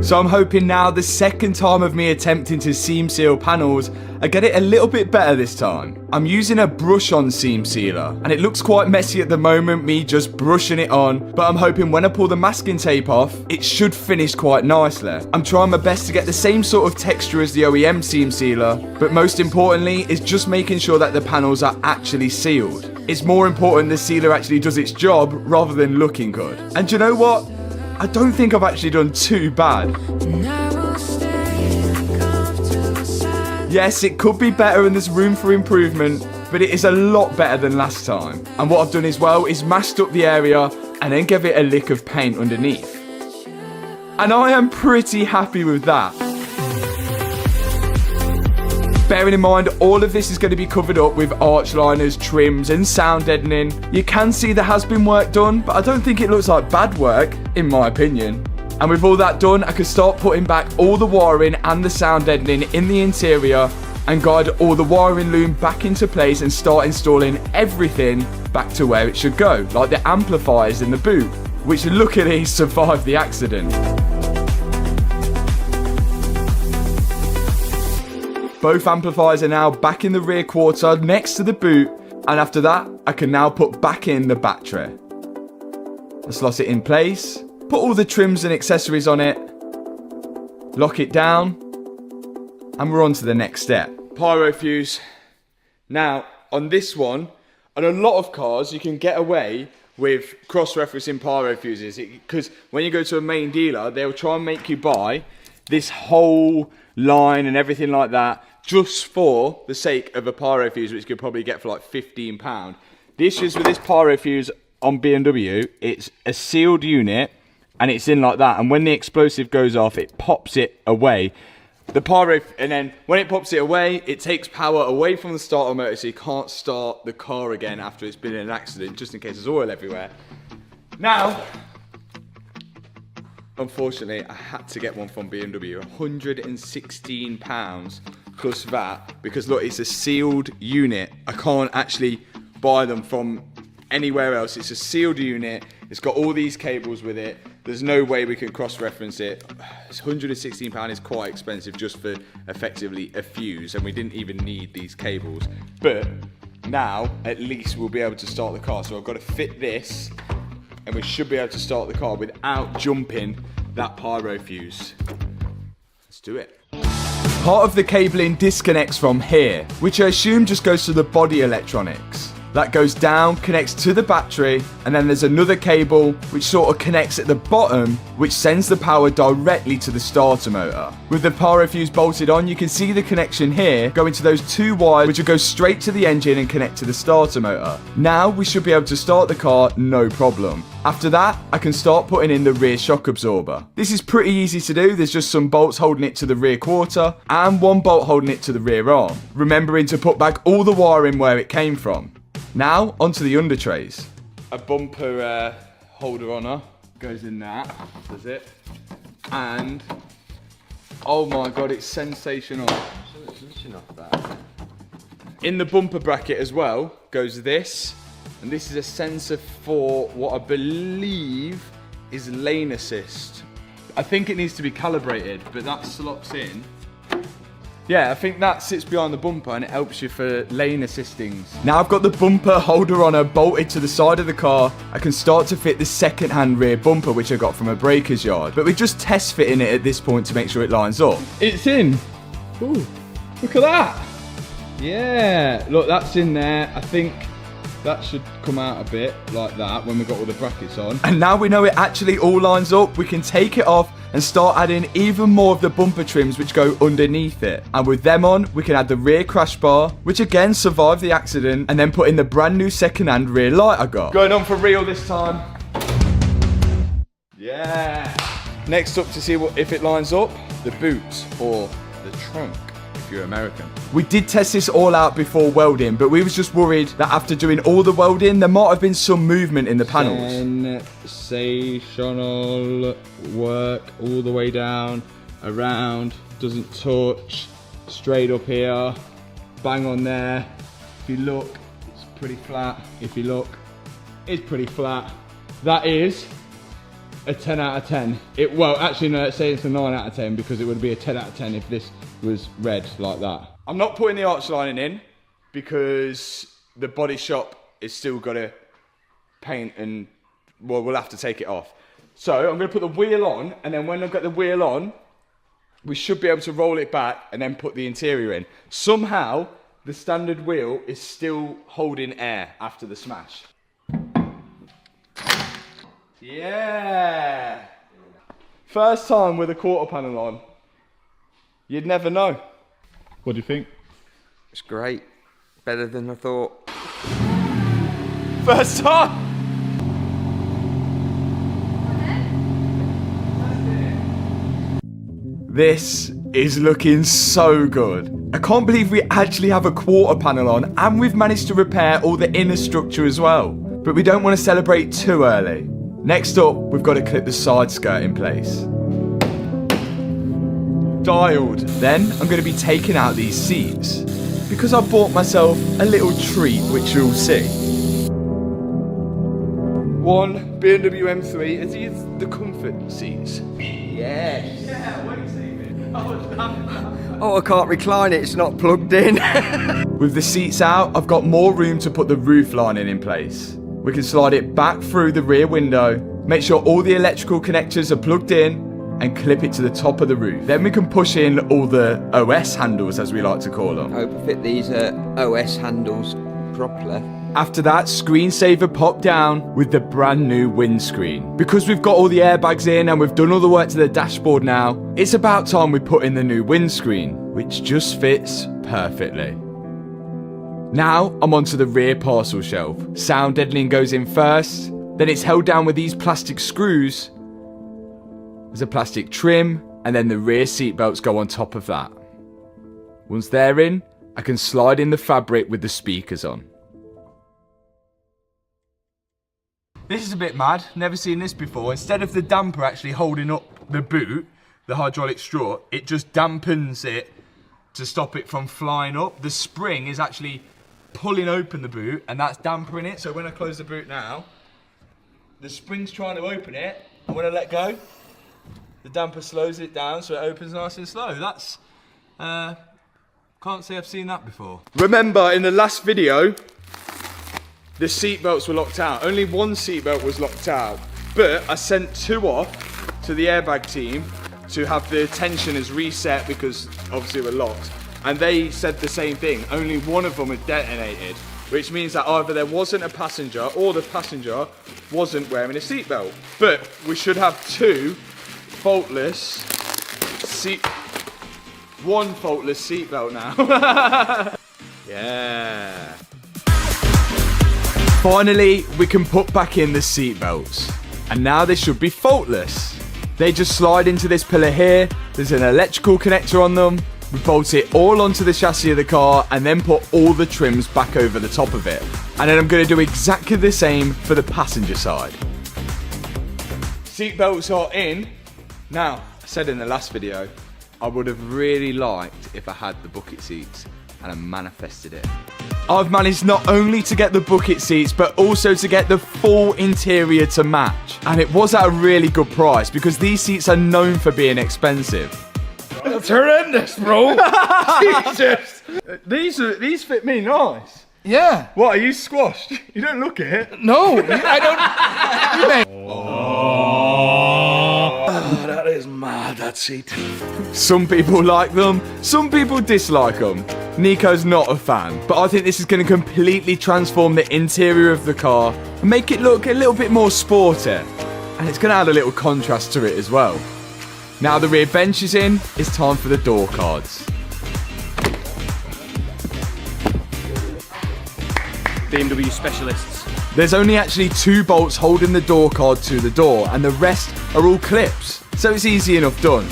So I'm hoping now the second time of me attempting to seam seal panels, I get it a little bit better this time. I'm using a brush on seam sealer and it looks quite messy at the moment, me just brushing it on, but I'm hoping when I pull the masking tape off, it should finish quite nicely. I'm trying my best to get the same sort of texture as the OEM seam sealer, but most importantly is just making sure that the panels are actually sealed. It's more important the sealer actually does its job rather than looking good. And do you know what? I don't think I've actually done too bad. Yes, it could be better and there's room for improvement, but it is a lot better than last time. And what I've done as well is masked up the area and then give it a lick of paint underneath. And I am pretty happy with that. Bearing in mind, all of this is going to be covered up with arch liners, trims and sound deadening. You can see there has been work done, but I don't think it looks like bad work, in my opinion. And with all that done, I can start putting back all the wiring and the sound deadening in the interior and guide all the wiring loom back into place and start installing everything back to where it should go, like the amplifiers in the boot, which luckily survived the accident. Both amplifiers are now back in the rear quarter next to the boot, and after that, I can now put back in the battery. I slot it in place, put all the trims and accessories on it, lock it down, and we're on to the next step. Pyro fuse. Now, on this one, on a lot of cars, you can get away with cross-referencing pyro fuses, because when you go to a main dealer, they'll try and make you buy this whole line and everything like that, just for the sake of a pyro fuse, which you could probably get for like £15. The issues with this pyro fuse on BMW, it's a sealed unit and it's in like that, and when the explosive goes off, it pops it away. The pyro, and then when it pops it away, it takes power away from the starter motor, so you can't start the car again after it's been in an accident, just in case there's oil everywhere. Now, unfortunately, I had to get one from BMW, £116 plus VAT, because look, it's a sealed unit. I can't actually buy them from anywhere else. It's a sealed unit. It's got all these cables with it. There's no way we can cross-reference it. It's £116 is quite expensive just for effectively a fuse, and we didn't even need these cables. But now, at least we'll be able to start the car. So I've got to fit this, and we should be able to start the car without jumping that pyro fuse. Let's do it. Part of the cabling disconnects from here, which I assume just goes to the body electronics. That goes down, connects to the battery, and then there's another cable which sort of connects at the bottom, which sends the power directly to the starter motor. With the pyro fuse bolted on, you can see the connection here going to those two wires which will go straight to the engine and connect to the starter motor. Now we should be able to start the car no problem. After that, I can start putting in the rear shock absorber. This is pretty easy to do. There's just some bolts holding it to the rear quarter and one bolt holding it to the rear arm, remembering to put back all the wiring where it came from. Now, onto the under trays. A bumper holder on her goes in that, does it? And, oh my god, it's sensational. In the bumper bracket as well goes this, and this is a sensor for what I believe is lane assist. I think it needs to be calibrated, but that slots in. Yeah, I think that sits behind the bumper and it helps you for lane assistings. Now I've got the bumper holder on her bolted to the side of the car, I can start to fit the second-hand rear bumper which I got from a breaker's yard. But we're just test fitting it at this point to make sure it lines up. It's in. Ooh, look at that. Yeah, look, that's in there. I think that should come out a bit like that when we've got all the brackets on. And now we know it actually all lines up, we can take it off and start adding even more of the bumper trims which go underneath it. And with them on, we can add the rear crash bar, which again survived the accident, and then put in the brand new second-hand rear light I got. Going on for real this time. Yeah. Next up to see if it lines up, the boot or the trunk, if you're American. We did test this all out before welding, but we was just worried that after doing all the welding, there might have been some movement in the panels. Sensational work all the way down, around, doesn't touch, straight up here, bang on there. If you look, it's pretty flat. If you look, it's pretty flat. That is a 10 out of 10. Well, actually, no, let's say it's a 9 out of 10 because it would be a 10 out of 10 if this was red like that. I'm not putting the arch lining in because the body shop is still got to paint and, well, we'll have to take it off. So I'm going to put the wheel on, and then when I've got the wheel on, we should be able to roll it back and then put the interior in. Somehow, the standard wheel is still holding air after the smash. Yeah! First time with a quarter panel on. You'd never know. What do you think? It's great. Better than I thought. First time! This is looking so good. I can't believe we actually have a quarter panel on and we've managed to repair all the inner structure as well. But we don't want to celebrate too early. Next up, we've got to clip the side skirt in place. Dialed. Then I'm going to be taking out these seats because I bought myself a little treat which you'll see. One BMW M3, are these the comfort seats? Yes. Yeah, wait a second. Oh, I can't recline it, it's not plugged in. With the seats out, I've got more room to put the roof lining in place. We can slide it back through the rear window, make sure all the electrical connectors are plugged in, and clip it to the top of the roof. Then we can push in all the OS handles, as we like to call them. I hope I fit these OS handles properly. After that, screensaver popped down with the brand new windscreen. Because we've got all the airbags in and we've done all the work to the dashboard now, it's about time we put in the new windscreen, which just fits perfectly. Now, I'm onto the rear parcel shelf. Sound deadening goes in first, then it's held down with these plastic screws. There's a plastic trim, and then the rear seat belts go on top of that. Once they're in, I can slide in the fabric with the speakers on. This is a bit mad, never seen this before. Instead of the damper actually holding up the boot, the hydraulic strut, it just dampens it to stop it from flying up. The spring is actually pulling open the boot and that's dampering it. So when I close the boot now, the spring's trying to open it, and when I let go, the damper slows it down so it opens nice and slow. That's, can't say I've seen that before. Remember in the last video, the seat belts were locked out. Only one seat belt was locked out, but I sent 2 off to the airbag team to have the tension as reset because obviously we're locked. And they said the same thing. Only one of them had detonated, which means that either there wasn't a passenger or the passenger wasn't wearing a seat belt. But we should have 2 faultless one faultless seat belt now. Yeah. Finally, we can put back in the seat belts. And now they should be faultless. They just slide into this pillar here. There's an electrical connector on them. We bolt it all onto the chassis of the car and then put all the trims back over the top of it. And then I'm going to do exactly the same for the passenger side. Seat belts are in. Now, I said in the last video, I would have really liked if I had the bucket seats and I manifested it. I've managed not only to get the bucket seats, but also to get the full interior to match. And it was at a really good price because these seats are known for being expensive. That's horrendous, bro. Jesus. These fit me nice. Yeah. What, are you squashed? You don't look it. No, I don't. Oh, that is mad, that seat. Some people like them, some people dislike them. Nico's not a fan, but I think this is going to completely transform the interior of the car and make it look a little bit more sporty. And it's going to add a little contrast to it as well. Now the rear bench is in, it's time for the door cards. BMW specialists. There's only actually 2 bolts holding the door card to the door and the rest are all clips, so it's easy enough done.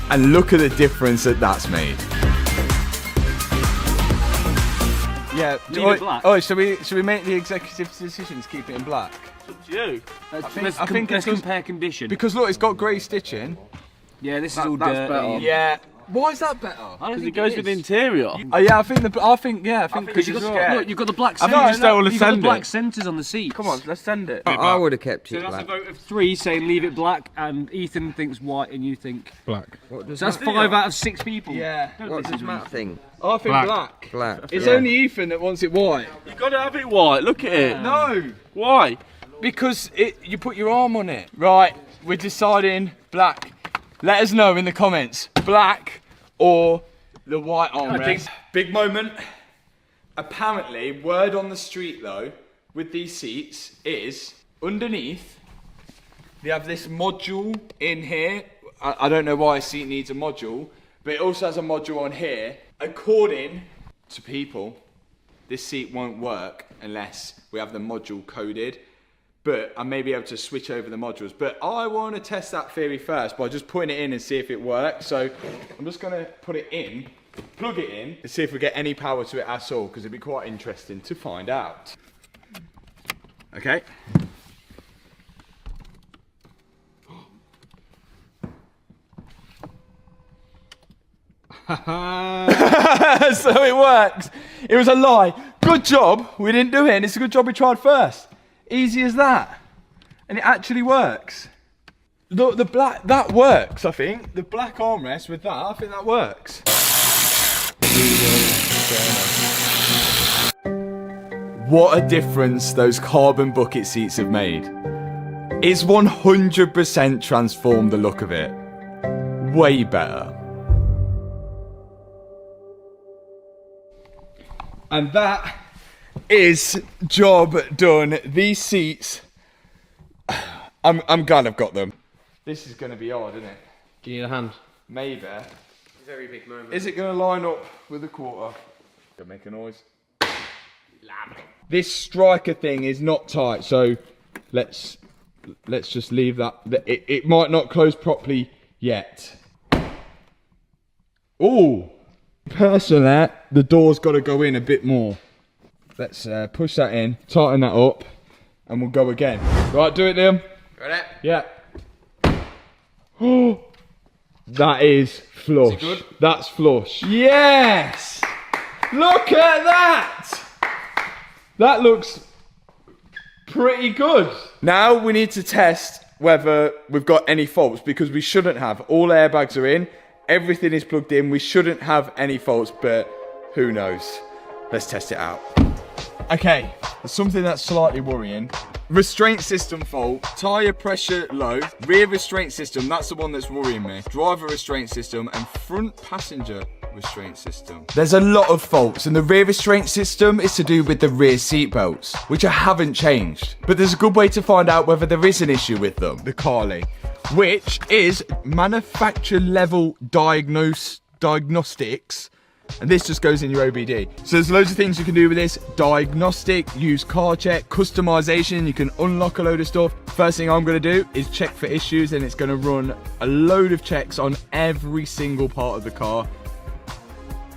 And look at the difference that that's made. Yeah. Leave it black. Oh, should we make the executive decision to keep it in black? It's up to you. I think let's it's compare condition. Because look, it's got grey stitching. Yeah, this is all dirty. Yeah. Why is that better? Because it goes with the interior. Oh yeah, I think Because look, you've got the black I centres. think you just don't want to You've got the send black it. centres on the seats. Come on, let's send it. I would have kept So it that's a black. vote of 3 saying leave it black, and Ethan thinks white, and you think. Black. What does So that's Matt, 5 out of 6 people. Yeah. what does Matt think? I think black. Black. It's yeah. only Ethan that wants it white. You got to have it white. Look at it. No, Why? because you put your arm on it. Right, we're deciding black. Let us know in the comments, black or the white armrest. Big moment. Apparently, word on the street though, with these seats is underneath, they have this module in here. I don't know why a seat needs a module, but it also has a module on here. According to people, this seat won't work unless we have the module coded. But I may be able to switch over the modules. But I want to test that theory first by just putting it in and see if it works. So I'm just going to put it in, plug it in, and see if we get any power to it at all, because it'd be quite interesting to find out. Okay. So it works. It was a lie. Good job we didn't do it, and it's a good job we tried first. Easy as that. And it actually works. Look, the black, that works, I think. The black armrest with that, I think that works. What a difference those carbon bucket seats have made. It's 100% transformed the look of it. Way better. And that is job done. These seats, I'm glad I've got them. This is going to be hard, isn't it? Do you need a hand? Maybe. Very big moment. Is it going to line up with the quarter? Gonna make a noise. This striker thing is not tight, so let's just leave that. It might not close properly yet. Oh, personally, the door's got to go in a bit more. Let's push that in, tighten that up, and we'll go again. Right, do it, Liam. Ready? Yeah. Oh, that is flush. Is it good? That's flush. Yes! Look at that! That looks pretty good. Now we need to test whether we've got any faults, because we shouldn't have. All airbags are in, everything is plugged in. We shouldn't have any faults, but who knows? Let's test it out. Okay, there's something that's slightly worrying. Restraint system fault, tyre pressure low, rear restraint system, that's the one that's worrying me. Driver restraint system and front passenger restraint system. There's a lot of faults, and the rear restraint system is to do with the rear seat belts, which I haven't changed. But there's a good way to find out whether there is an issue with them, the Carly, which is manufacturer level diagnostics. And this just goes in your OBD. So there's loads of things you can do with this. Diagnostic, use car check, customization, you can unlock a load of stuff. First thing I'm gonna do is check for issues, and it's gonna run a load of checks on every single part of the car.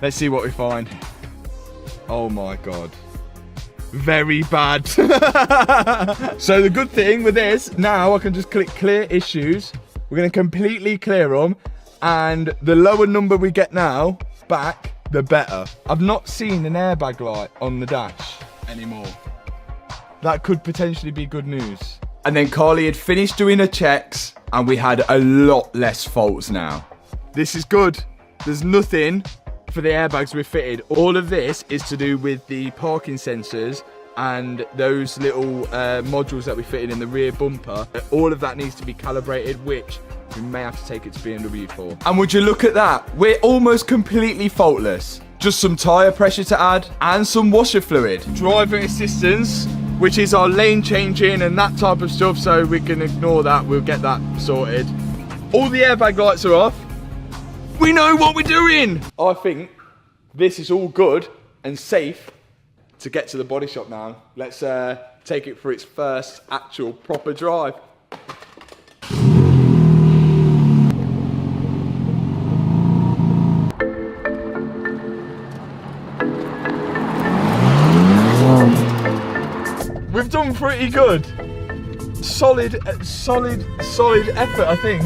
Let's see what we find. Oh my God. Very bad. So the good thing with this, now I can just click clear issues. We're gonna completely clear them. And the lower number we get now back, the better. I've not seen an airbag light on the dash anymore. That could potentially be good news. And then Carly had finished doing her checks, and we had a lot less faults now. This is good. There's nothing for the airbags we fitted. All of this is to do with the parking sensors and those little modules that we fitted in the rear bumper. All of that needs to be calibrated, which we may have to take it to BMW for. And would you look at that? We're almost completely faultless. Just some tyre pressure to add and some washer fluid. Driver assistance, which is our lane changing and that type of stuff, so we can ignore that. We'll get that sorted. All the airbag lights are off. We know what we're doing. I think this is all good and safe to get to the body shop now. Let's take it for its first actual proper drive. We've done pretty good. Solid effort, I think.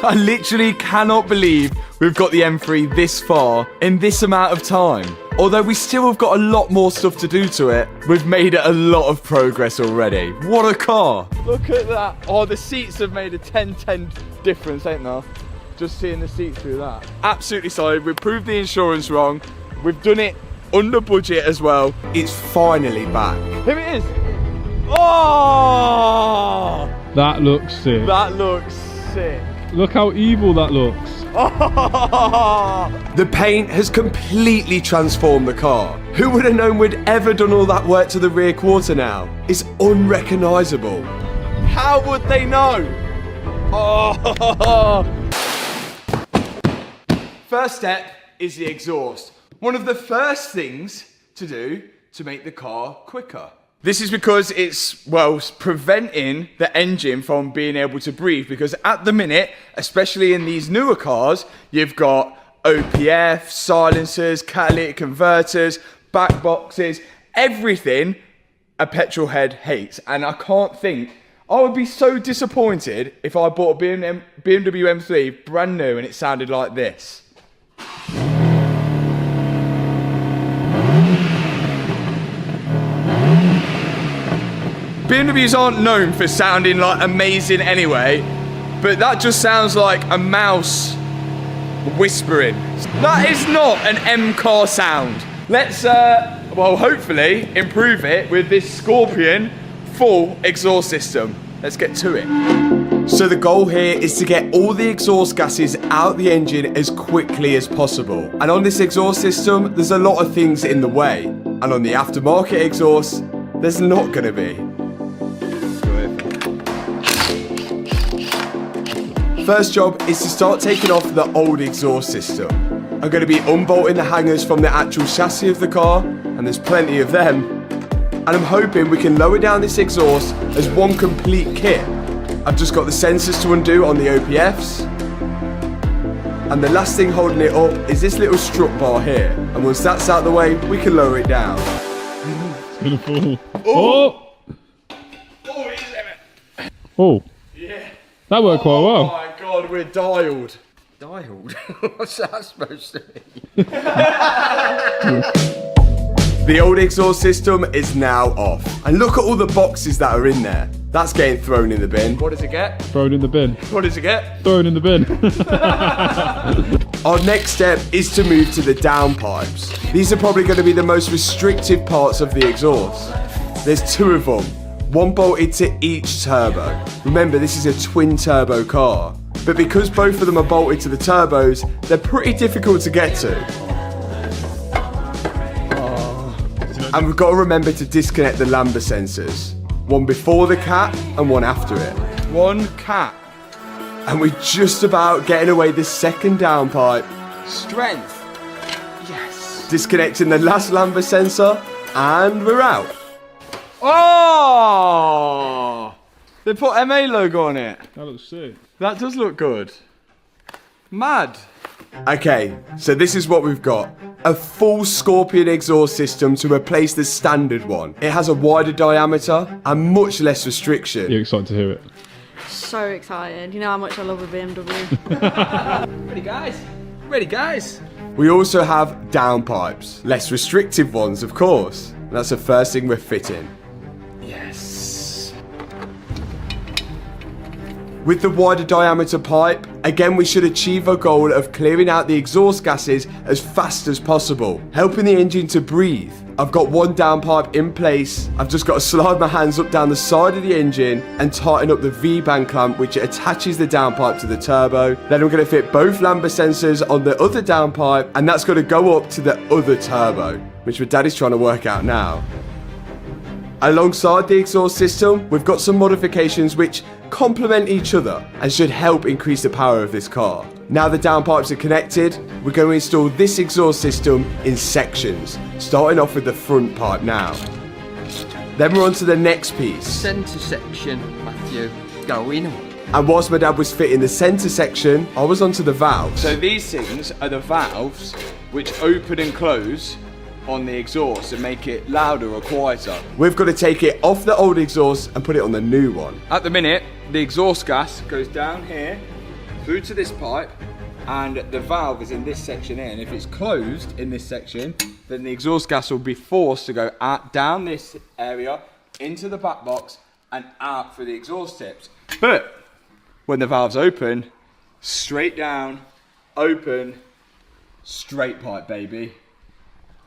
I literally cannot believe we've got the M3 this far in this amount of time. Although we still have got a lot more stuff to do to it, we've made a lot of progress already. What a car! Look at that. Oh, the seats have made a 10-10 difference, ain't they? Just seeing the seats through that. Absolutely solid. We've proved the insurance wrong. We've done it under budget as well. It's finally back. Here it is. Oh! That looks sick. That looks sick. Look how evil that looks. The paint has completely transformed the car. Who would have known we'd ever done all that work to the rear quarter now? It's unrecognisable. How would they know? Oh! First step is the exhaust. One of the first things to do to make the car quicker. This is because it's, well, preventing the engine from being able to breathe, because at the minute, especially in these newer cars, you've got OPF, silencers, catalytic converters, back boxes, everything a petrol head hates. And I can't think, I would be so disappointed if I bought a BMW M3 brand new and it sounded like this. BMWs aren't known for sounding like amazing anyway, but that just sounds like a mouse whispering. That is not an M car sound. Let's, well, hopefully improve it with this Scorpion full exhaust system. Let's get to it. So the goal here is to get all the exhaust gases out the engine as quickly as possible. And on this exhaust system, there's a lot of things in the way. And on the aftermarket exhaust, there's not going to be. First job is to start taking off the old exhaust system. I'm going to be unbolting the hangers from the actual chassis of the car, and there's plenty of them. And I'm hoping we can lower down this exhaust as one complete kit. I've just got the sensors to undo on the OPFs. And the last thing holding it up is this little strut bar here. And once that's out of the way, we can lower it down. It's gonna fall. Oh! Oh! Yeah. That worked quite well. Oh my god, we're dialed. Dialed? What's that supposed to be? The old exhaust system is now off. And look at all the boxes that are in there. That's getting thrown in the bin. What does it get? Thrown in the bin. What does it get? Thrown in the bin. Our next step is to move to the downpipes. These are probably going to be the most restrictive parts of the exhaust. There's two of them, one bolted to each turbo. Remember, this is a twin turbo car. But because both of them are bolted to the turbos, they're pretty difficult to get to. And we've got to remember to disconnect the lambda sensors. One before the cat and one after it. One cat. And we're just about getting away the second downpipe. Strength. Yes. Disconnecting the last lambda sensor, and we're out. Oh! They put MA logo on it. That looks sick. That does look good. Mad. Okay, so this is what we've got. A full Scorpion exhaust system to replace the standard one. It has a wider diameter and much less restriction. You're excited to hear it. So excited. You know how much I love a BMW. Ready, guys? Ready, guys? We also have downpipes. Less restrictive ones, of course. That's the first thing we're fitting. Yes. With the wider diameter pipe, again we should achieve our goal of clearing out the exhaust gases as fast as possible, helping the engine to breathe. I've got one downpipe in place. I've just got to slide my hands up down the side of the engine and tighten up the V-band clamp which attaches the downpipe to the turbo. Then I'm going to fit both lambda sensors on the other downpipe, and that's going to go up to the other turbo, which my daddy's trying to work out now. Alongside the exhaust system, we've got some modifications which complement each other and should help increase the power of this car. Now the downpipes are connected, we're going to install this exhaust system in sections, starting off with the front pipe now. Then we're on to the next piece. Centre section, Matthew. Going on. And whilst my dad was fitting the centre section, I was onto the valves. So these things are the valves which open and close on the exhaust and make it louder or quieter. We've got to take it off the old exhaust and put it on the new one. At the minute, the exhaust gas goes down here, through to this pipe, and the valve is in this section here, and if it's closed in this section, then the exhaust gas will be forced to go out, down this area, into the back box, and out through the exhaust tips. But when the valve's open, straight down, open, straight pipe, baby.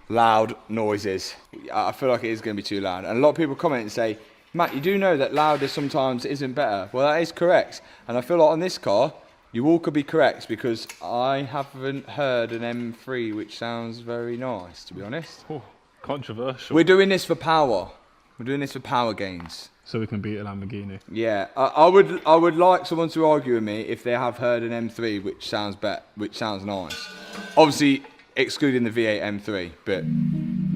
Loud noises. I feel like it is going to be too loud. And a lot of people comment and say, Matt, you do know that louder sometimes isn't better. Well, that is correct. And I feel like on this car, you all could be correct, because I haven't heard an M3 which sounds very nice, to be honest. Oh, controversial. We're doing this for power. We're doing this for power gains. So we can beat a Lamborghini. Yeah, I would like someone to argue with me if they have heard an M3 which sounds nice. Obviously, excluding the V8 M3, but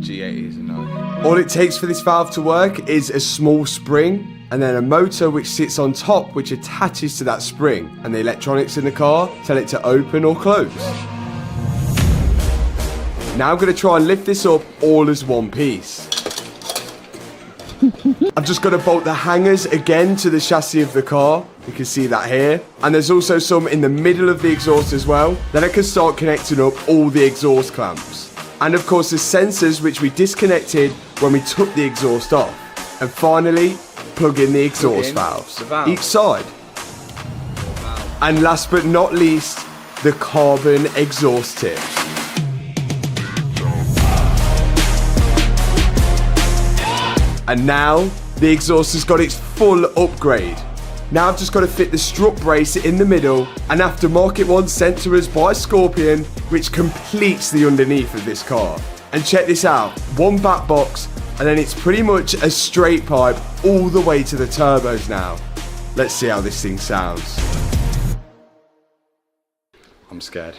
G80 is a no. All it takes for this valve to work is a small spring and then a motor which sits on top which attaches to that spring, and the electronics in the car tell it to open or close. Now I'm going to try and lift this up all as one piece. I've just got to bolt the hangers again to the chassis of the car. You can see that here. And there's also some in the middle of the exhaust as well. Then I can start connecting up all the exhaust clamps. And of course the sensors which we disconnected when we took the exhaust off. And finally, plug in the exhaust valves. Each side. And last but not least, the carbon exhaust tip. And now, the exhaust has got its full upgrade. Now I've just got to fit the strut brace in the middle, and aftermarket one sent to us by Scorpion, which completes the underneath of this car. And check this out, one back box, and then it's pretty much a straight pipe all the way to the turbos now. Let's see how this thing sounds. I'm scared.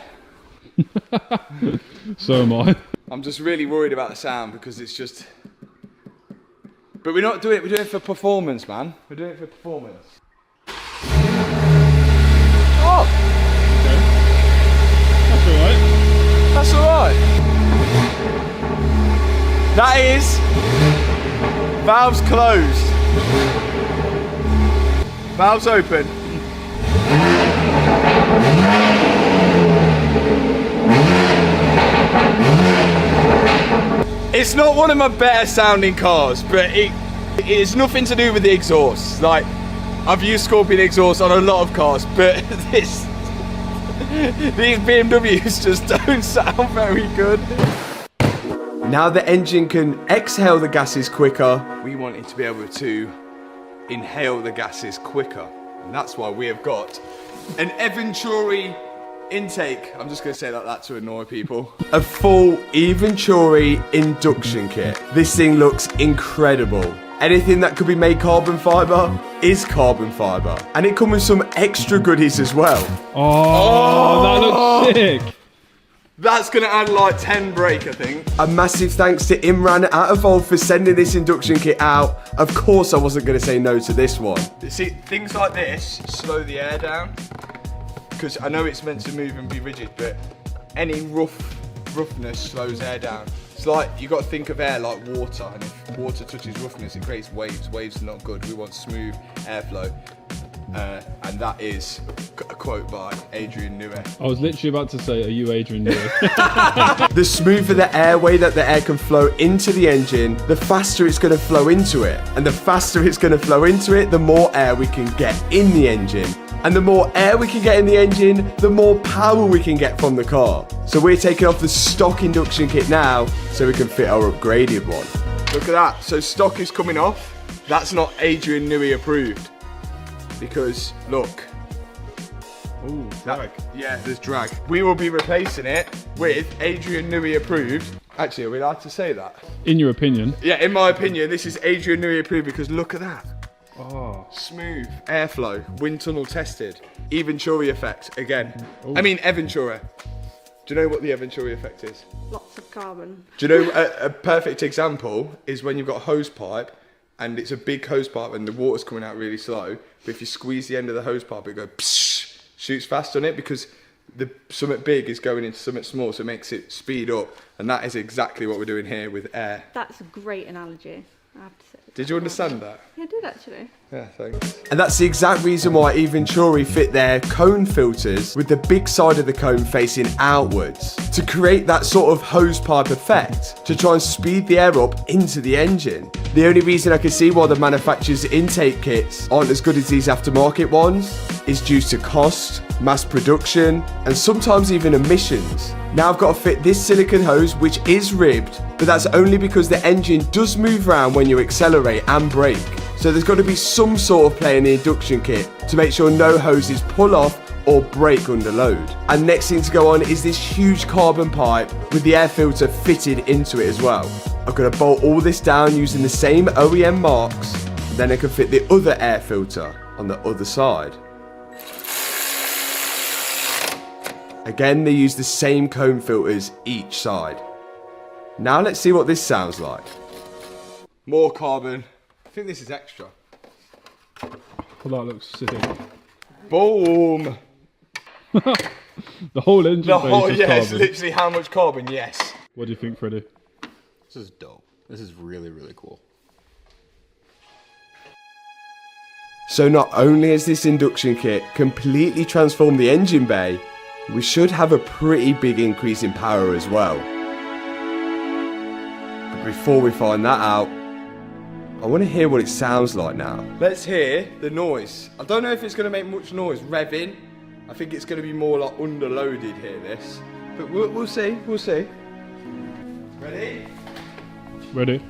So am I. I'm just really worried about the sound, because it's just... But we're not doing it, we're doing it for performance, man. We're doing it for performance. Oh! Okay. That's alright. That's alright. That is... valves closed. Valves open. It's not one of my better sounding cars, but it's nothing to do with the exhaust. Like, I've used Scorpion exhaust on a lot of cars, but these BMWs just don't sound very good. Now the engine can exhale the gases quicker. We want it to be able to inhale the gases quicker, and that's why we have got an Eventuri intake. I'm just going to say like that to annoy people. A full Eventuri induction kit. This thing looks incredible. Anything that could be made carbon fibre is carbon fibre. And it comes with some extra goodies as well. Oh, that looks sick. That's going to add like 10 brake, I think. A massive thanks to Imran at Evolve for sending this induction kit out. Of course I wasn't going to say no to this one. See, things like this slow the air down, because I know it's meant to move and be rigid, but any roughness slows air down. It's like, you got to think of air like water, and if water touches roughness, it creates waves. Waves are not good. We want smooth airflow. And that is a quote by Adrian Newey. I was literally about to say, are you Adrian Newey? The smoother the airway that the air can flow into the engine, the faster it's going to flow into it. And the faster it's going to flow into it, the more air we can get in the engine. And the more air we can get in the engine, the more power we can get from the car. So we're taking off the stock induction kit now, so we can fit our upgraded one. Look at that. So stock is coming off. That's not Adrian Newey approved. Because, look. Ooh, drag. Yeah, there's drag. We will be replacing it with Adrian Newey approved. Actually, are we allowed to say that? In your opinion? Yeah, in my opinion, this is Adrian Newey approved, because look at that. Oh. Smooth airflow, wind tunnel tested, Eventuri effect again. Ooh. I mean Eventura. Do you know what the Eventuri effect is? Lots of carbon. Do you know a perfect example is when you've got a hose pipe and it's a big hose pipe and the water's coming out really slow, but if you squeeze the end of the hose pipe, it goes psh, shoots fast on it, because the something big is going into something small, so it makes it speed up. And that is exactly what we're doing here with air. That's a great analogy. I have to say. Did you understand that? Yeah, I did actually. Yeah, thanks. And that's the exact reason why eVenturi fit their cone filters with the big side of the cone facing outwards, to create that sort of hose pipe effect, to try and speed the air up into the engine. The only reason I can see why the manufacturer's intake kits aren't as good as these aftermarket ones is due to cost, mass production, and sometimes even emissions. Now I've got to fit this silicone hose, which is ribbed, but that's only because the engine does move around when you accelerate and brake. So there's got to be some sort of play in the induction kit to make sure no hoses pull off or break under load. And next thing to go on is this huge carbon pipe with the air filter fitted into it as well. I'm going to bolt all this down using the same OEM marks, then I can fit the other air filter on the other side. Again, they use the same cone filters each side. Now let's see what this sounds like. More carbon. I think this is extra. Well, that looks sick. Boom. The whole engine The base whole, is yeah, carbon. it's literally how much carbon, yes. What do you think, Freddie? This is dope. This is really, really cool. So not only has this induction kit completely transformed the engine bay, we should have a pretty big increase in power as well. But before we find that out, I want to hear what it sounds like now. Let's hear the noise. I don't know if it's going to make much noise revving. I think it's going to be more like underloaded here, this. But we'll see, we'll see. Ready? Ready?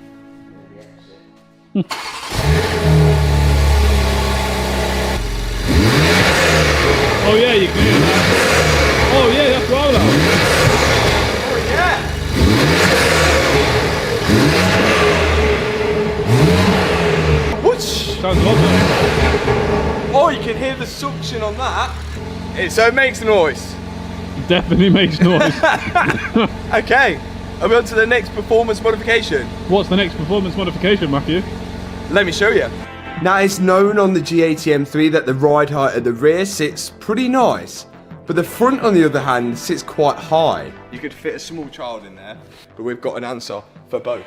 Oh yeah, you can hear that. Oh yeah, that's well loud. Oh yeah! Whoosh! Sounds lovely. Oh, you can hear the suction on that. So it makes noise. Definitely makes noise. Okay, are we on to the next performance modification? What's the next performance modification, Matthew? Let me show you. Now it's known on the G80 M3 that the ride height at the rear sits pretty nice, but the front on the other hand sits quite high. You could fit a small child in there, but we've got an answer for both.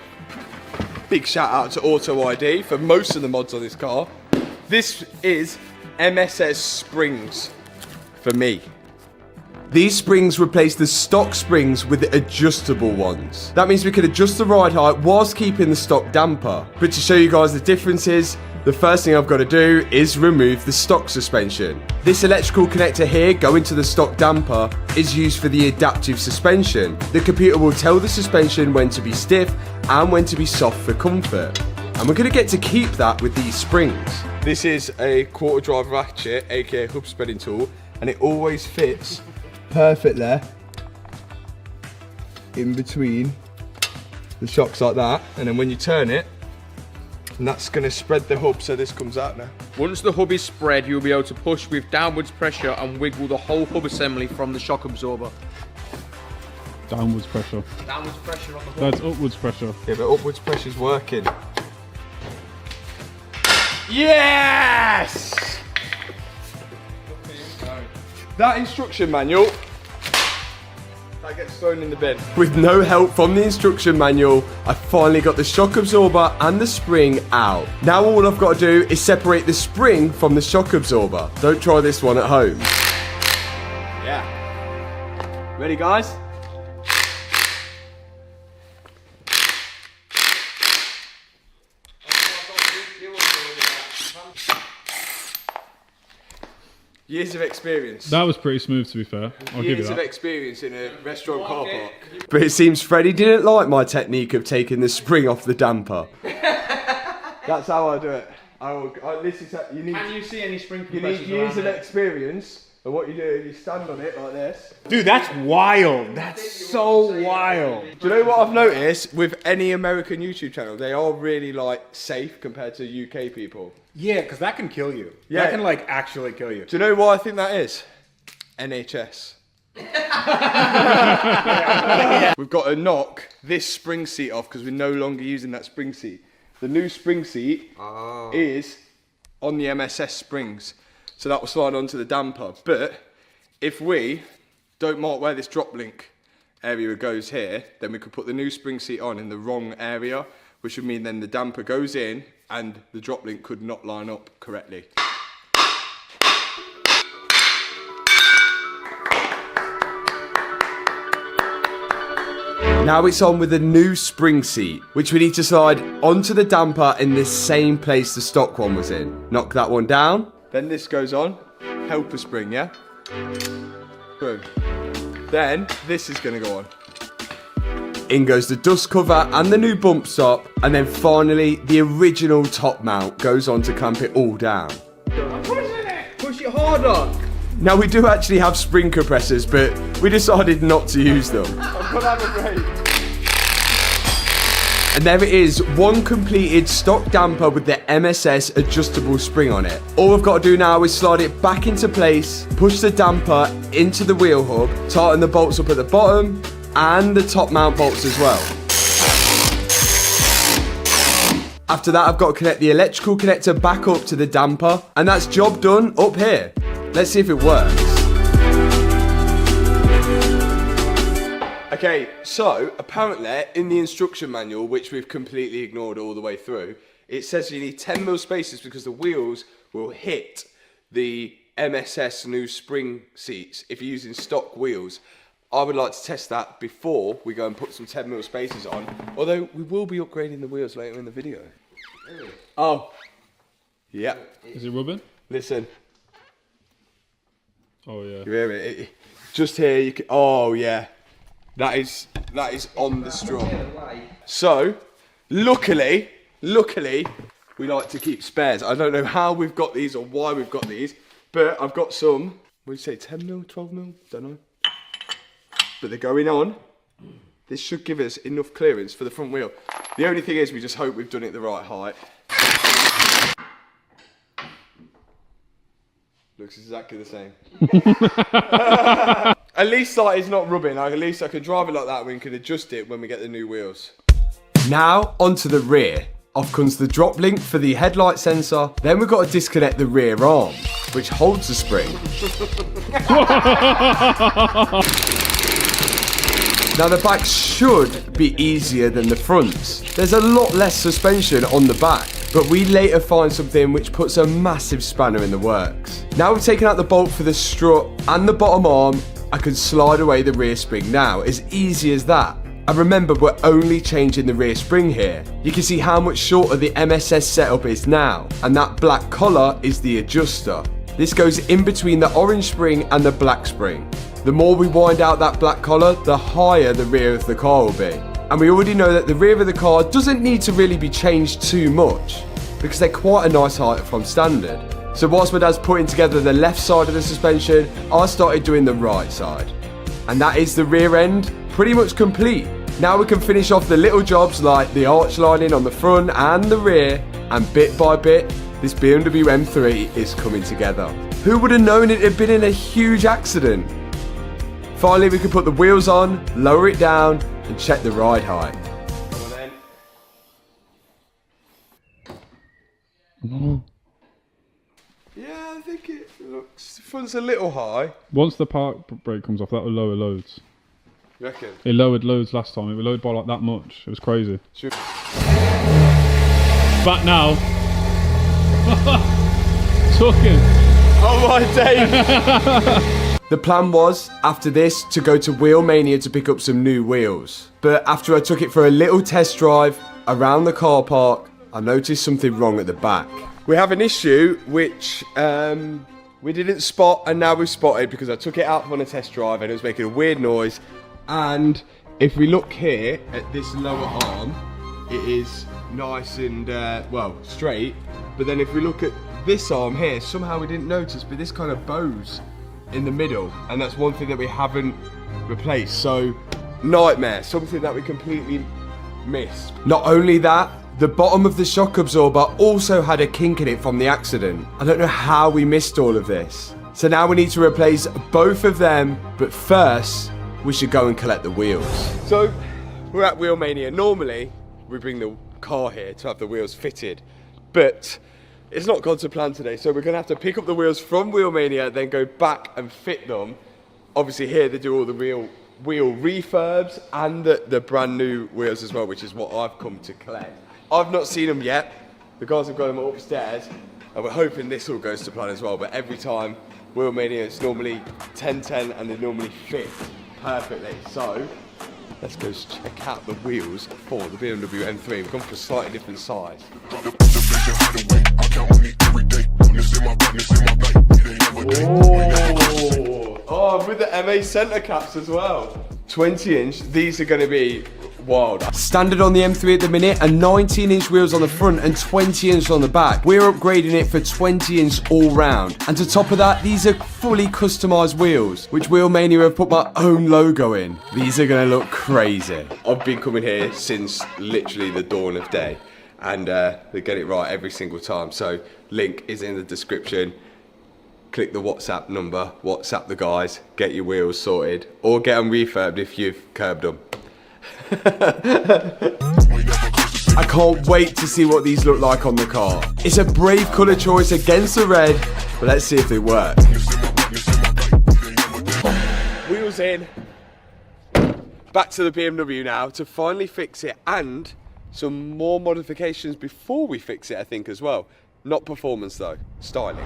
Big shout out to Auto ID for most of the mods on this car. This is MSS springs for me. These springs replace the stock springs with the adjustable ones. That means we can adjust the ride height whilst keeping the stock damper. But to show you guys the differences, the first thing I've got to do is remove the stock suspension. This electrical connector here going to the stock damper is used for the adaptive suspension. The computer will tell the suspension when to be stiff and when to be soft for comfort. And we're going to get to keep that with these springs. This is a quarter drive ratchet, aka hub spreading tool, and it always fits perfectly in between the shocks like that, and then when you turn it, and that's going to spread the hub so this comes out now. Once the hub is spread, you'll be able to push with downwards pressure and wiggle the whole hub assembly from the shock absorber. Downwards pressure. Downwards pressure on the hub. That's upwards pressure. Yeah, but upwards pressure's working. Yes! That instruction manual, that gets thrown in the bin. With no help from the instruction manual, I finally got the shock absorber and the spring out. Now all I've got to do is separate the spring from the shock absorber. Don't try this one at home. Yeah. Ready, guys? Years of experience. That was pretty smooth, to be fair. I'll give you Years of that. experience in a restaurant car park. But it seems Freddie didn't like my technique of taking the spring off the damper. That's how I do it. This is how, you need. Can you see any spring You need years of experience, and what you do is you stand on it like this. Dude, that's wild. That's so wild. Do you know what I've noticed with any American YouTube channel? They are really like safe compared to UK people. Yeah, because that can kill you. Yeah. That can like actually kill you. Do you know why I think that is? NHS. We've got to knock this spring seat off because we're no longer using that spring seat. The new spring seat is on the MSS springs. So that will slide onto the damper. But if we don't mark where this drop link area goes here, then we could put the new spring seat on in the wrong area, which would mean then the damper goes in and the drop link could not line up correctly. Now it's on with a new spring seat, which we need to slide onto the damper in the same place the stock one was in. Knock that one down. Then this goes on. Helper spring, yeah? Boom. Then this is going to go on. In goes the dust cover and the new bump stop. And then finally, the original top mount goes on to clamp it all down. Push it harder. Now we do actually have spring compressors, but we decided not to use them. And there it is, one completed stock damper with the MSS adjustable spring on it. All we've got to do now is slide it back into place, push the damper into the wheel hub, tighten the bolts up at the bottom, and the top mount bolts as well. After that, I've got to connect the electrical connector back up to the damper, and that's job done up here. Let's see if it works. Okay, so apparently in the instruction manual, which we've completely ignored all the way through, it says you need 10mm spacers because the wheels will hit the MSS new spring seats if you're using stock wheels. I would like to test that before we go and put some 10mm spacers on, although we will be upgrading the wheels later in the video. Oh, yeah. Is it rubbing? Listen. Oh yeah. You hear it? Just here, you can. Oh yeah, that is on the straw. So, luckily, we like to keep spares. I don't know how we've got these or why we've got these, but I've got some. What do you say? 10mm, 12mm? Don't know. But they're going on. This should give us enough clearance for the front wheel. The only thing is, we just hope we've done it the right height. Looks exactly the same. At least like it's not rubbing. At least I can drive it like that. We can adjust it when we get the new wheels. Now onto the rear. Off comes the drop link for the headlight sensor. Then we've got to disconnect the rear arm, which holds the spring. Now the back should be easier than the fronts. There's a lot less suspension on the back, but we later find something which puts a massive spanner in the works. Now we've taken out the bolt for the strut and the bottom arm, I can slide away the rear spring now, as easy as that. And remember, we're only changing the rear spring here. You can see how much shorter the MSS setup is now, and that black collar is the adjuster. This goes in between the orange spring and the black spring. The more we wind out that black collar, the higher the rear of the car will be. And we already know that the rear of the car doesn't need to really be changed too much, because they're quite a nice height from standard. So whilst my dad's putting together the left side of the suspension, I started doing the right side. And that is the rear end pretty much complete. Now we can finish off the little jobs like the arch lining on the front and the rear, and bit by bit, this BMW M3 is coming together. Who would have known it had been in a huge accident? Finally, we can put the wheels on, lower it down, and check the ride height. Come on then. Yeah, I think it looks, the front's a little high. Once the park brake comes off, that will lower loads. You reckon? It lowered loads last time. It was lowered by like that much. It was crazy. Back now. Talking. Oh my days. The plan was, after this, to go to Wheelmania to pick up some new wheels. But after I took it for a little test drive around the car park, I noticed something wrong at the back. We have an issue which we didn't spot, and now we've spotted because I took it out on a test drive and it was making a weird noise. And if we look here at this lower arm, it is nice and, well, straight. But then if we look at this arm here, somehow we didn't notice, but this kind of bows in the middle, and that's one thing that we haven't replaced. So, nightmare, something that we completely missed. Not only that, the bottom of the shock absorber also had a kink in it from the accident. I don't know how we missed all of this. So now we need to replace both of them, but first, we should go and collect the wheels. So, we're at Wheelmania. Normally, we bring the car here to have the wheels fitted, but it's not gone to plan today, so we're gonna have to pick up the wheels from Wheelmania, then go back and fit them. Obviously here they do all the wheel refurbs and the brand new wheels as well, which is what I've come to collect. I've not seen them yet. The guys have got them upstairs, and we're hoping this all goes to plan as well. But every time, Wheelmania, it's normally 10-10, and they normally fit perfectly. So let's go check out the wheels for the BMW M3. We've gone for a slightly different size. Oh, with the MA centre caps as well. 20-inch, these are going to be wild. Standard on the M3 at the minute, and 19-inch wheels on the front and 20-inch on the back. We're upgrading it for 20-inch all round. And to top of that, these are fully customised wheels, which Wheelmania have put my own logo in. These are going to look crazy. I've been coming here since literally the dawn of day, and they get it right every single time. So link is in the description. Click the WhatsApp number, WhatsApp the guys, get your wheels sorted, or get them refurbed if you've curbed them. I can't wait to see what these look like on the car. It's a brave colour choice against the red, but let's see if they work. Wheels in. Back to the BMW now to finally fix it, and some more modifications before we fix it, I think, as well. Not performance though, styling.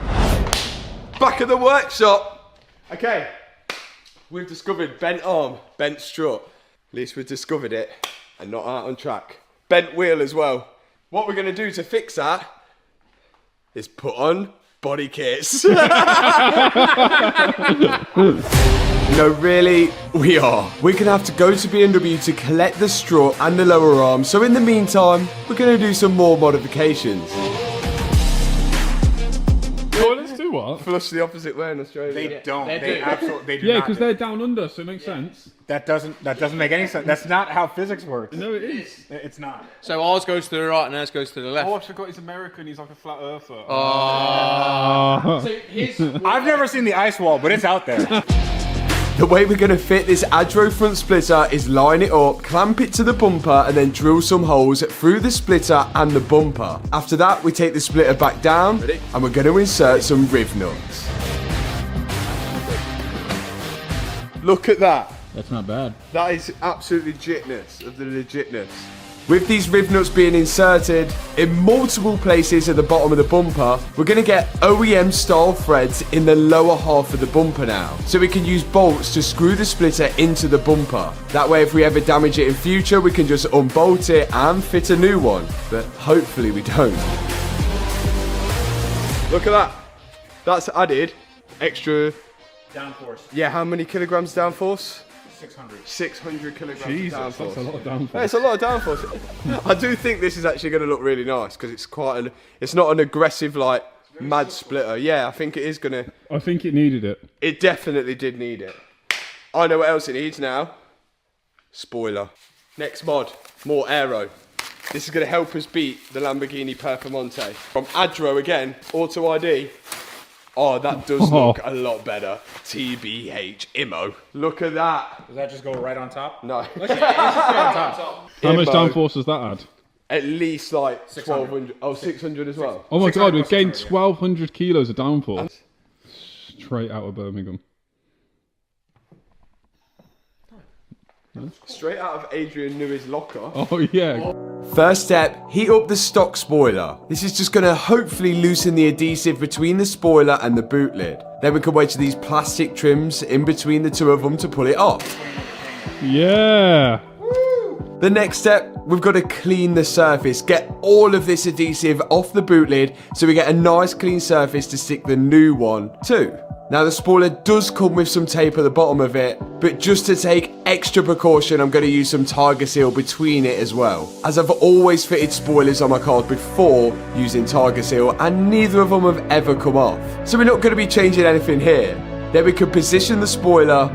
Back at the workshop. Okay, we've discovered bent arm, bent strut. At least we've discovered it and not out on track. Bent wheel as well. What we're going to do to fix that is put on body kits. No, really, we are. We're going to have to go to BMW to collect the strut and the lower arm. So in the meantime, we're going to do some more modifications. Oh, let's do what? Flush the opposite way in Australia. They don't. They do. absolutely. They do Yeah, not because do. they're down under, so it makes sense. That doesn't make any sense. That's not how physics works. No, it is. It's not. So ours goes to the right and ours goes to the left. Oh, I forgot he's American. He's like a flat earther. I've never seen the ice wall, but it's out there. The way we're going to fit this Adro front splitter is line it up, clamp it to the bumper, and then drill some holes through the splitter and the bumper. After that, we take the splitter back down, and we're going to insert some riv nuts. Look at that. That's not bad. That is absolute legitness of the legitness. With these riv nuts being inserted in multiple places at the bottom of the bumper, we're going to get OEM style threads in the lower half of the bumper now. So we can use bolts to screw the splitter into the bumper. That way if we ever damage it in future, we can just unbolt it and fit a new one. But hopefully we don't. Look at that. That's added extra... Downforce. Yeah, how many kilograms downforce? 600. 600 kilograms Jesus, of downforce. that's a lot of downforce. Yeah, it's a lot of downforce. I do think this is actually going to look really nice because it's quite it's not an aggressive, like, mad splitter. Yeah, I think it is going to... I think it needed it. It definitely did need it. I know what else it needs now. Spoiler. Next mod, more aero. This is going to help us beat the Lamborghini Performante. From Adro again, Auto ID. Oh, that does look a lot better. TBH IMO. Look at that. Does that just go right on top? No. Let's just straight on top. How much IMO. downforce does that add? At least like 600. 1,200. Oh, 600 as well. Oh my god, we've gained 600, yeah. 1,200 kilos of downforce. Straight out of Birmingham. Straight out of Adrian Newey's locker. Oh yeah. First step, heat up the stock spoiler. This is just going to hopefully loosen the adhesive between the spoiler and the boot lid. Then we can wedge these plastic trims in between the two of them to pull it off. Yeah. The next step, we've got to clean the surface. Get all of this adhesive off the boot lid so we get a nice clean surface to stick the new one to. Now the spoiler does come with some tape at the bottom of it, but just to take extra precaution, I'm going to use some Tiger Seal between it as well. As I've always fitted spoilers on my cars before using Tiger Seal, and neither of them have ever come off. So we're not going to be changing anything here. Then we can position the spoiler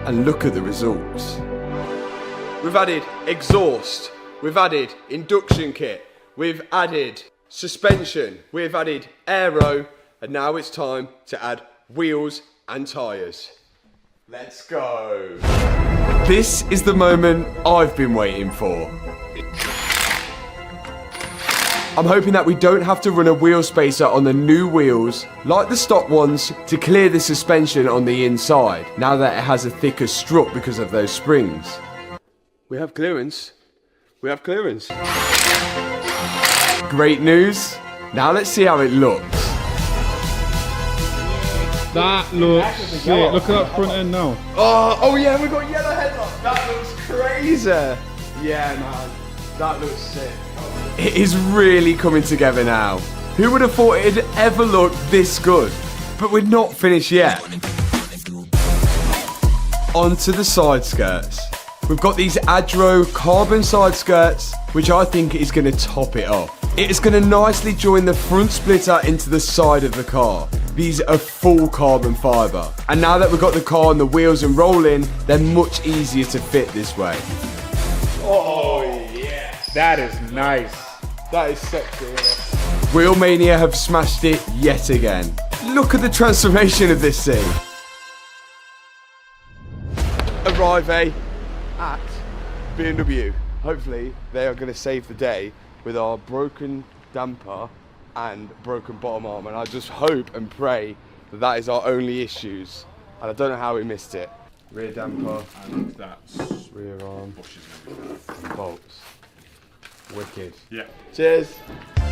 and look at the results. We've added exhaust, we've added induction kit, we've added suspension, we've added aero, and now it's time to add wheels and tyres. Let's go. This is the moment I've been waiting for. I'm hoping that we don't have to run a wheel spacer on the new wheels, like the stock ones, to clear the suspension on the inside, now that it has a thicker strut because of those springs. We have clearance. We have clearance. great news. Now let's see how it looks. That looks sick. Look at that front end now. Oh yeah, we've got yellow headlights. That looks crazy. Yeah, man. That looks sick. It is really coming together now. Who would have thought it'd ever look this good? But we're not finished yet. Onto the side skirts. We've got these Adro carbon side skirts, which I think is going to top it off. It is going to nicely join the front splitter into the side of the car. These are full carbon fibre. And now that we've got the car on the wheels and rolling, they're much easier to fit this way. Oh, yeah. That is nice. That is sexy, isn't it? Wheelmania have smashed it yet again. Look at the transformation of this thing. Arrive at BMW. Hopefully they are going to save the day with our broken damper and broken bottom arm, and I just hope and pray that that is our only issues, and I don't know how we missed it. Rear damper, And that's rear arm, bolts. Wicked. Yeah. Cheers.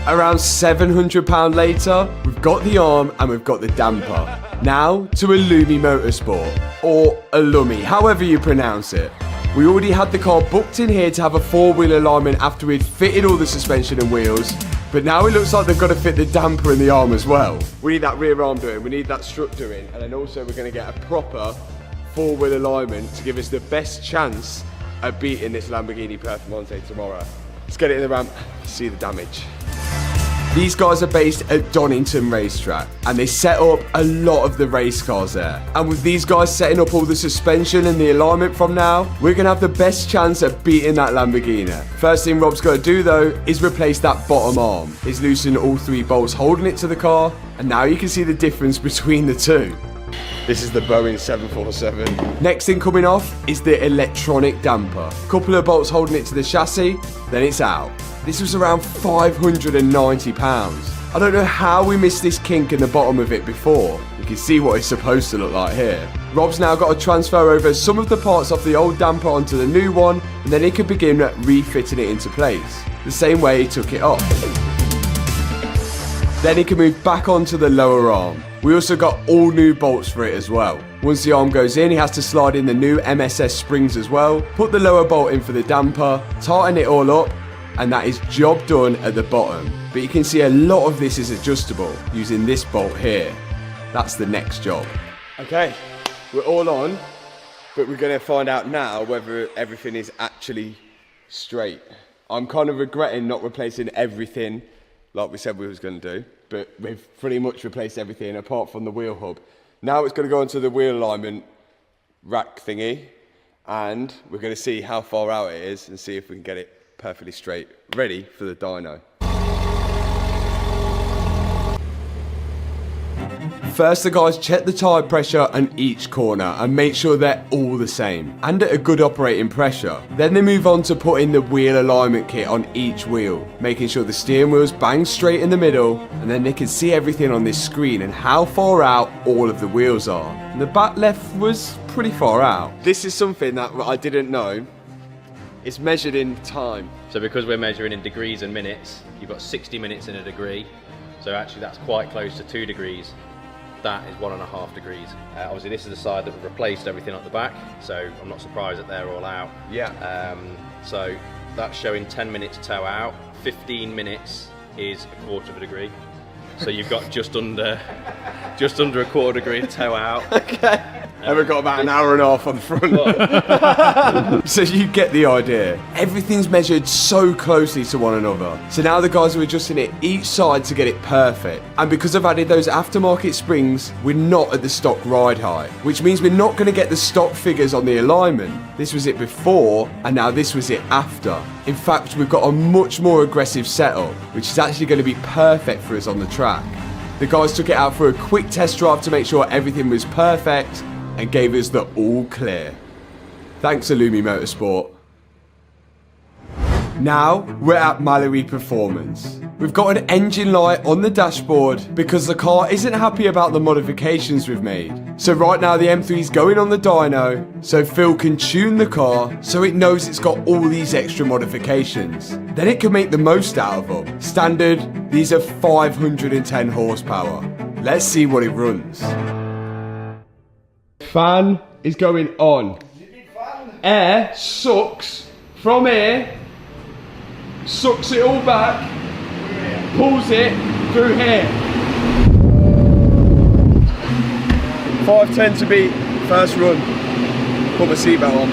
Around £700 later, we've got the arm and we've got the damper. Now to Illumi Motorsport, or Illumi, however you pronounce it. We already had the car booked in here to have a four-wheel alignment after we'd fitted all the suspension and wheels, but now it looks like they've got to fit the damper and the arm as well. We need that rear arm doing, we need that strut doing, and then also we're going to get a proper four-wheel alignment to give us the best chance at beating this Lamborghini Performante tomorrow. Let's get it in the ramp, see the damage. These guys are based at Donington Racetrack, and they set up a lot of the race cars there. And with these guys setting up all the suspension and the alignment from now, we're going to have the best chance at beating that Lamborghini. First thing Rob's got to do though is replace that bottom arm. He's loosened all three bolts holding it to the car, and now you can see the difference between the two. This is the Boeing 747. Next thing coming off is the electronic damper. Couple of bolts holding it to the chassis, then it's out. This was around £590. I don't know how we missed this kink in the bottom of it before. You can see what it's supposed to look like here. Rob's now got to transfer over some of the parts off the old damper onto the new one, and then he can begin refitting it into place, the same way he took it off. Then he can move back onto the lower arm. We also got all new bolts for it as well. Once the arm goes in, he has to slide in the new MSS springs as well, put the lower bolt in for the damper, tighten it all up, and that is job done at the bottom. But you can see a lot of this is adjustable using this bolt here. That's the next job. Okay, we're all on, but we're going to find out now whether everything is actually straight. I'm kind of regretting not replacing everything like we said we was going to do, but we've pretty much replaced everything apart from the wheel hub. Now it's going to go into the wheel alignment rack thingy, and we're going to see how far out it is and see if we can get it perfectly straight, ready for the dyno. First, the guys check the tyre pressure on each corner and make sure they're all the same and at a good operating pressure. Then they move on to putting the wheel alignment kit on each wheel, making sure the steering wheel's bang straight in the middle, and then they can see everything on this screen and how far out all of the wheels are. And the back left was pretty far out. This is something that I didn't know. It's measured in time. So because we're measuring in degrees and minutes, you've got 60 minutes in a degree. So actually that's quite close to 2 degrees. That is 1.5 degrees. Obviously this is the side that we've replaced everything at the back, so I'm not surprised that they're all out. Yeah. So that's showing 10 minutes tow out. 15 minutes is 1/4 degree. So you've got just under a 1/4 degree to tow out. Okay. And we've got about an hour and a half on the front. So you get the idea. Everything's measured so closely to one another. So now the guys are adjusting it each side to get it perfect. And because I've added those aftermarket springs, we're not at the stock ride height, which means we're not going to get the stock figures on the alignment. This was it before, and now this was it after. In fact, we've got a much more aggressive setup, which is actually going to be perfect for us on the track. The guys took it out for a quick test drive to make sure everything was perfect, and gave us the all clear. Thanks Illumi Motorsport. Now we're at Mallory Performance. we've got an engine light on the dashboard because the car isn't happy about the modifications we've made. So right now the M3 is going on the dyno so Phil can tune the car so it knows it's got all these extra modifications. Then it can make the most out of them. Standard, these are 510 horsepower. Let's see what it runs. Fan is going on. Air sucks from here, sucks it all back, pulls it through here. 5:10 to beat, first run. Put my seatbelt on.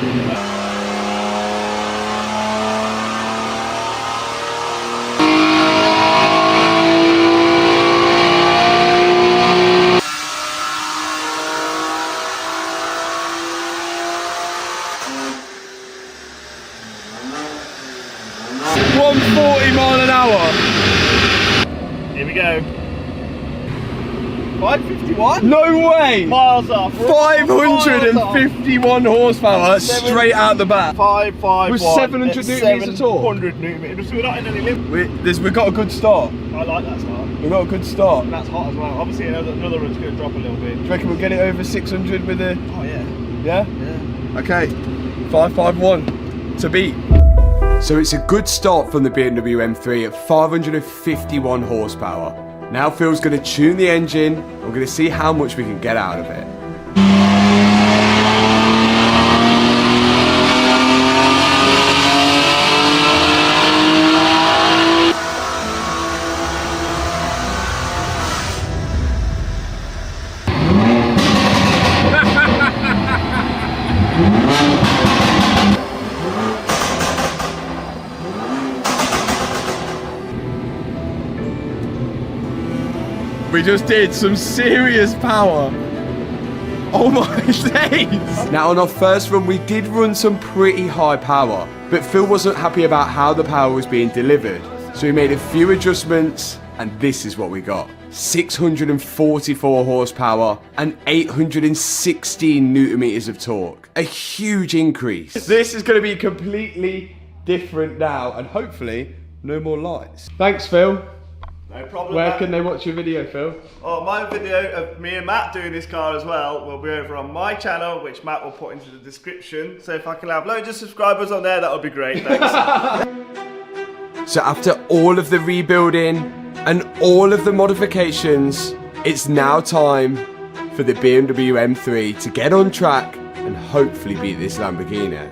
Here we go. 551? No way! Miles off. 551 horsepower straight out the back. 551. With 700 newton meters of torque. 700 newton meters. So we're not in any limit. We've got a good start. I like that start. We've got a good start. And that's hot as well. Obviously another run's going to drop a little bit. Do you reckon we'll get it over 600 with the... Oh yeah. Yeah? Yeah. Okay. 551 to beat. So it's a good start from the BMW M3 at 551 horsepower. Now Phil's going to tune the engine and we're going to see how much we can get out of it. We just did some serious power. Oh my days! Now on our first run we did run some pretty high power, but Phil wasn't happy about how the power was being delivered. So we made a few adjustments and this is what we got. 644 horsepower and 816 newton meters of torque. A huge increase. This is going to be completely different now and hopefully no more lights. Thanks Phil. No problem. Where can they watch your video, Phil? Oh, my video of me and Matt doing this car as well will be over on my channel, which Matt will put into the description. So if I can have loads of subscribers on there, that would be great. Thanks. So after all of the rebuilding and all of the modifications, it's now time for the BMW M3 to get on track and hopefully beat this Lamborghini.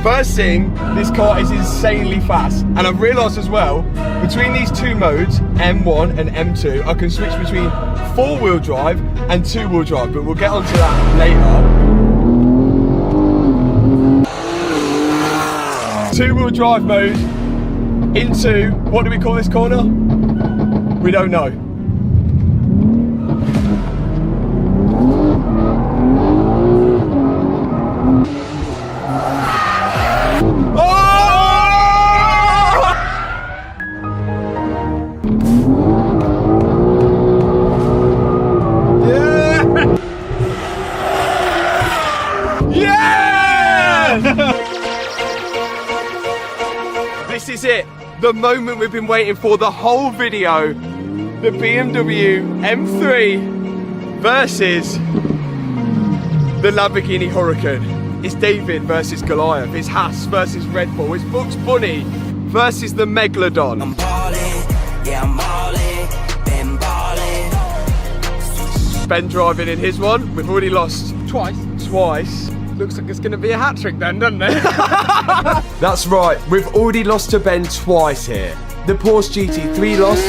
First thing, this car is insanely fast. And I've realised as well, between these two modes, M1 and M2, I can switch between 4-wheel drive and 2-wheel drive, but we'll get onto that later. 2-wheel drive mode into, what do we call this corner? We don't know. This is it, the moment we've been waiting for the whole video. The BMW M3 versus the Lamborghini Huracan. It's David versus Goliath. It's Haas versus Red Bull. It's Bugs Bunny versus the Megalodon. I'm ballin', yeah I'm ballin', been ballin'. Ben driving in his one. We've already lost twice. Looks like it's going to be a hat trick then, doesn't it? That's right, we've already lost to Ben twice here. The Porsche GT3 lost,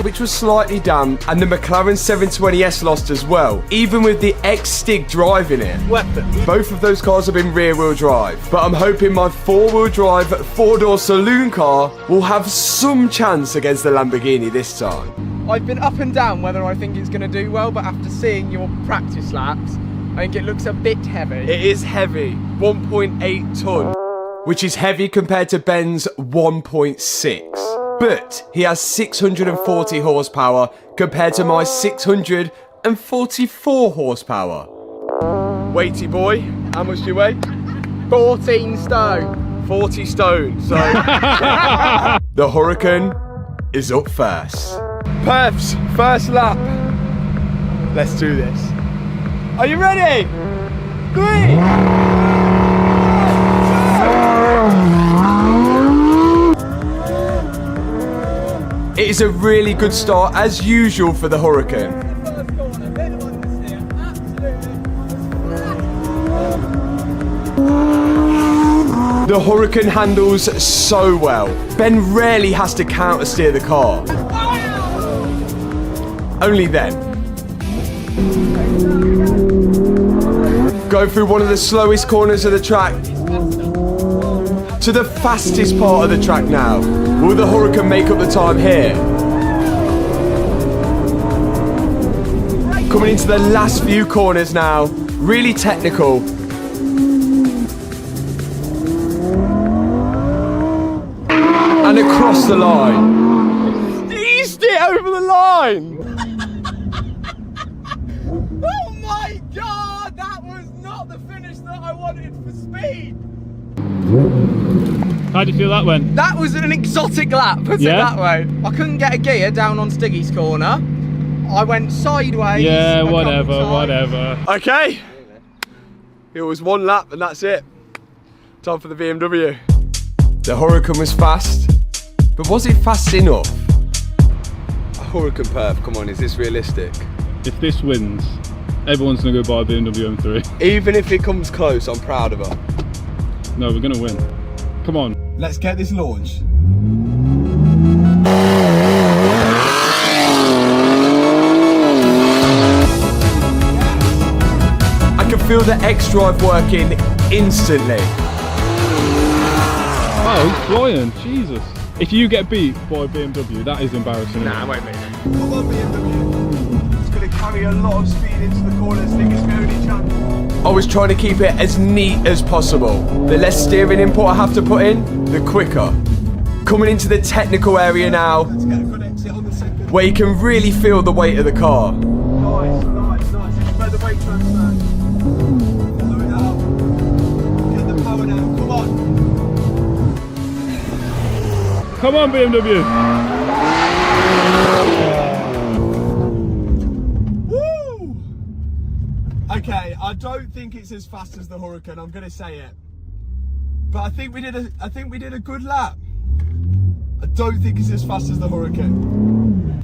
which was slightly damp, and the McLaren 720S lost as well, even with the X-Stig driving it. Weapon. Both of those cars have been rear-wheel drive, but I'm hoping my 4-wheel drive 4-door saloon car will have some chance against the Lamborghini this time. I've been up and down whether I think it's going to do well, but after seeing your practice laps, I think it looks a bit heavy. It is heavy, 1.8 tonne. Which is heavy compared to Ben's 1.6. But he has 640 horsepower compared to my 644 horsepower. Weighty boy, how much do you weigh? 14 stone. 40 stone, so... The Huracan is up first. Perfs, first lap. Let's do this. Are you ready? 3. It is a really good start, as usual, for the Huracan. The Huracan handles so well. Ben rarely has to counter steer the car. Only then. Go through one of the slowest corners of the track to the fastest part of the track now. Will the Huracan make up the time here? Coming into the last few corners now. Really technical. And across the line. Eased it over the line! Oh my god! That was not the finish that I wanted for speed! How do you feel that went? That was an exotic lap, put it that way. I couldn't get a gear down on Stiggy's corner. I went sideways. Yeah, whatever. Okay. It was one lap and that's it. Time for the BMW. The Huracan was fast, but was it fast enough? A Huracan perf, come on, is this realistic? If this wins, everyone's gonna go buy a BMW M3. Even if it comes close, I'm proud of her. No, we're gonna win. Come on. Let's get this launched. I can feel the X-Drive working instantly. Oh, he's flying. Jesus. If you get beat by a BMW, that is embarrassing. Nah, I won't beat him. Come on, BMW. It's going to carry a lot of speed into the corners. I think it's my only chance. I was trying to keep it as neat as possible. The less steering input I have to put in, the quicker. Coming into the technical area now, where you can really feel the weight of the car. Nice. It's where the weight transfer. Slow it down. Get the power down. Come on. Come on, BMW. Woo! Okay, I don't think it's as fast as the Huracan. I'm gonna say it, but I think we did a good lap. I don't think it's as fast as the Huracan.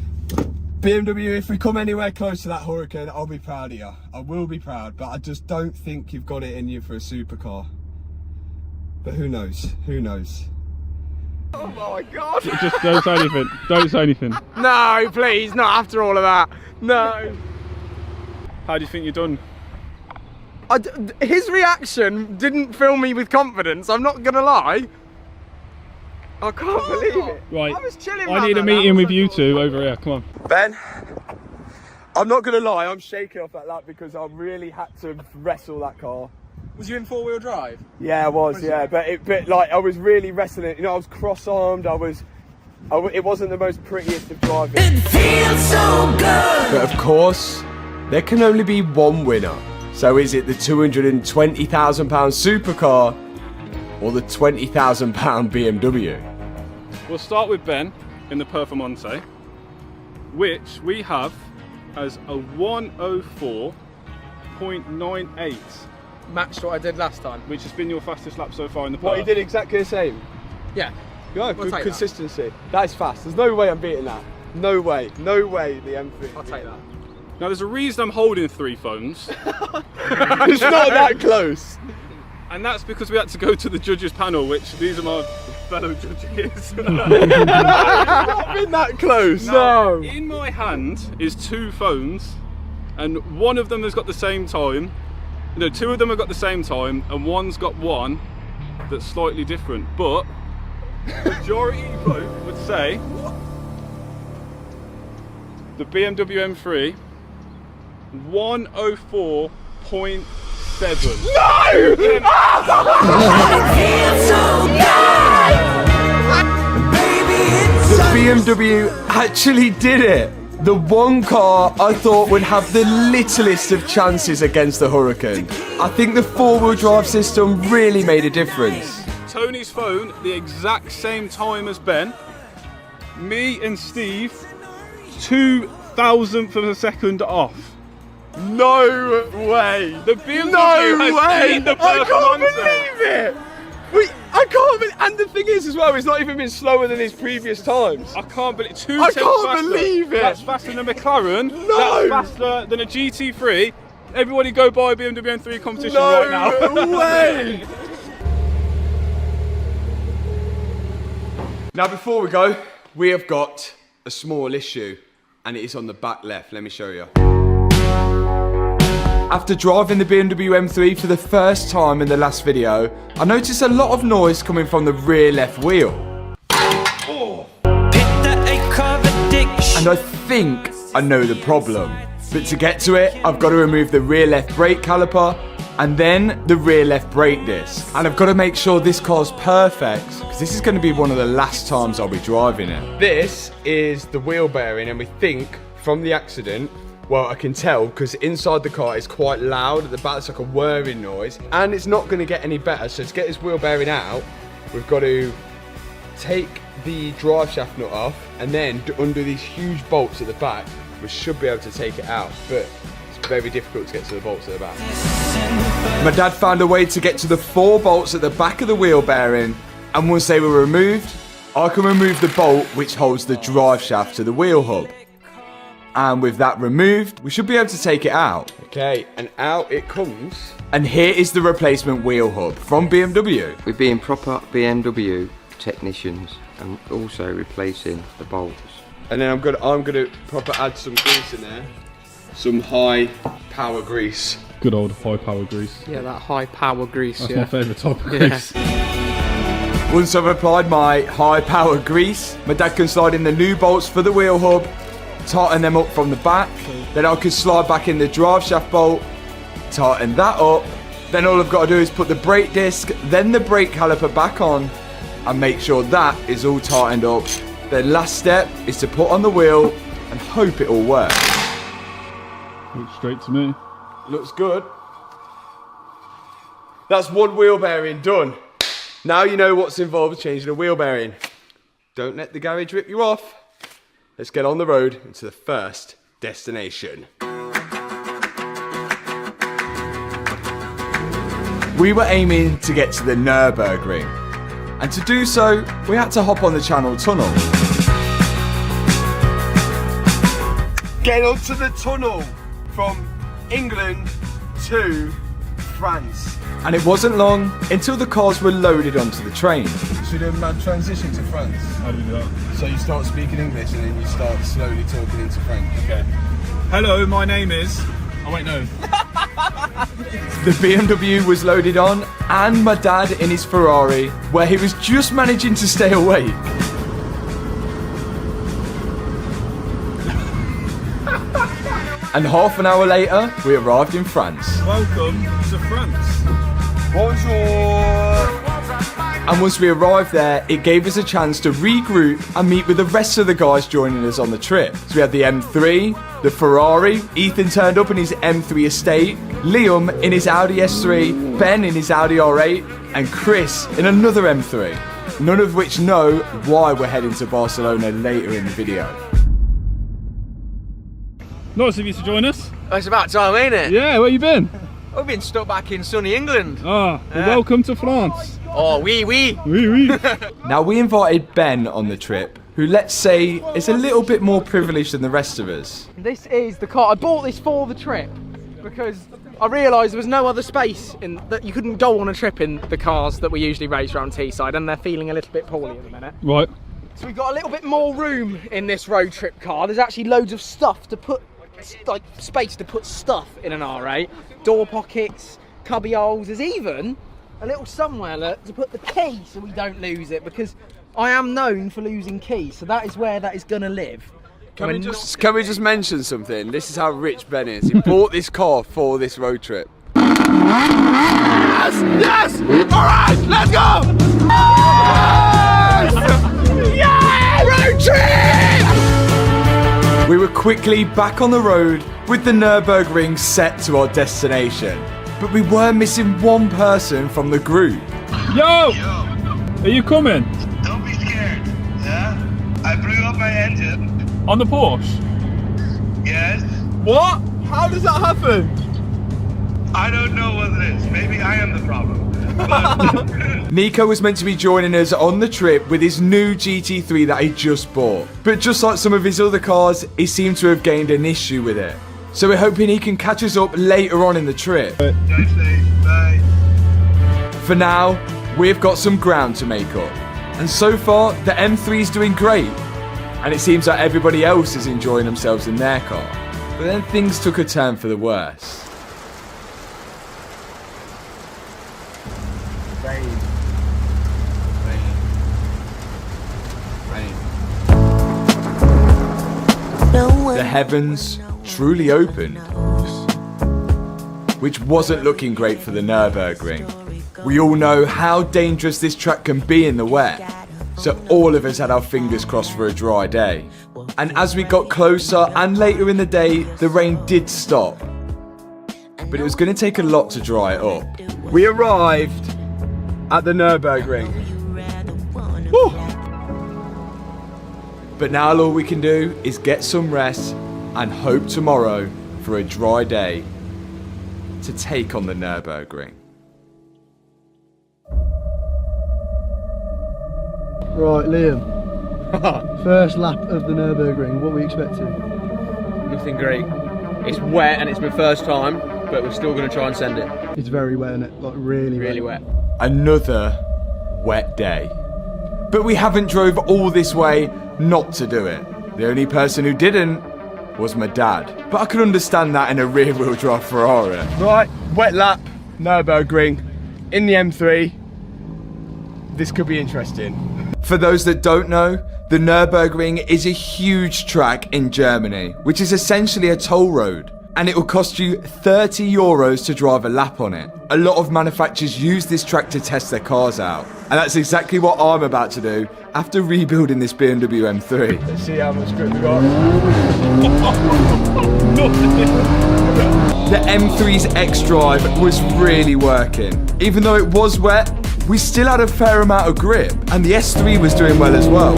BMW, if we come anywhere close to that Huracan, I'll be proud of you. I will be proud, but I just don't think you've got it in you for a supercar. But who knows? Who knows? Oh my god! Just don't say anything. Don't say anything. No, please, not after all of that. No. How do you think you're done? His reaction didn't fill me with confidence, I'm not gonna lie. I can't believe it. Right. I was chilling. I need a meeting with you two over here. Come on. Ben, I'm not gonna lie, I'm shaking off that lap because I really had to wrestle that car. Was you in four-wheel drive? Yeah, I was, yeah, but like I was really wrestling it. You know, I was cross-armed. It wasn't the most prettiest of driving. It feels so good. But of course, there can only be one winner. So is it the £220,000 supercar or the £20,000 BMW? We'll start with Ben in the Performante, which we have as a 104.98. Matched what I did last time. Which has been your fastest lap so far in the Perf. What, he did exactly the same? Yeah. Yeah, good consistency. That is fast. There's no way I'm beating that. No way. No way the M3. I'll take that. Now there's a reason I'm holding 3 phones. It's not that close. And that's because we had to go to the judges panel, which these are my fellow judges. It's not been that close. Now, in my hand is 2 phones, and one of them has got the same time. No, 2 of them have got the same time, and one's got one that's slightly different. But majority vote would say the BMW M3 104.7. No! The BMW actually did it. The one car I thought would have the littlest of chances against the Huracan. I think the 4-wheel drive system really made a difference. Tony's phone the exact same time as Ben. Me and Steve, 2,000th of a second off. No way! The BMW has beat the I first can't Monza. believe it! I can't believe, and the thing is as well, it's not even been slower than his previous times. I can't believe I can't believe it! That's faster than a McLaren. No! That's faster than a GT3. Everybody go buy a BMW M3 competition No right now. way! Now before we go, we have got a small issue, and it is on the back left. Let me show you. After driving the BMW M3 for the first time in the last video, I noticed a lot of noise coming from the rear left wheel. And I think I know the problem. But to get to it, I've got to remove the rear left brake caliper and then the rear left brake disc. And I've got to make sure this car's perfect, because this is going to be one of the last times I'll be driving it. This is the wheel bearing, and we think from the accident, well, I can tell because inside the car it's quite loud. At the back it's like a whirring noise, and it's not going to get any better. So to get this wheel bearing out, we've got to take the drive shaft nut off and then undo these huge bolts at the back. We should be able to take it out, but it's very difficult to get to the bolts at the back. My dad found a way to get to the 4 bolts at the back of the wheel bearing, and once they were removed, I can remove the bolt which holds the drive shaft to the wheel hub. And with that removed, we should be able to take it out. Okay, and out it comes. And here is the replacement wheel hub from BMW. We're being proper BMW technicians and also replacing the bolts. And then I'm gonna proper add some grease in there. Some high power grease. Good old high power grease. Yeah, that high power grease. That's yeah. my favourite type of grease. Once I've applied my high power grease, my dad can slide in the new bolts for the wheel hub, tighten them up from the back, then I can slide back in the drive shaft bolt, tighten that up, then all I've got to do is put the brake disc, then the brake caliper back on, and make sure that is all tightened up. The last step is to put on the wheel and hope it all works. Looks straight to me. Looks good. That's one wheel bearing done. Now you know what's involved with changing a wheel bearing. Don't let the garage rip you off. Let's get on the road into the first destination. We were aiming to get to the Nürburgring, and to do so, we had to hop on the Channel Tunnel. Get onto the tunnel from England to France. And it wasn't long until the cars were loaded onto the train. Should we do a mad transition to France? How do we do that? So you start speaking English and then you start slowly talking into French. Okay. Hello, my name is... Oh wait, no. The BMW was loaded on, and my dad in his Ferrari, where he was just managing to stay awake. And half an hour later, we arrived in France. Welcome to France. Bonjour! And once we arrived there, it gave us a chance to regroup and meet with the rest of the guys joining us on the trip. So we had the M3, the Ferrari, Ethan turned up in his M3 Estate, Liam in his Audi S3, Ben in his Audi R8, and Chris in another M3. None of which know why we're heading to Barcelona later in the video. Nice of you to join us. It's about time, ain't it? Yeah, where you been? We've been stuck back in sunny England. Ah, well, welcome to France. Oh, oui. Oui, oui. Now we invited Ben on the trip, who let's say is a little bit more privileged than the rest of us. This is the car. I bought this for the trip because I realised there was no other space in that you couldn't go on a trip in the cars that we usually race around Teesside, and they're feeling a little bit poorly at the minute. Right. So we've got a little bit more room in this road trip car. There's actually loads of stuff to put, like space to put stuff in an R8. Door pockets, cubby holes. There's even a little somewhere to put the key so we don't lose it, because I am known for losing keys, so that is where that is gonna live. Can we just mention something? This is how rich Ben is. He bought this car for this road trip. Yes! Yes! Alright, let's go! Yes! Road trip! We were quickly back on the road with the Nürburgring set to our destination. But we were missing one person from the group. Yo! Are you coming? Don't be scared, yeah? I blew up my engine. On the Porsche? Yes? What? How does that happen? I don't know what it is. Maybe I am the problem. Nico was meant to be joining us on the trip with his new GT3 that he just bought. But just like some of his other cars, he seemed to have gained an issue with it. So we're hoping he can catch us up later on in the trip. Drive safe. Bye. For now, we've got some ground to make up. And so far, the M3 is doing great. And it seems like everybody else is enjoying themselves in their car. But then things took a turn for the worse. The heavens truly opened, which wasn't looking great for the Nürburgring. We all know how dangerous this track can be in the wet, so all of us had our fingers crossed for a dry day. And as we got closer and later in the day, the rain did stop. But it was going to take a lot to dry it up. We arrived at the Nürburgring. Woo! But now all we can do is get some rest and hope tomorrow for a dry day to take on the Nürburgring. Right, Liam. First lap of the Nürburgring, what are we expecting? Nothing great. It's wet and it's my first time, but we're still going to try and send it. It's very wet, isn't it? Like really wet. Another wet day. But we haven't drove all this way not to do it. The only person who didn't was my dad. But I can understand that in a rear-wheel drive Ferrari. Right, wet lap, Nürburgring, in the M3. This could be interesting. For those that don't know, the Nürburgring is a huge track in Germany, which is essentially a toll road. And it will cost you €30 to drive a lap on it. A lot of manufacturers use this track to test their cars out. And that's exactly what I'm about to do after rebuilding this BMW M3. Let's see how much grip we got. The M3's X-Drive was really working. Even though it was wet, we still had a fair amount of grip. And the S3 was doing well as well.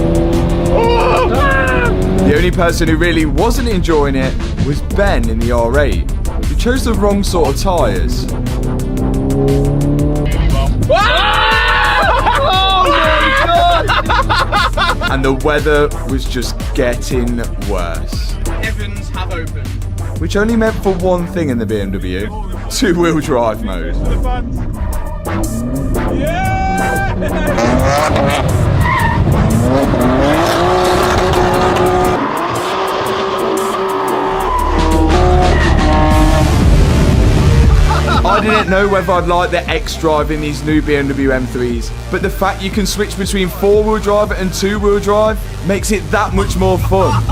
The only person who really wasn't enjoying it was Ben in the R8, who chose the wrong sort of tyres. And the weather was just getting worse. Heavens have opened. Which only meant for one thing in the BMW, two-wheel drive mode. I didn't know whether I'd like the X-Drive in these new BMW M3s, but the fact you can switch between four-wheel drive and two-wheel drive makes it that much more fun.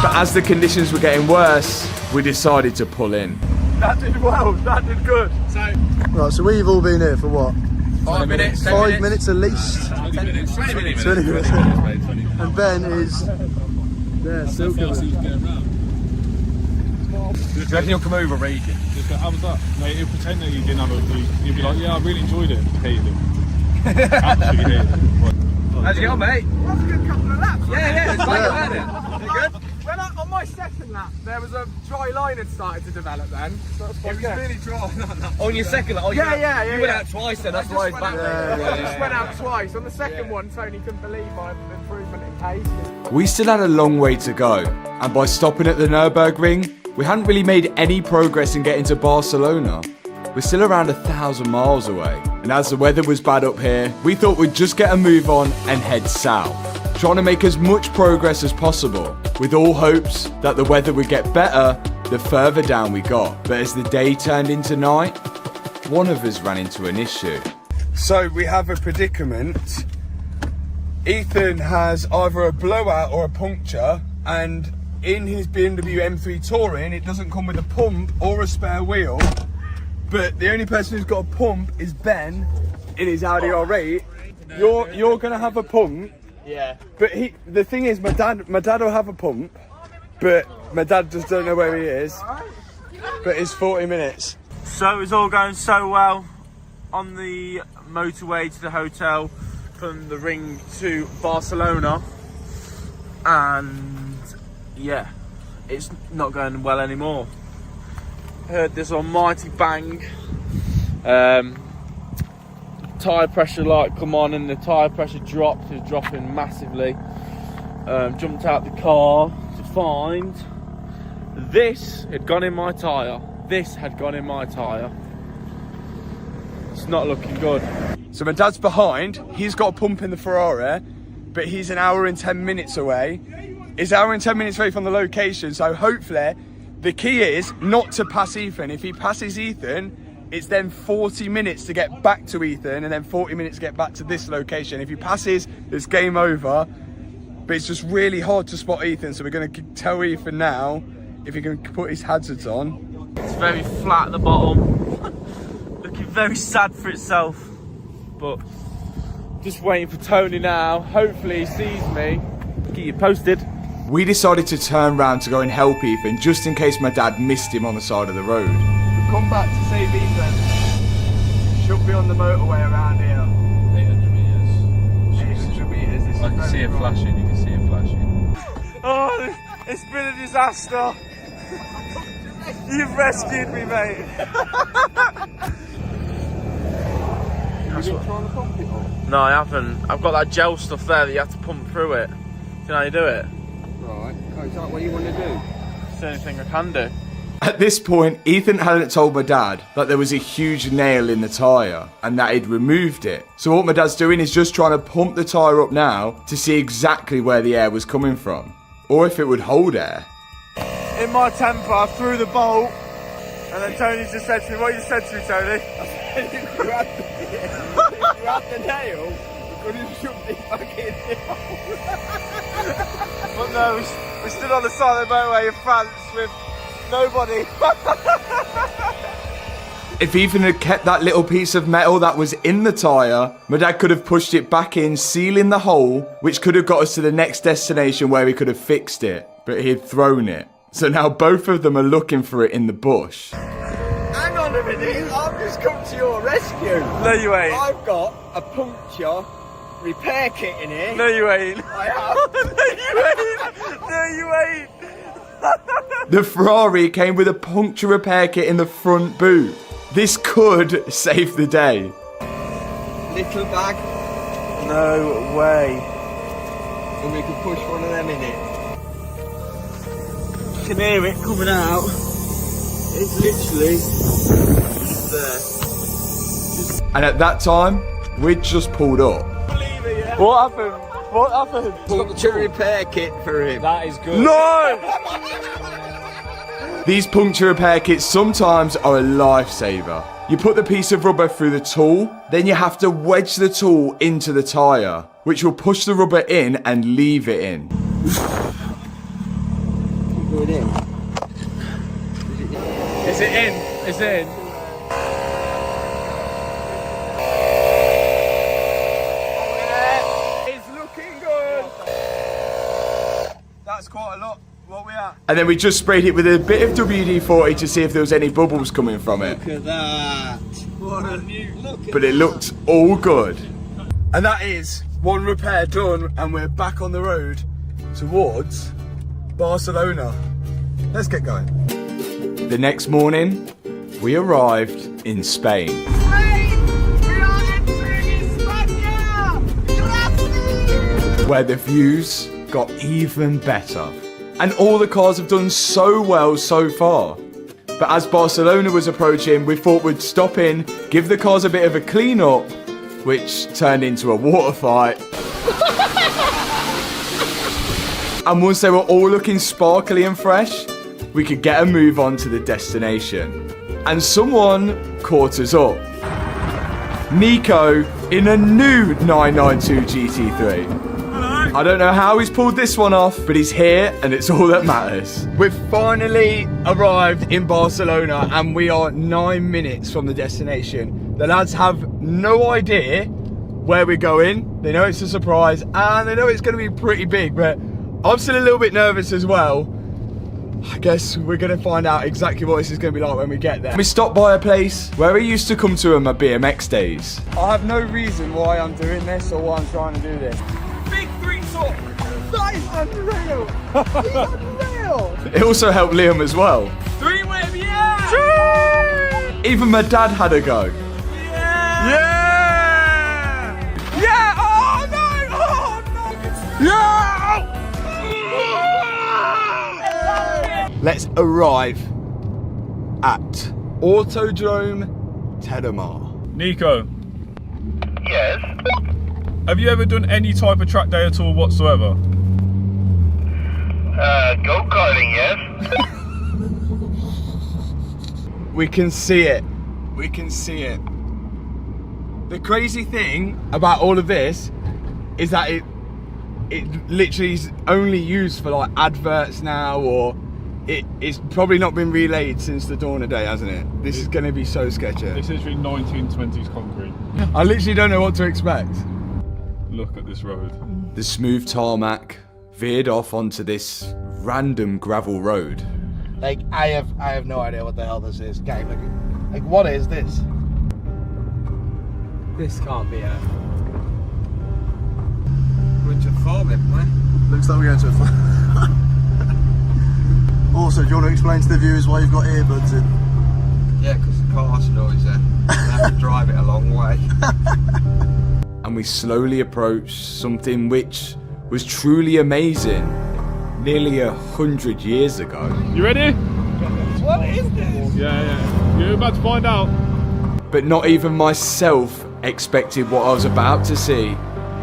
But as the conditions were getting worse, we decided to pull in. That did well, that did good. Right, so we've all been here for what? 5 minutes, 10 5 minutes at least? 20 minutes. 20 minutes. And Ben is there, still coming. Do you reckon he'll come over raging? Just go, how was that? Mate, he'll pretend that he didn't have a week. He'll be like, yeah, I really enjoyed it. Hated it. Absolutely hated it. How'd you get on, mate? That's a good couple of laps. Yeah, it's like weren't it? You good? When on my second lap, there was a dry line had started to develop then. So it was really dry. On your second lap? Oh, Yeah. You went out twice then, that's why it's back there. I just went out twice. On the second one, Tony couldn't believe my improvement in pace. We still had a long way to go, and by stopping at the Nürburgring, we hadn't really made any progress in getting to Barcelona. We're still around 1,000 miles away, and as the weather was bad up here, we thought we'd just get a move on and head south, trying to make as much progress as possible, with all hopes that the weather would get better the further down we got. But as the day turned into night, one of us ran into an issue. So we have a predicament. Ethan has either a blowout or a puncture, and in his BMW M3 Touring, it doesn't come with a pump or a spare wheel. But the only person who's got a pump is Ben in his Audi R8. You're gonna have a pump. Yeah. But the thing is, my dad will have a pump, but my dad just don't know where he is. But it's 40 minutes. So it's all going so well. on the motorway to the hotel from the Ring to Barcelona, and yeah, it's not going well anymore. Heard this almighty bang. Tyre pressure light come on and the tyre pressure dropped. It was dropping massively. Jumped out the car to find this had gone in my tyre. This had gone in my tyre. It's not looking good. So my dad's behind. He's got a pump in the Ferrari, but he's an hour and 10 minutes away. He's an hour and 10 minutes away from the location, so hopefully the key is not to pass Ethan. If he passes Ethan, it's then 40 minutes to get back to Ethan and then 40 minutes to get back to this location. If he passes, it's game over. But it's just really hard to spot Ethan, so we're going to tell Ethan now if he can put his hazards on. It's very flat at the bottom. Looking very sad for itself. But just waiting for Tony now. Hopefully he sees me. Keep you posted. We decided to turn round to go and help Ethan just in case my dad missed him on the side of the road. Come back to save Ethan. Should be on the motorway around here. 800 metres. 800 metres. This I can see it flashing, you can see it flashing. Oh, it's been a disaster. You've rescued me, mate. No, I haven't. I've got that gel stuff there that you have to pump through it. Do you know how you do it? Right. Oh, is that what you want to do? It's the only thing I can do. At this point, Ethan hadn't told my dad that there was a huge nail in the tyre and that he'd removed it. So what my dad's doing is just trying to pump the tyre up now to see exactly where the air was coming from, or if it would hold air. In my temper, I threw the bolt, and then Tony just said to me, what you said to me, Tony? I said, if you had the nail, you could have shoved it back in the hole. But no, we stood on the side of the motorway in France with nobody. If Ethan had kept that little piece of metal that was in the tyre, my dad could have pushed it back in, sealing the hole, which could have got us to the next destination where we could have fixed it, but he'd thrown it. So now both of them are looking for it in the bush. Hang on a minute, I've just come to your rescue. No, you ain't. I've got a puncture repair kit in here. No, you ain't. I have. No, you ain't. The Ferrari came with a puncture repair kit in the front boot. This could save the day. Little bag. No way. And we can push one of them in it. You can hear it coming out. It's literally there. And at that time, we'd just pulled up. What happened? What happened? Puncture repair kit for him. That is good. No! These puncture repair kits sometimes are a lifesaver. You put the piece of rubber through the tool, then you have to wedge the tool into the tyre, which will push the rubber in and leave it in. Keep it in. Is it in? It's in. It's looking good. That's quite a lot. What we at? And then we just sprayed it with a bit of WD-40 to see if there was any bubbles coming from it. Look at that. What a new look. But it looked all good. And that is one repair done, and we're back on the road towards Barcelona. Let's get going. The next morning, we arrived in Spain. Where the views got even better. And all the cars have done so well so far. But as Barcelona was approaching, we thought we'd stop in, give the cars a bit of a clean up, which turned into a water fight. And once they were all looking sparkly and fresh, we could get a move on to the destination. And someone caught us up. Nico in a new 992 GT3. I don't know how he's pulled this one off, but he's here and it's all that matters. We've finally arrived in Barcelona and we are 9 minutes from the destination. The lads have no idea where we're going. They know it's a surprise and they know it's going to be pretty big, but I'm still a little bit nervous as well. I guess we're gonna find out exactly what this is gonna be like when we get there. We stopped by a place where we used to come to on my BMX days. I have no reason why I'm doing this or why I'm trying to do this. Big 3 top! That is unreal! He's unreal! It also helped Liam as well. 3 whip, yeah! Even my dad had a go. Yeah! Yeah! Oh no! Oh no! Yeah! Let's arrive at Autodrome Terramar. Nico. Yes? Have you ever done any type of track day at all whatsoever? Go-karting, yes? We can see it. We can see it. The crazy thing about all of this is that it literally is only used for like adverts now, or it's probably not been relayed since the dawn of day, hasn't it? This is going to be so sketchy. This is literally 1920s concrete. I literally don't know what to expect. Look at this road. The smooth tarmac veered off onto this random gravel road. Like, I have no idea what the hell this is. Guy, like what is this? This can't be a... We're into a farm, looks like we're going to a farm. Also, do you want to explain to the viewers why you've got earbuds in? Yeah, because the car's noisy. I have to drive it a long way. And we slowly approached something which was truly amazing nearly 100 years ago. You ready? What is this? Yeah. You're about to find out. But not even myself expected what I was about to see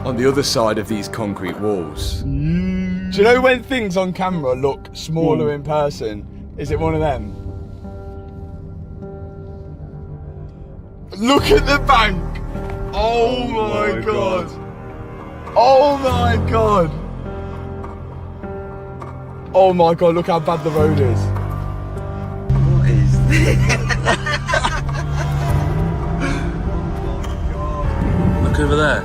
on the other side of these concrete walls. Do you know when things on camera look smaller in person? Is it one of them? Look at the bank! Oh my god! Oh my god! Oh my god, look how bad the road is. What is this? Look over there.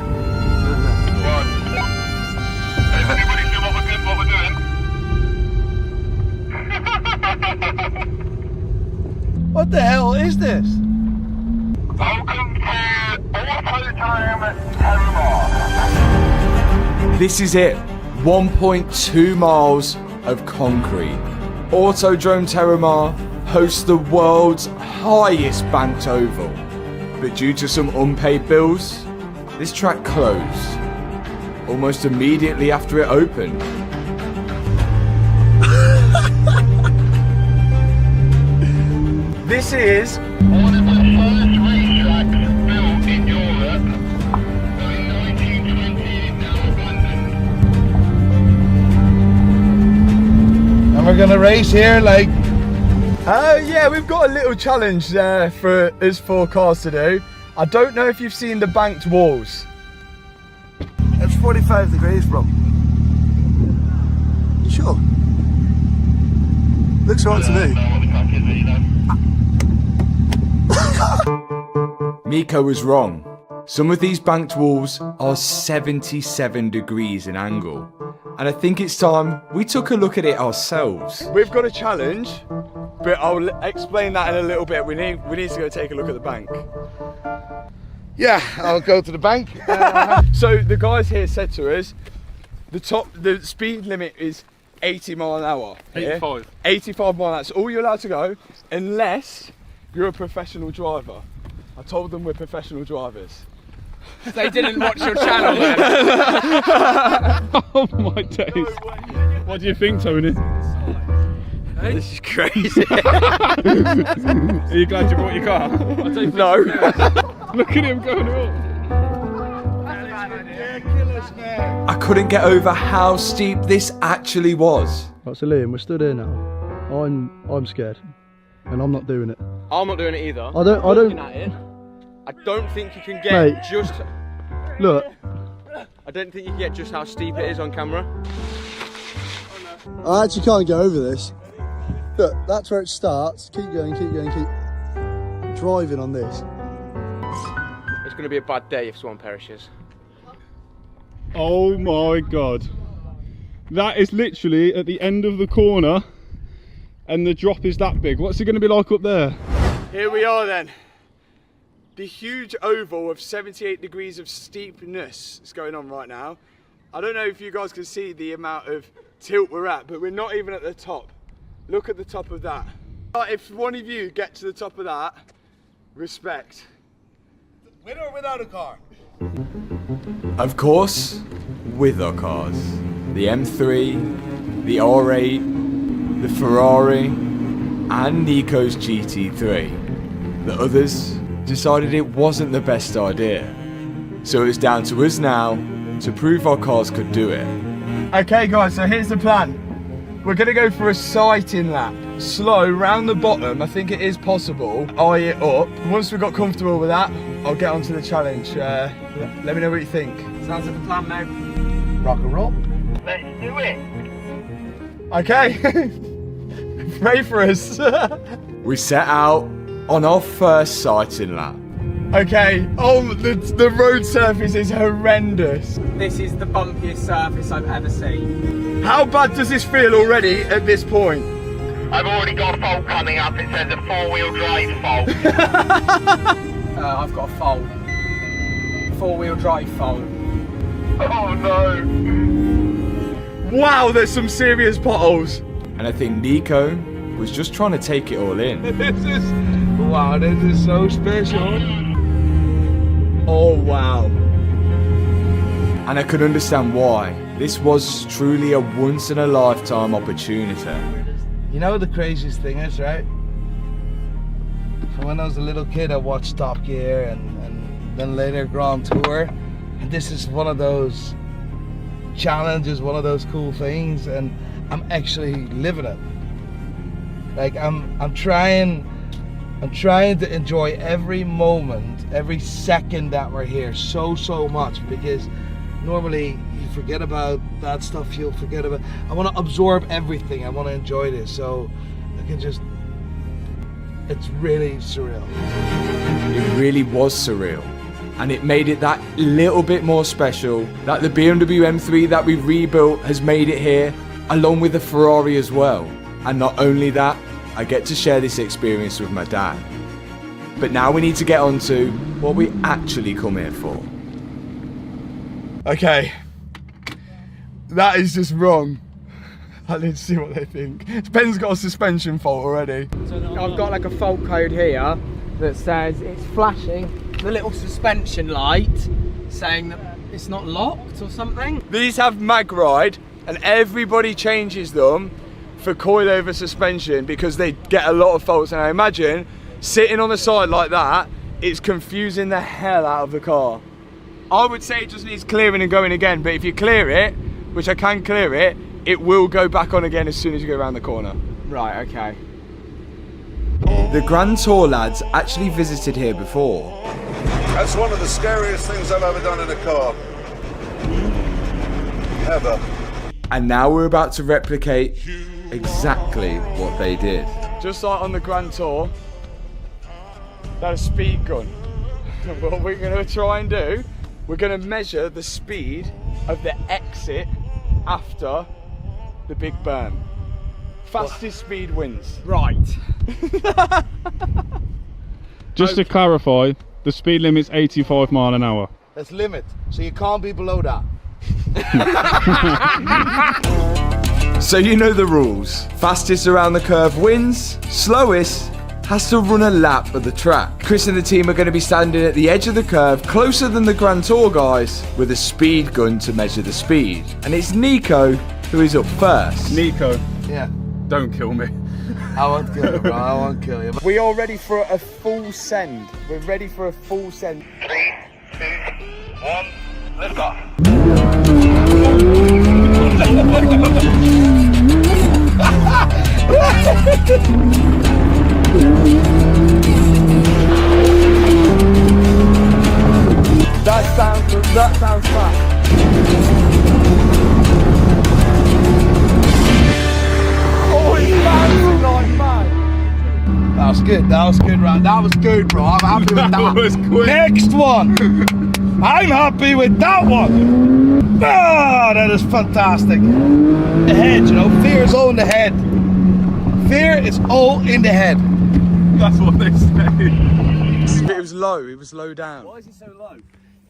Anybody see what we're doing? What the hell is this? Welcome to Autodrome Terramar. This is it. 1.2 miles of concrete. Autodrome Terramar hosts the world's highest banked oval. But due to some unpaid bills, this track closed almost immediately after it opened. This is one of the first racetracks built in Europe. So in 1928, now abandoned. And we're gonna race here like... yeah, we've got a little challenge there for us 4 cars to do. I don't know if you've seen the banked walls. It's 45 degrees, bro. You sure? Looks right to me. Miko was wrong. Some of these banked walls are 77 degrees in angle. And I think it's time we took a look at it ourselves. We've got a challenge, but I'll explain that in a little bit. We need to go take a look at the bank. Yeah, I'll go to the bank. So the guys here said to us, the speed limit is 80 mile an hour. 85. 85 mile an hour. That's all you're allowed to go, unless you're a professional driver. I told them we're professional drivers. They didn't watch your channel then. Oh my days. What do you think, Tony? This is crazy. Are you glad you brought your car? No. Look at him going up. I couldn't get over how steep this actually was. Right, so Liam, we're stood here now. I'm scared, and I'm not doing it. I'm not doing it either. I don't. Looking at it, I don't think you can get Mate. just. Look, I don't think you can get just how steep it is on camera. I actually can't get over this. Look, that's where it starts. Keep going, keep driving on this. It's going to be a bad day if someone perishes. Oh my god. That is literally at the end of the corner. and the drop is that big. What's it going to be like up there? Here we are then. The huge oval of 78 degrees of steepness is going on right now. I don't know if you guys can see the amount of tilt we're at, but we're not even at the top. Look at the top of that. If one of you get to the top of that, respect. With or without a car? Of course, with our cars. The M3, the R8, the Ferrari, and Nico's GT3. The others decided it wasn't the best idea. So it's down to us now to prove our cars could do it. Okay guys, so here's the plan. We're gonna go for a sighting lap. Slow, round the bottom, I think it is possible. Eye it up. Once we've got comfortable with that, I'll get onto the challenge. Let me know what you think. Sounds like a plan, mate. Rock and roll. Let's do it. Okay. Pray for us. We set out on our first sighting lap. Okay, oh, the road surface is horrendous. This is the bumpiest surface I've ever seen. How bad does this feel already at this point? I've already got a fault coming up. It says a 4-wheel drive fault. I've got a fault. 4-wheel drive fault. Oh no. Wow, there's some serious potholes. And I think Nico was just trying to take it all in. Wow, this is so special. Oh wow. And I could understand why. This was truly a once in a lifetime opportunity. You know what the craziest thing is, right? From when I was a little kid, I watched Top Gear and then later Grand Tour. And this is one of those challenges, one of those cool things, and I'm actually living it. Like I'm trying to enjoy every moment, every second that we're here so much, because normally you forget about that stuff, you'll forget about. I want to absorb everything, I want to enjoy this, so I can just, it's really surreal. It really was surreal. And it made it that little bit more special that the BMW M3 that we rebuilt has made it here, along with the Ferrari as well. And not only that, I get to share this experience with my dad. But now we need to get on to what we actually come here for. Okay. That is just wrong. I need to see what they think. Ben's got a suspension fault already. I've got like a fault code here that says it's flashing the little suspension light saying that it's not locked or something. These have mag ride and everybody changes them for coilover suspension because they get a lot of faults, and I imagine sitting on the side like that, it's confusing the hell out of the car. I would say it just needs clearing and going again, but if you clear it, which I can clear it, it will go back on again as soon as you go around the corner. Right, okay. The Grand Tour lads actually visited here before. That's one of the scariest things I've ever done in a car. Ever. And now we're about to replicate exactly what they did. Just like on the Grand Tour, that's a speed gun. What we're going to try and do, we're going to measure the speed of the exit after the big berm. Fastest speed wins. Right. Just to clarify, the speed limit's 85 mile an hour. That's limit, so you can't be below that. So you know the rules. Fastest around the curve wins, slowest has to run a lap of the track. Chris and the team are going to be standing at the edge of the curve, closer than the Grand Tour guys, with a speed gun to measure the speed. And it's Nico who is up first. Nico. Yeah. Don't kill me. I won't kill you, bro. I won't kill you. We are ready for a full send. We're ready for a full send. 3, 2, 1, lift off. That sounds fast. Oh, he's bouncing like mad. That was good. That was good, right? That was good, bro. I'm happy with that. That was quick. Next one. I'm happy with that one. Ah, that is fantastic. The head, you know, fear's on the head. Fear is all in the head. That's what they say. It was low. It was low down. Why is he so low?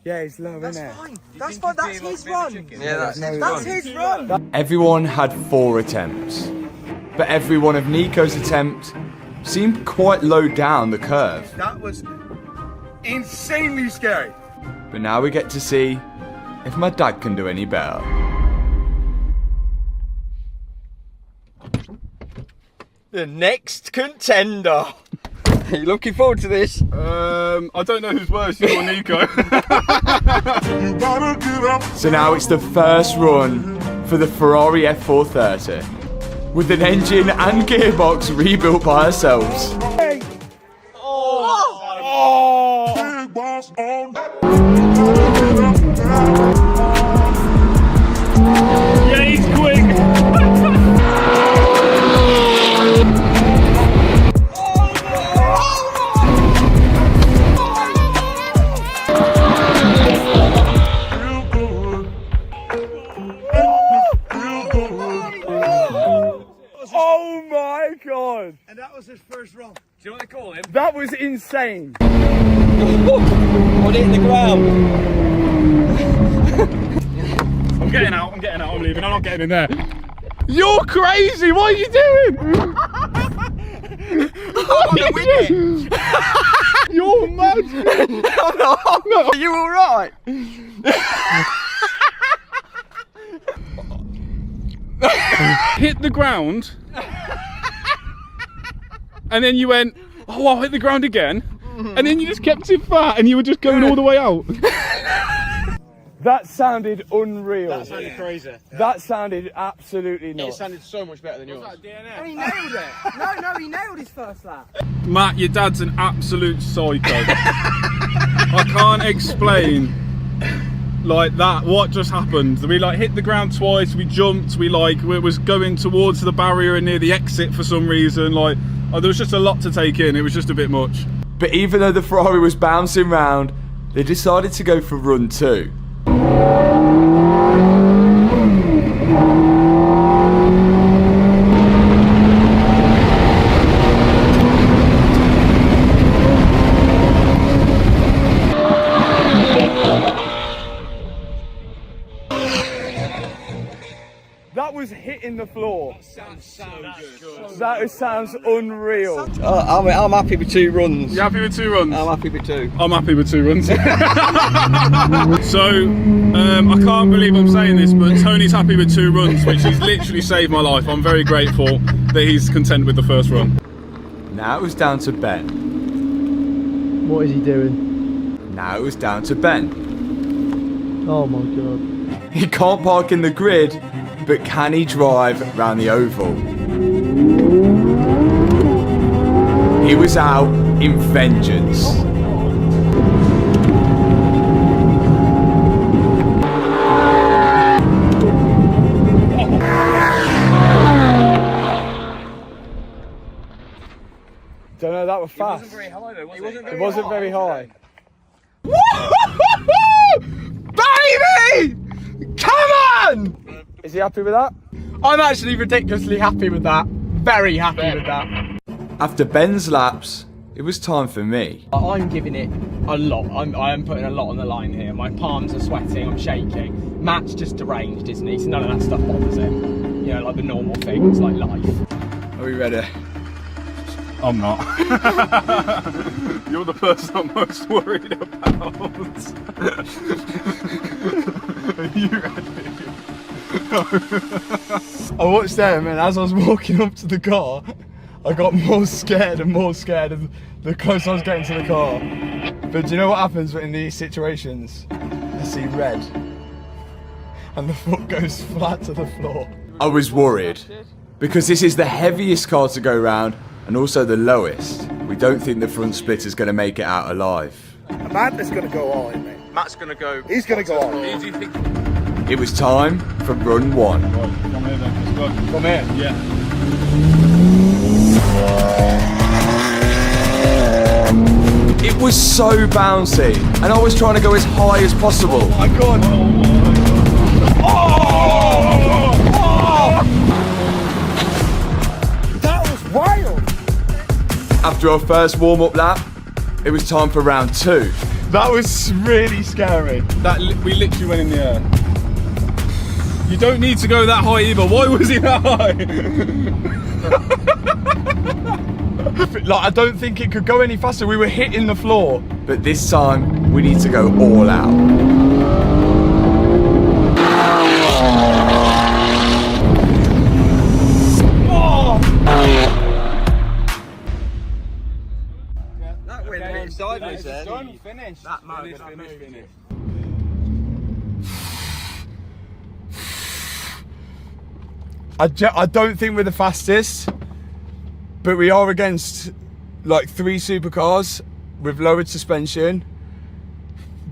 Yeah, it's low, That's isn't it? fine. That's fine. That's his run. Yeah, That's his run. Everyone had 4 attempts, but every one of Nico's attempts seemed quite low down the curve. That was insanely scary. But now we get to see if my dad can do any better. The next contender. Are you looking forward to this? I don't know who's worse, you or Nico. So now it's the first run for the Ferrari F430, with an engine and gearbox rebuilt by ourselves. Yeah, he's quick. Oh my god! And that was his first run. Do you know what they call him? That was insane. On hitting the ground. I'm getting out, I'm leaving, I'm not getting in there. You're crazy, what are you doing? You're mad. No. Are you alright? Hit the ground. And then you went, oh, I'll hit the ground again. And then you just kept it flat and you were just going all the way out. That sounded unreal. That sounded crazy. That sounded absolutely nuts. It sounded so much better than yours. And he nailed it. No, he nailed his first lap. Matt, your dad's an absolute psycho. I can't explain like that what just happened. We like hit the ground twice, we jumped, we was going towards the barrier and near the exit for some reason. Like there was just a lot to take in. It was just a bit much. But even though the Ferrari was bouncing round, they decided to go for run 2. That was hitting the floor. That sounds unreal. I'm happy with 2 runs. You happy with 2 runs? I'm happy with 2. I'm happy with 2 runs. So, I can't believe I'm saying this, but Tony's happy with 2 runs, which has literally saved my life. I'm very grateful that he's content with the first run. Now it was down to Ben. What is he doing? Now it was down to Ben. Oh my god. He can't park in the grid, but can he drive round the oval? He was out in vengeance. Don't know, that was fast. It wasn't very high though, was it? It wasn't very high. Baby! Come on! Is he happy with that? I'm actually ridiculously happy with that. Very happy with that. After Ben's laps, it was time for me. I'm giving it a lot. I am putting a lot on the line here. My palms are sweating, I'm shaking. Matt's just deranged, isn't he? So none of that stuff bothers him. You know, like the normal things, like life. Are we ready? I'm not. You're the person I'm most worried about. Are you ready? I watched them, and as I was walking up to the car, I got more scared the closer I was getting to the car. But do you know what happens in these situations? I see red, and the foot goes flat to the floor. I was worried, because this is the heaviest car to go round, and also the lowest. We don't think the front split is going to make it out alive. Matt is going to go all in, mate. Matt's going to go. He's going to go all in. Who do you think? It was time for run 1. Right, come here then, let's go. Come here. Yeah. It was so bouncy, and I was trying to go as high as possible. Oh my god! That was After our first warm-up lap, it was time for round 2. That was really scary. We literally went in the air. You don't need to go that high either. Why was he that high? Like, I don't think it could go any faster. We were hitting the floor. But this time, we need to go all out. That went on sideways there. Done, finished. That might have been finished. I don't think we're the fastest, but we are against like 3 supercars with lowered suspension.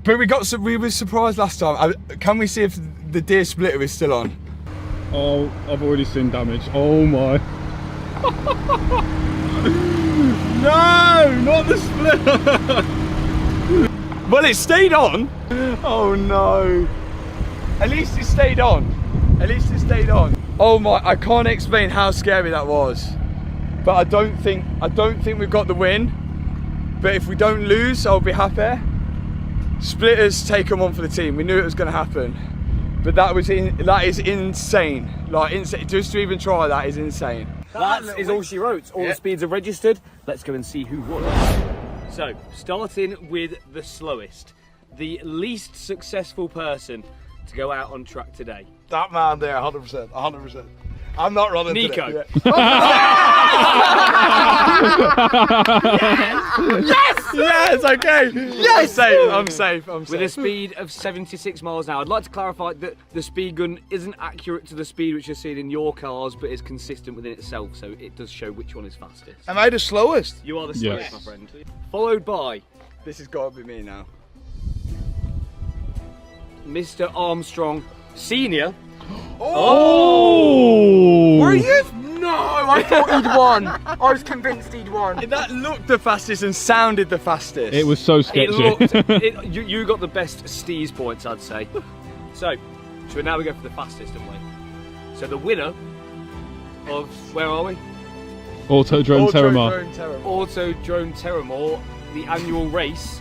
But we were surprised last time. Can we see if the Deere splitter is still on? Oh, I've already seen damage. Oh my. No, not the splitter. Well, it stayed on. Oh no. At least it stayed on. At least it stayed on. Oh my, I can't explain how scary that was. But I don't think we've got the win. But if we don't lose, I'll be happy. Splitters take them on for the team. We knew it was going to happen. But that is insane. Like, insane. Just to even try that is insane. That is all she wrote. All the speeds are registered. Let's go and see who won. So, starting with the slowest, the least successful person to go out on track today. That man there, 100%, 100%. I'm not running Nico. today. Yes! Yes, okay. Yes! I'm safe. With a speed of 76 miles an hour. I'd like to clarify that the speed gun isn't accurate to the speed which you're seeing in your cars, but is consistent within itself, so it does show which one is fastest. Am I the slowest? You are the slowest, my friend. Followed by... This has got to be me now. Mr. Armstrong Senior. Oh! Were you? No, I thought he'd won. I was convinced he'd won. That looked the fastest and sounded the fastest. It was so sketchy. You got the best steez points, I'd say. So now we go for the fastest, don't we? So the winner of, where are we? Autodrome Terramar. Autodrome Terramar, the annual race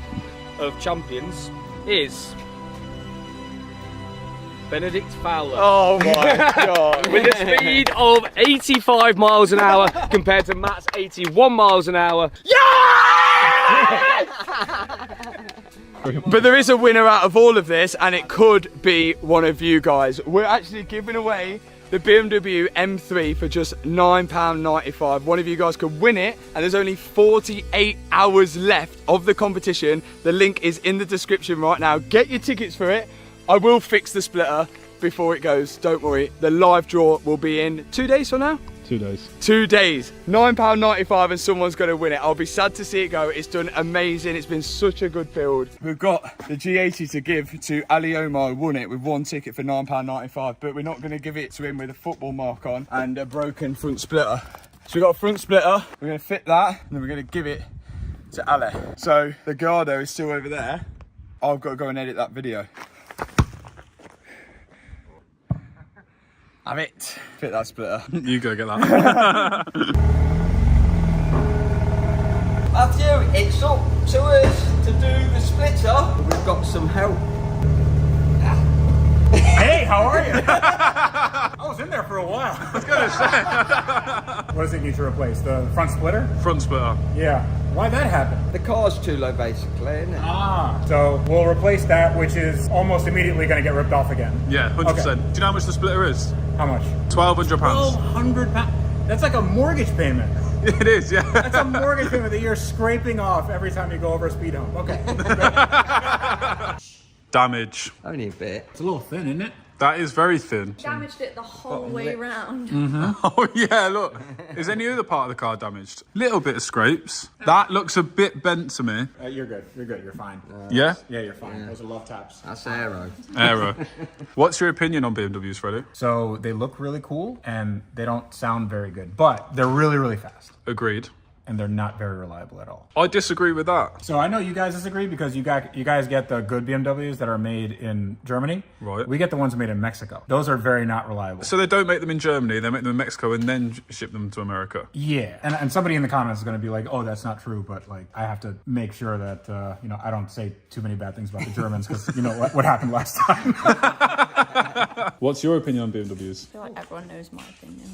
of champions, is Benedict Fowler. Oh my God. With a speed of 85 miles an hour compared to Matt's 81 miles an hour. But there is a winner out of all of this, and it could be one of you guys. We're actually giving away the BMW M3 for just £9.95. One of you guys could win it, and there's only 48 hours left of the competition. The link is in the description right now. Get your tickets for it. I will fix the splitter before it goes, don't worry. The live draw will be in 2 days from now? 2 days. 2 days. £9.95 and someone's going to win it. I'll be sad to see it go. It's done amazing. It's been such a good build. We've got the G80 to give to Ali Omar, who won it with 1 ticket for £9.95, but we're not going to give it to him with a football mark on and a broken front splitter. So we've got a front splitter. We're going to fit that and then we're going to give it to Ali. So the Gardo is still over there. I've got to go and edit that video. Have it. Fit that splitter. You go get that. Matthew, it's up to us to do the splitter. We've got some help. Hey, how are you? I was in there for a while. I was gonna say. What does it need to replace? The front splitter? Front splitter. Yeah. Why'd that happen? The car's too low, basically, isn't it? Ah. So we'll replace that, which is almost immediately going to get ripped off again. Yeah, 100%. Okay. Do you know how much the splitter is? How much? £1,200. £1,200. That's like a mortgage payment. It is, yeah. That's a mortgage payment that you're scraping off every time you go over a speed hump. Okay. Damage. Only a bit. It's a little thin, isn't it? That is very thin. Damaged it the whole way round. Oh yeah, look. Is any other part of the car damaged? Little bit of scrapes. That looks a bit bent to me. You're good. You're good. You're fine. Yeah? Yeah, you're fine. Those are love taps. That's aero. Aero. What's your opinion on BMWs, Freddie? So they look really cool and they don't sound very good, but they're really, really fast. Agreed. and they're not very reliable at all. I disagree with that. So I know you guys disagree because you guys get the good BMWs that are made in Germany. Right. We get the ones made in Mexico. Those are very not reliable. So they don't make them in Germany, they make them in Mexico and then ship them to America. Yeah, and somebody in the comments is going to be like, oh, that's not true, but like I have to make sure that you know, I don't say too many bad things about the Germans because you know what happened last time. What's your opinion on BMWs? I feel like everyone knows my opinion.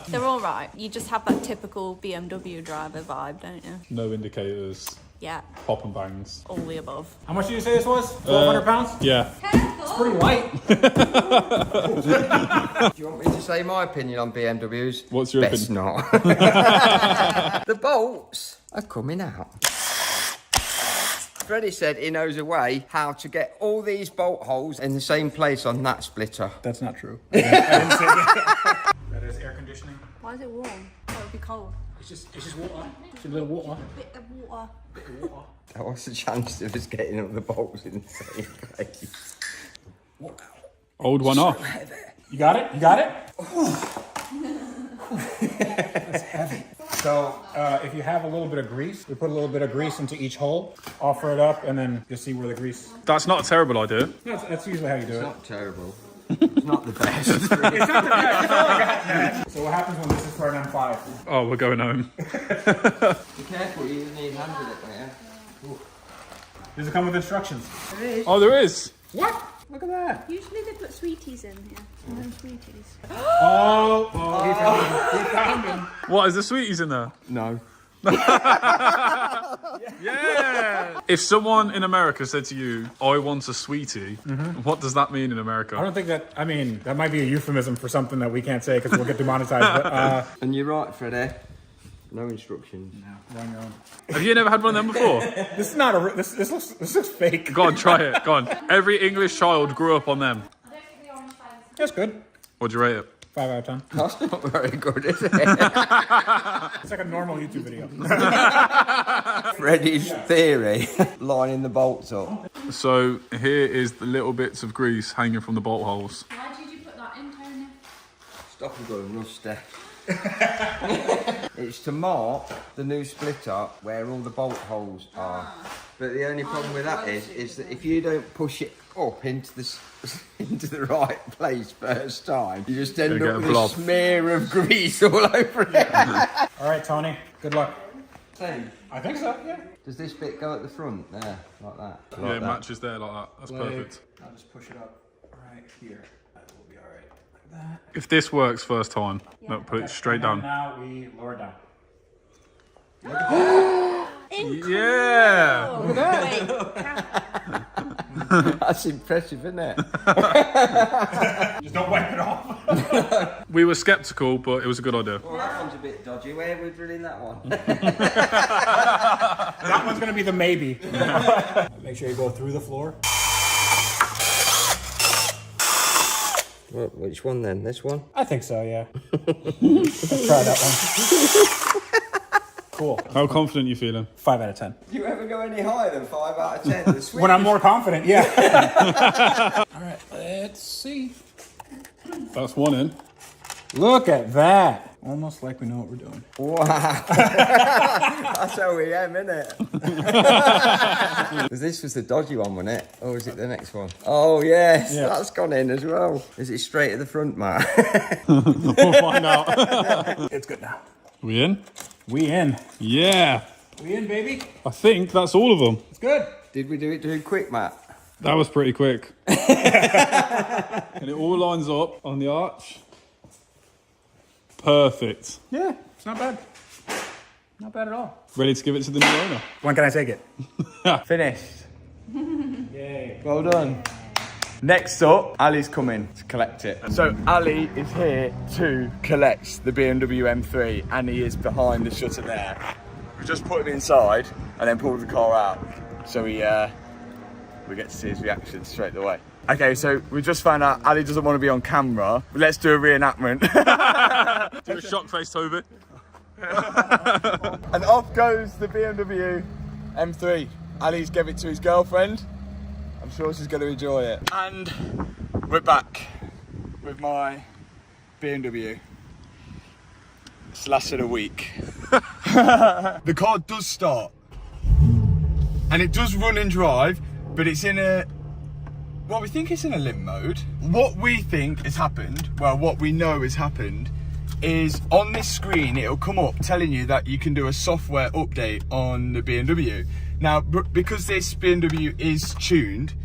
They're all right. You just have that typical BMW driver vibe, don't you? No indicators. Yeah. Pop and bangs. All the above. How much did you say this was? 1,200 pounds? Yeah. It's pretty light. Do you want me to say my opinion on BMWs? What's your Best opinion? not. The bolts are coming out. Freddie said he knows a way how to get all these bolt holes in the same place on that splitter. That's not true. I didn't say that. That is air conditioning. Why is it warm? Oh, it would be cold. It's just water. It's a little water. Bit of water. What's the chance of us getting all the bolts in the same place? Old one off. You got it? You got it? That's heavy. So if you have a little bit of grease, we put a little bit of grease into each hole, offer it up, and then you'll see where the grease... That's not a terrible idea. No, that's usually how you do it. It's not terrible. It's not the best. It's not the best. That's all I got. So what happens when this is for an M5? Oh, we're going home. Be careful, you need hands with it, man. Does it come with instructions? There is. Oh, there is. What? Look at that. Usually they put sweeties in here. And then sweeties. Oh, he found him. What, is there sweeties in there? No. Yeah. If someone in America said to you, I want a sweetie, what does that mean in America? I don't think that, I mean, that might be a euphemism for something that we can't say because we'll get demonetized. But, And you're right, Freddie. No instructions. No, wrong one. Have you never had one of them before? This is not a, this looks fake. Go on, try it. Go on. Every English child grew up on them. That's good. What'd you rate it? 5 out of 10. That's not very good, is it? It's like a normal YouTube video. Freddie's theory, lining the bolts up. So here is the little bits of grease hanging from the bolt holes. Why did you put that in, Tony? Stop and going rusty. It's to mark the new splitter where all the bolt holes are. But the only problem with that is that if you don't push it up into the right place first time, you just end up with a smear of grease all over it. All right, Tony. Good luck. Same. I think so. Yeah. Does this bit go at the front there, like that? Yeah, it matches there like that. That's perfect. I'll just push it up right here. That will be all right. Like that. If this works first time, no, put it straight down. Now we lower it down. Yeah. Look at that. That's impressive, isn't it? Just don't wipe it off. We were skeptical, but it was a good idea. Well, that one's a bit dodgy. Where are we drilling that one? That one's going to be the maybe. Make sure you go through the floor. Well, which one then? This one? I think so, yeah. Let's try that one. Cool. How confident are you feeling? 5 out of 10. Do you ever go any higher than 5 out of 10? When I'm more confident, yeah. All right, let's see. That's one in. Look at that. Almost like we know what we're doing. Wow. That's OEM, isn't it? This was the dodgy one, wasn't it? Or is it the next one? Oh, yes. Yeah. That's gone in as well. Is it straight at the front, Matt? We'll find out. It's good now. We in? We in. Yeah. We in, baby? I think that's all of them. It's good. Did we do it too quick, Matt? That was pretty quick. And it all lines up on the arch. Perfect. Yeah, it's not bad. Not bad at all. Ready to give it to the new owner. When can I take it? Finished. Yay. Well done. Next up, Ali's coming to collect it. So Ali is here to collect the BMW M3 and he is behind the shutter there. We just put him inside and then pulled the car out. So we get to see his reaction straight away. Okay, so we just found out Ali doesn't want to be on camera. Let's do a reenactment. Do a shock face, Toby. And off goes the BMW M3. Ali's gave it to his girlfriend. I'm sure she's going to enjoy it. And we're back with my BMW. It's lasted a week. The car does start. And it does run and drive, but it's in a... Well, we think it's in a limp mode. What we think has happened, well, what we know has happened, is on this screen, it'll come up telling you that you can do a software update on the BMW. Now, because this BMW is tuned,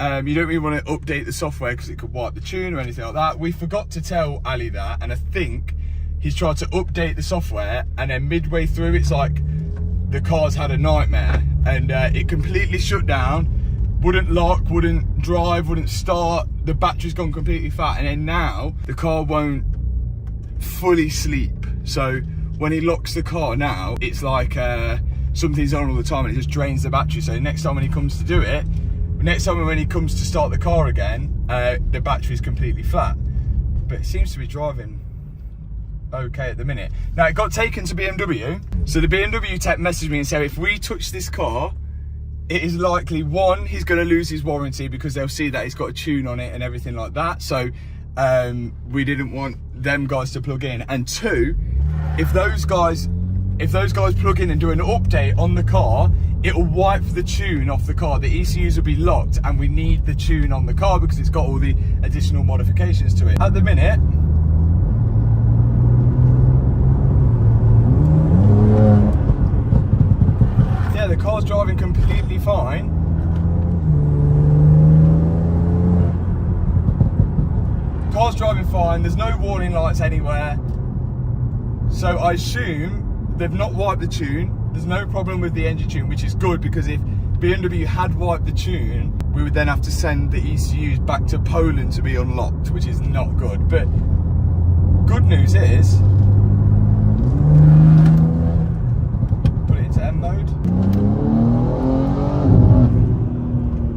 you don't really want to update the software because it could wipe the tune or anything like that. We forgot to tell Ali that, and I think he's tried to update the software, and then midway through, it's like the car's had a nightmare, and it completely shut down, wouldn't lock, wouldn't drive, wouldn't start, the battery's gone completely flat, and then now the car won't fully sleep. So when he locks the car now, it's like something's on all the time, and it just drains the battery. So next time when he comes to do it, next time when he comes to start the car again, the battery's completely flat. But it seems to be driving okay at the minute. Now, it got taken to BMW, so the BMW tech messaged me and said if we touch this car, it is likely, one, he's going to lose his warranty because they'll see that he's got a tune on it and everything like that. So we didn't want them guys to plug in, and two, if those guys plug in and do an update on the car, it'll wipe the tune off the car. The ECUs will be locked, and we need the tune on the car because it's got all the additional modifications to it. At the minute, yeah, the car's driving completely fine. The car's driving fine, there's no warning lights anywhere. So I assume they've not wiped the tune. There's no problem with the engine tune, which is good, because if BMW had wiped the tune, we would then have to send the ECUs back to Poland to be unlocked, which is not good. But good news is, put it into M mode.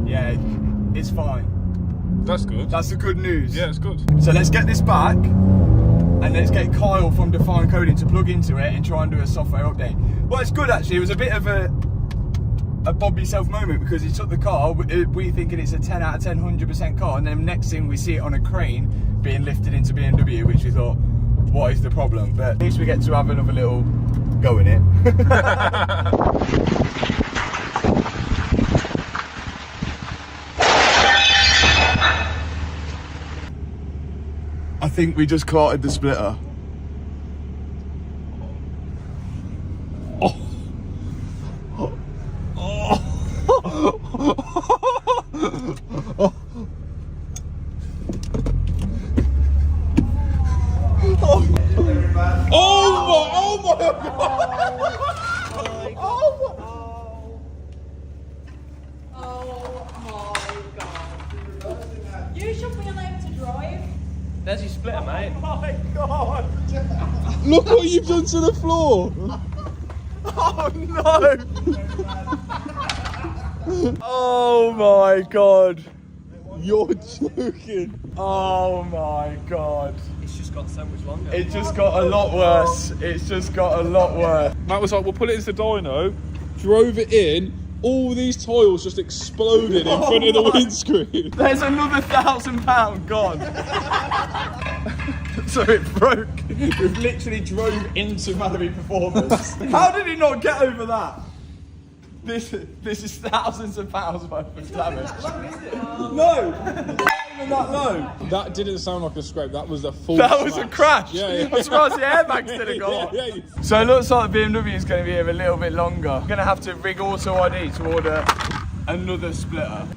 Yeah, it's fine. That's good. That's the good news. Yeah, it's good. So let's get this back, and let's get Kyle from Define Coding to plug into it and try and do a software update. Well, it's good actually. It was a bit of a Bob yourself moment, because he took the car, we thinking it's a 10 out of 10, 100% car, and then next thing we see it on a crane being lifted into BMW, which we thought, what is the problem? But at least we get to have another little go in it. I think we just clotted the splitter. Oh. Oh. Oh. Oh. Oh my God! You should be allowed to drive. There's your splitter, mate. Oh my God! Look what you've done to the floor! Oh no! Oh my God! You're joking! Oh my God! It's just got so much longer. It just got a lot worse. It's just got a lot worse. Matt was like, we'll put it into the dyno, drove it in, all these tiles just exploded in front of the windscreen. There's another £1,000 gone. So it broke. We've literally drove into Mallory Performance. How did he not get over that? This is thousands of pounds worth of damage. No, not even that low. That didn't sound like a scrape, that was a full That smash. was a crash. Yeah. I'm surprised the airbags didn't go off. Yeah. So it looks like the BMW is going to be here a little bit longer. I'm going to have to rig Auto ID to order another splitter.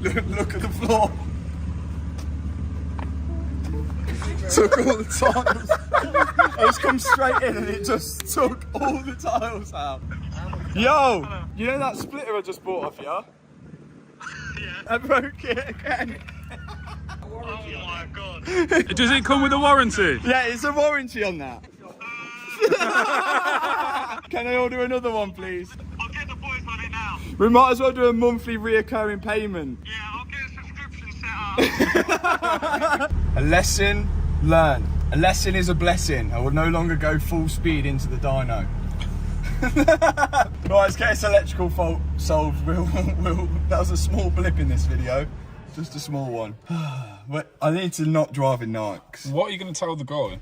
Look at the floor. Took all the tiles. I just come straight in and it just took all the tiles out. Yo, you know that splitter I just bought off you? Yeah. I broke it again. Oh my God. Does it come with a warranty? Yeah, it's a warranty on that. Can I order another one, please? I'll get the boys on it now. We might as well do a monthly reoccurring payment. Yeah, I'll get a subscription set up. A lesson learned. A lesson is a blessing. I will no longer go full speed into the dyno. Right, let's get this electrical fault solved. That was a small blip in this video. Just a small one. But I need to not drive in Nikes. What are you going to tell the guy?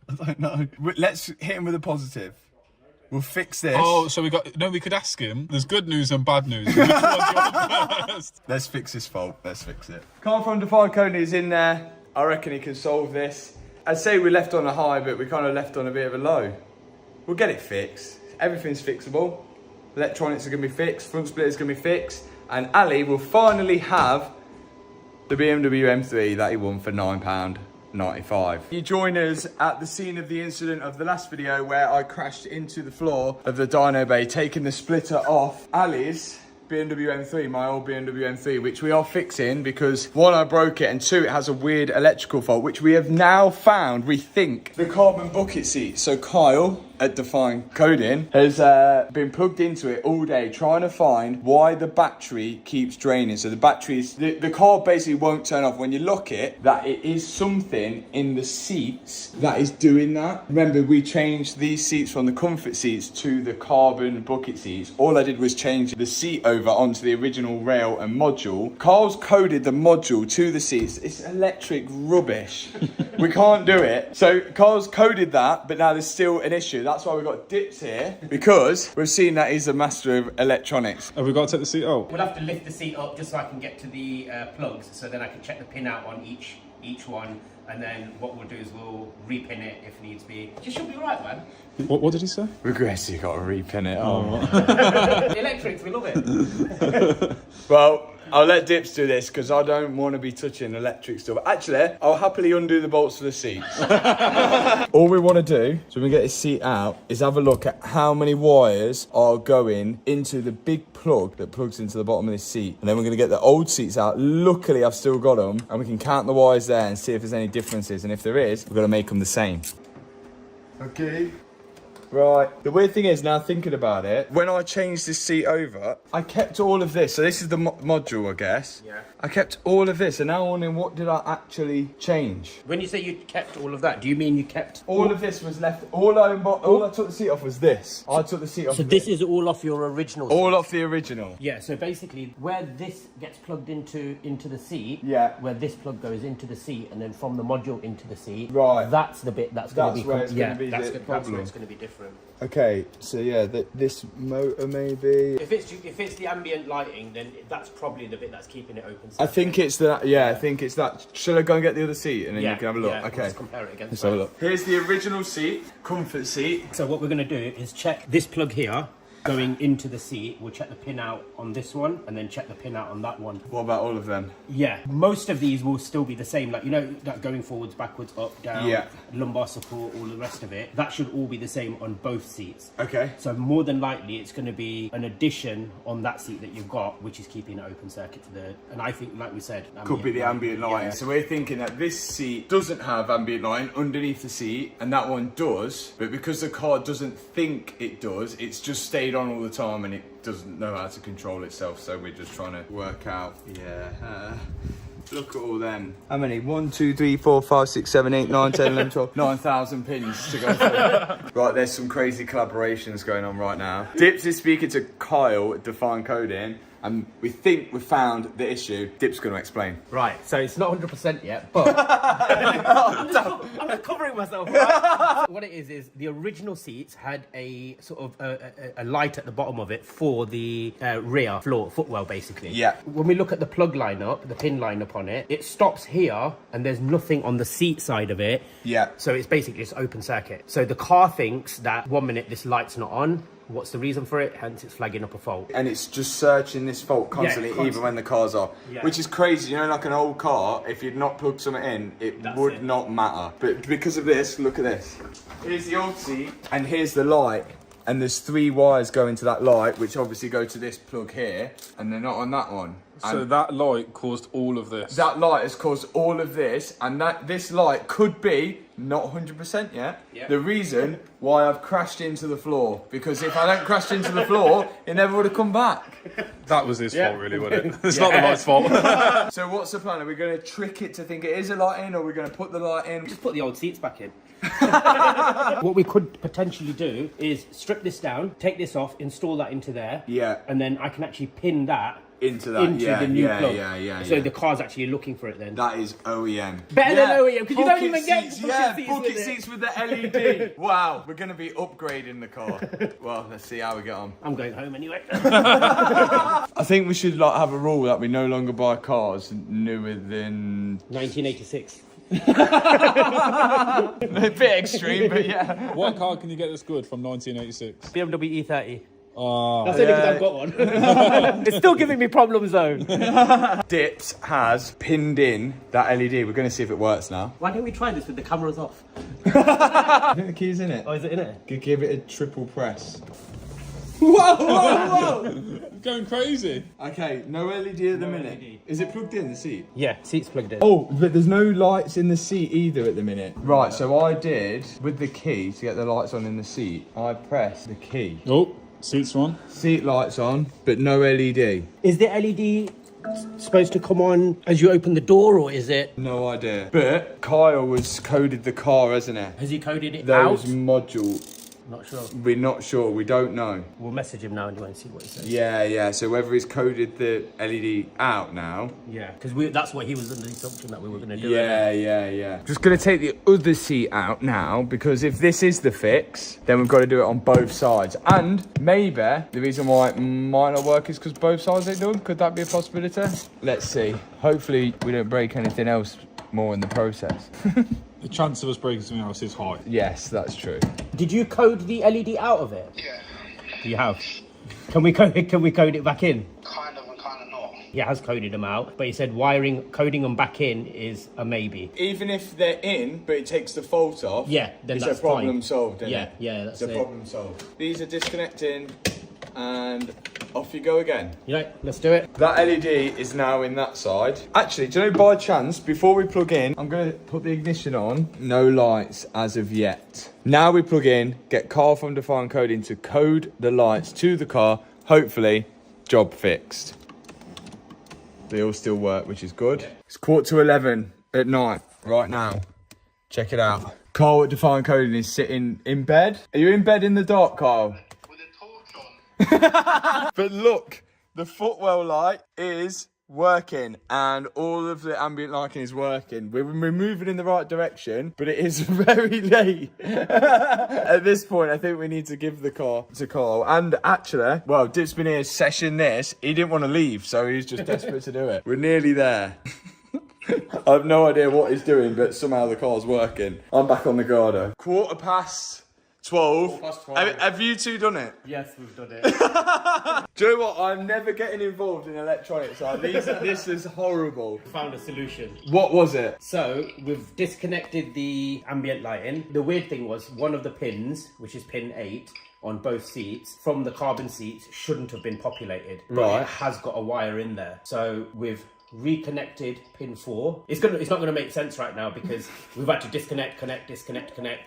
I don't know. Let's hit him with a positive. We'll fix this. Oh, so we could ask him. There's good news and bad news. Which one do you want first? Let's fix this fault. Let's fix it. Car from Define Coding is in there. I reckon he can solve this. I'd say we left on a high, but we kind of left on a bit of a low. We'll get it fixed. Everything's fixable. Electronics are going to be fixed. Front split is going to be fixed. And Ali will finally have the BMW M3 that he won for £9.95. You join us at the scene of the incident of the last video where I crashed into the floor of the dyno bay, taking the splitter off Ali's BMW M3, my old BMW M3, which we are fixing because one, I broke it, and two, it has a weird electrical fault, which we have now found, we think, the carbon bucket seat. So Kyle at Define Coding has been plugged into it all day trying to find why the battery keeps draining. So the batteries, the car basically won't turn off. When you lock it, that it is something in the seats that is doing that. Remember, we changed these seats from the comfort seats to the carbon bucket seats. All I did was change the seat over onto the original rail and module. Carl's coded the module to the seats. It's electric rubbish. We can't do it. So Carl's coded that, but now there's still an issue. That's why we've got Dips here, because we've seen that he's a master of electronics. Have we got to take the seat out? We'll have to lift the seat up just so I can get to the plugs, so then I can check the pin out on each one, and then what we'll do is we'll repin it if needs be. It should be alright, man. What did he say? Regrets, you got to repin it. The electrics, we love it. Well, I'll let Dips do this because I don't want to be touching electric stuff. Actually, I'll happily undo the bolts for the seats. All we want to do, so when we get this seat out, is have a look at how many wires are going into the big plug that plugs into the bottom of this seat. And then we're going to get the old seats out. Luckily, I've still got them. And we can count the wires there and see if there's any differences. And if there is, we're going to make them the same. Okay. Right, the weird thing is, now thinking about it, when I changed this seat over, I kept all of this. So this is the module, I guess. Yeah. I kept all of this, and now I'm wondering, what did I actually change? When you say you kept all of that, do you mean you kept... All of this was left, all I took the seat off was this. I took the seat off. So this is all off your original seat? All off the original. Yeah, so basically, where this gets plugged into the seat, yeah, where this plug goes into the seat, and then from the module into the seat, right, that's the bit that's going to be... where it's going to be that's the where problem. it's going to be different. Okay, so yeah, this motor maybe... If it's the ambient lighting, then that's probably the bit that's keeping it open. I think it's that, yeah, I think it's that. Shall I go and get the other seat and then you can have a look? Yeah, okay. Let's compare it against Let's have a look. Here's the original seat, comfort seat. So what we're going to do is check this plug here going into the seat. We'll check the pin out on this one and then check the pin out on that one. What about all of them? Yeah, most of these will still be the same. Like, you know, that going forwards, backwards, up, down, yeah, lumbar support, all the rest of it. That should all be the same on both seats. Okay. So more than likely, it's going to be an addition on that seat that you've got, which is keeping it open circuit to the... And I think, like we said... Could be the ambient lighting. Yeah. So we're thinking that this seat doesn't have ambient lighting underneath the seat, and that one does. But because the car doesn't think it does, it's just stayed on all the time, and it doesn't know how to control itself, so we're just trying to work out. Look at all them. How many? 1, 2, 3, 4, 5, 6, 7, 8, 9, 10, 11, 12, 9,000 pins to go through. Right, there's some crazy collaborations going on right now. Dips is speaking to Kyle at Define Coding, and we think we've found the issue. Dip's going to explain. Right, so it's not 100% yet, but... I'm just covering myself, right? What it is the original seats had a sort of a light at the bottom of it for the rear footwell, basically. Yeah. When we look at the plug lineup, the pin lineup on it, it stops here, and there's nothing on the seat side of it. Yeah. So it's basically just open circuit. So the car thinks that 1 minute this light's not on. What's the reason for it? Hence, it's flagging up a fault. And it's just searching this fault constantly, even when the car's off. Yeah. Which is crazy, you know, like an old car, if you'd not plugged something in, it would not matter. But because of this, look at this. Here's the old seat, and here's the light. And there's 3 wires going to that light, which obviously go to this plug here, and they're not on that one. So that light caused all of this? That light has caused all of this, and this light could be not 100% yet. Yeah. The reason why I've crashed into the floor, because if I hadn't crashed into the floor, it never would have come back. That was his fault, really, wasn't it? It's not the light's fault. So what's the plan? Are we going to trick it to think it is a light in, or are we going to put the light in? Just put the old seats back in. What we could potentially do is strip this down, take this off, install that into there. Yeah. And then I can actually pin that into that. into the new plug. Yeah. So the car's actually looking for it then. That is OEM. Better than OEM, because you don't Bucket even get seats, bucket seats seats with the LED. Wow, we're gonna be upgrading the car. Well, let's see how we get on. I'm going home anyway. I think we should like have a rule that we no longer buy cars newer than 1986. A bit extreme, but yeah. What car can you get that's good from 1986? BMW E30. Oh, That's only because I've got one. It's still giving me problems though. Dips has pinned in that LED. We're going to see if it works now. Why don't we try this with the cameras off? I think the key's in it. Oh, is it in it? Give it a triple press. whoa! Going crazy. Okay, no LED at the minute. Is it plugged in the seat? Yeah, seat's plugged in. Oh, but there's no lights in the seat either at the minute. Right, so I did, with the key to get the lights on in the seat, I pressed the key. Oh, seats on. Seat lights on, but no LED. Is the LED supposed to come on as you open the door, or is it? No idea. But Kyle has coded the car, hasn't he? Has he coded it Those out? module. Not sure. We're not sure. We don't know. We'll message him now anyway and see what he says. Yeah. So whether he's coded the LED out now. Yeah, because that's what he was under the assumption that we were going to do. Yeah. Just going to take the other seat out now, because if this is the fix, then we've got to do it on both sides. And maybe the reason why it might not work is because both sides ain't done. Could that be a possibility? Let's see. Hopefully we don't break anything else more in the process. The chance of us breaking something else is high. Yes, that's true. Did you code the LED out of it? Yeah. You have. Can we code it back in? Kind of and kind of not. He has coded them out, but he said coding them back in is a maybe. Even if they're in, but it takes the fault off. Yeah, then it's that's a problem fine. solved, isn't Yeah, it? yeah, that's it's a it. problem solved. These are disconnecting, and off you go again. Yeah, let's do it. That LED is now in that side. Actually, do you know, by chance, before we plug in, I'm going to put the ignition on. No lights as of yet. Now we plug in, get Carl from Define Coding to code the lights to the car. Hopefully, job fixed. They all still work, which is good. It's 11:15 at night right now. Check it out. Carl at Define Coding is sitting in bed. Are you in bed in the dark, Carl? But look, the footwell light is working and all of the ambient lighting is working. We're moving in the right direction, but it is very late. At this point, I think we need to give the car to Carl. And actually, well, Dip's been here session this. He didn't want to leave, so he's just desperate to do it. We're nearly there. I have no idea what he's doing, but somehow the car's working. I'm back on the Garda. 12:15. Have you two done it? Yes, we've done it. Do you know what? I'm never getting involved in electronics. This is horrible. Found a solution. What was it? So we've disconnected the ambient lighting. The weird thing was one of the pins, which is pin 8 on both seats, from the carbon seats shouldn't have been populated. But Right. it has got a wire in there. So we've reconnected pin 4. It's not going to make sense right now because we've had to disconnect, connect. And,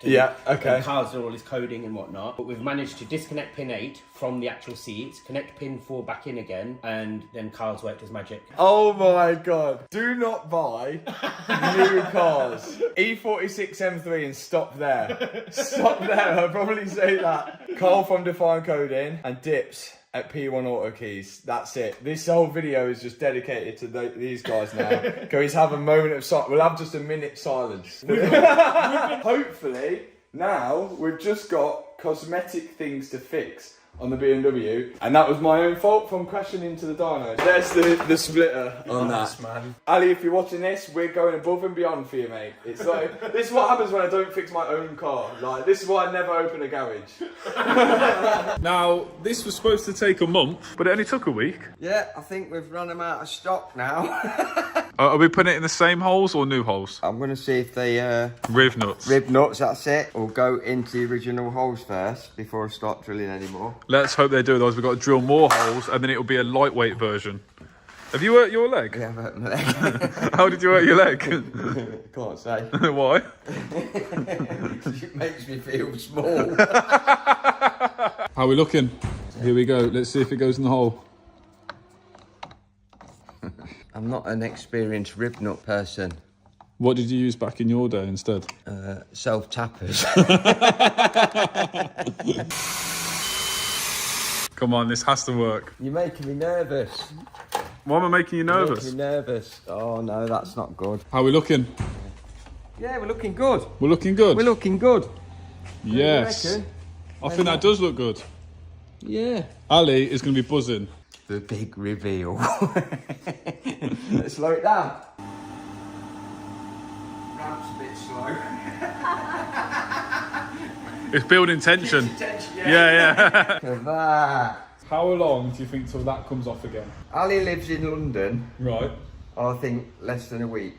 Yeah, okay. And Carl's done all his coding and whatnot. But we've managed to disconnect pin 8 from the actual seats, connect pin 4 back in again, and then Carl's worked his magic. Oh my god. Do not buy new cars. E46 M3 and stop there. Stop there. I'll probably say that. Carl from Define Coding and Dips at P1 Auto Keys. That's it. This whole video is just dedicated to these guys now. Can we have a moment of silence? We'll have just a minute silence. Hopefully, now we've just got cosmetic things to fix on the BMW, and that was my own fault from crashing into the dyno. There's the splitter on that. Man. Ali, if you're watching this, we're going above and beyond for you, mate. It's like, this is what happens when I don't fix my own car. Like, this is why I never open a garage. Now, this was supposed to take a month, but it only took a week. Yeah, I think we've run them out of stock now. Are we putting it in the same holes or new holes? I'm going to see if they... Riv nuts. Rib nuts, that's it. We'll go into the original holes first before I start drilling anymore. Let's hope they do, otherwise we've got to drill more holes and then it'll be a lightweight version. Have you hurt your leg? Yeah, I've hurt my leg. How did you hurt your leg? Can't say. Why? It makes me feel small. How are we looking? Here we go. Let's see if it goes in the hole. I'm not an experienced rib nut person. What did you use back in your day instead? Self-tappers. Come on, this has to work. You're making me nervous. Why am I making you nervous? Making me nervous. Oh no, that's not good. How are we looking? Yeah, we're looking good. We're looking good? We're looking good. Yes. What do you reckon? I think that does look good. Yeah. Ali is going to be buzzing. The big reveal. Let's slow it down. Ramp's a bit slow. It's building tension. Yeah. Look at that. How long do you think till that comes off again? Ali lives in London. Right. I think less than a week.